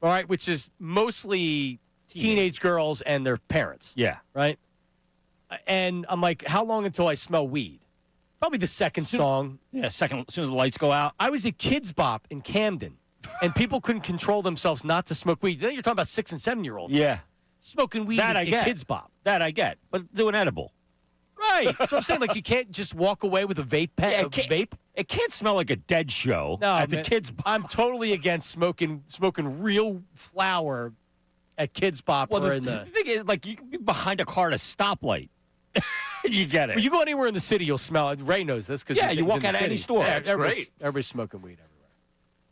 all right, which is mostly teenage girls and their parents. Yeah. Right? And I'm like, how long until I smell weed? Probably the second song. Yeah, as soon as the lights go out. I was at Kids Bop in Camden, and people couldn't control themselves not to smoke weed. Then you're talking about 6- and 7-year-olds. Yeah. Smoking weed That I at get. Kids Bop. That I get. But do an edible. Right. So I'm saying, like, you can't just walk away with a vape pen. Vape. It can't smell like a dead show No, at the man, Kids Bop. I'm totally against smoking real flower at Kids Bop. Well, or the in the thing is, like, you can be behind a car at a stoplight. You get it. When you go anywhere in the city, you'll smell it. Ray knows this because you walk out of any store. Yeah, That's everybody's smoking weed everywhere.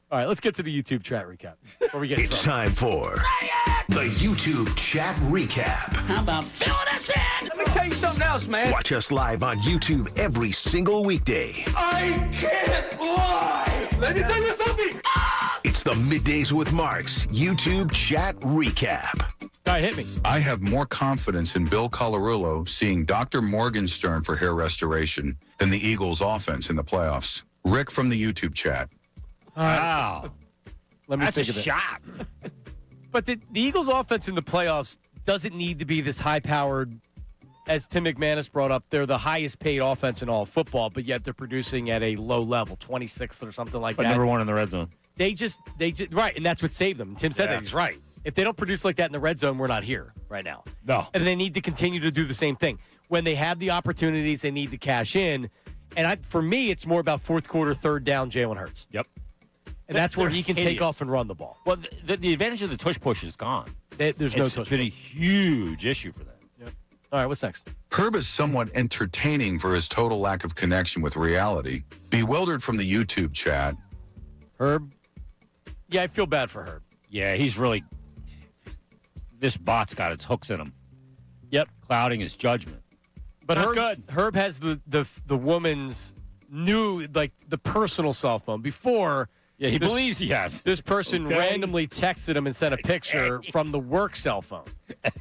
All right, let's get to the YouTube chat recap before we get in It's trouble. time for the YouTube chat recap. How about filling us in? Let me tell you something else, man. Watch us live on YouTube every single weekday. I can't lie. Let me tell you something. It's the Middays with Marks YouTube chat recap. All right, hit me. I have more confidence in Bill Colarulo seeing Dr. Morgenstern for hair restoration than the Eagles' offense in the playoffs. Rick from the YouTube chat. Wow. Let me That's think a of it. shot. But the Eagles' offense in the playoffs doesn't need to be this high-powered. As Tim McManus brought up, they're the highest-paid offense in all of football, but yet they're producing at a low level, 26th or something like But that. number one in the red zone. They just right, and that's what saved them. Tim said that he's right. If they don't produce like that in the red zone, we're not here right now. No. And they need to continue to do the same thing. When they have the opportunities, they need to cash in. And for me, it's more about fourth quarter, third down, Jalen Hurts. Yep. And that's where They're he can take hideous. off and run the ball. Well, the advantage of the tush push is gone. There's no It's tush been a push. huge issue for them. Yep. All right, what's next? Herb is somewhat entertaining for his total lack of connection with reality. Bewildered from the YouTube chat. Herb? Yeah, I feel bad for Herb. Yeah, he's really. This bot's got its hooks in him. Yep. Clouding his judgment. But Not Herb has the woman's new, like, the personal cell phone. Before, Yeah, he believes he has. this person Okay. randomly texted him and sent a picture from the work cell phone.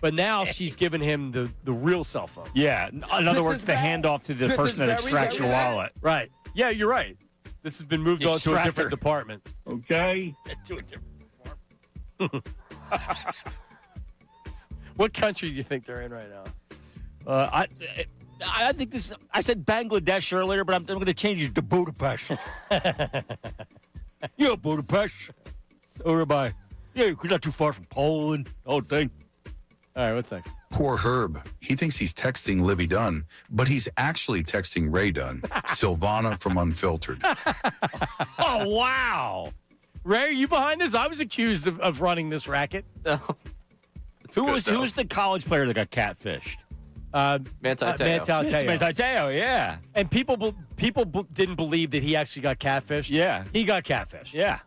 But now she's given him the real cell phone. Yeah. In other words, the handoff to the person that extracts your wallet. Right. Yeah, you're right. This has been moved on to a different department. Okay? To a different What country do you think they're in right now? I think this. I said Bangladesh earlier, but I'm going to change it to Budapest. Yeah, Budapest. Or am I? Yeah, you're not too far from Poland. The whole thing. All right, what's next? Poor Herb. He thinks he's texting Livy Dunn, but he's actually texting Ray Dunn. Silvana from Unfiltered. Oh, wow. Ray, are you behind this? I was accused of running this racket. No. Who was the college player that got catfished? Manti Te'o. Manti Te'o, yeah. And people didn't believe that he actually got catfished. Yeah. He got catfished. Yeah.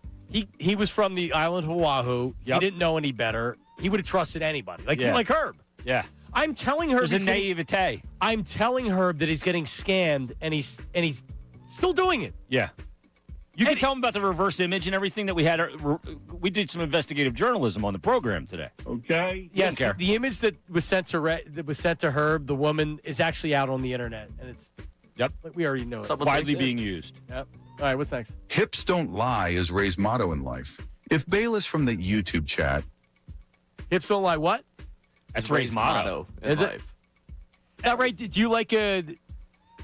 He was from the island of Oahu. Yep. He didn't know any better. He would have trusted anybody. Like Herb. Yeah. I'm telling Herb. There's a naivete. I'm telling Herb that he's getting scammed, and he's still doing it. Yeah. You can tell him about the reverse image and everything that we had. We did some investigative journalism on the program today. Okay? Yes, don't care. the image that was sent to Herb, the woman, is actually out on the internet, and it's like we already know it. Widely being used. Yep. All right, what's next? Hips don't lie is Ray's motto in life. If Bayless from the YouTube chat. Hips don't lie. What? That's Ray's motto. In Is it? life. Now, Ray, do you like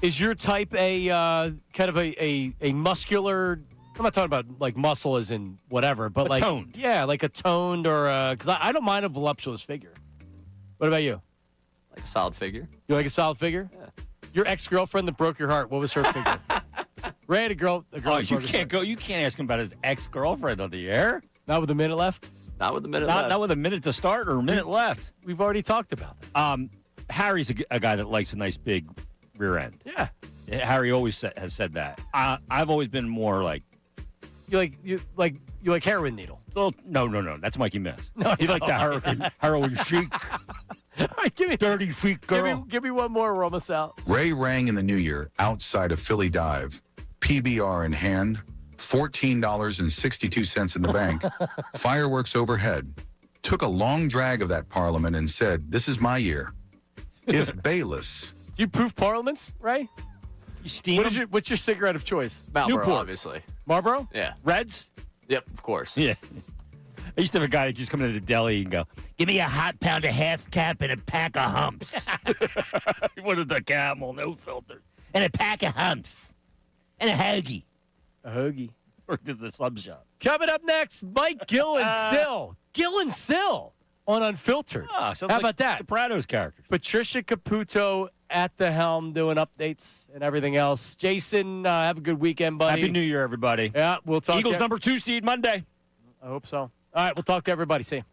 is your type a kind of a muscular? I'm not talking about like muscle as in whatever, but like toned. Yeah, like a toned or because I don't mind a voluptuous figure. What about you? Like a solid figure. You like a solid figure? Yeah. Your ex-girlfriend that broke your heart. What was her figure? Ray had a girl. Oh, that you broke his can't heart. go. You can't ask him about his ex-girlfriend on the air. Not with a minute left. Not with a minute left. Not with a minute to start or a minute left. We've already talked about that. Harry's a guy that likes a nice big rear end. Yeah. Harry always has said that. I've always been more like You like heroin needle. well, no. That's Mikey Miss. No, you like the heroin chic. All right, give me 30 feet girl. Give me one more. We're almost out. Ray rang in the new year outside of Philly Dive, PBR in hand, $14.62 in the bank, fireworks overhead, took a long drag of that parliament and said, "This is my year." If Bayless... Do you proof parliaments, Ray? You steam them? What's your cigarette of choice? Marlboro, Newport. obviously. Marlboro? Yeah. Reds? Yep, of course. Yeah. I used to have a guy that just come into the deli and go, "Give me a hot pound of half cap and a pack of humps." He wanted the camel, no filters, and a pack of humps, and a hoagie. A hoagie. Worked at the sub shop. Coming up next, Mike Gill and Sill. Gill and Sill on Unfiltered. Ah, sounds How like about that? Sopranos characters. Patricia Caputo at the helm doing updates and everything else. Jason, have a good weekend, buddy. Happy New Year, everybody. Yeah, we'll talk. Eagles number 2 seed Monday. I hope so. All right, we'll talk to everybody. See you.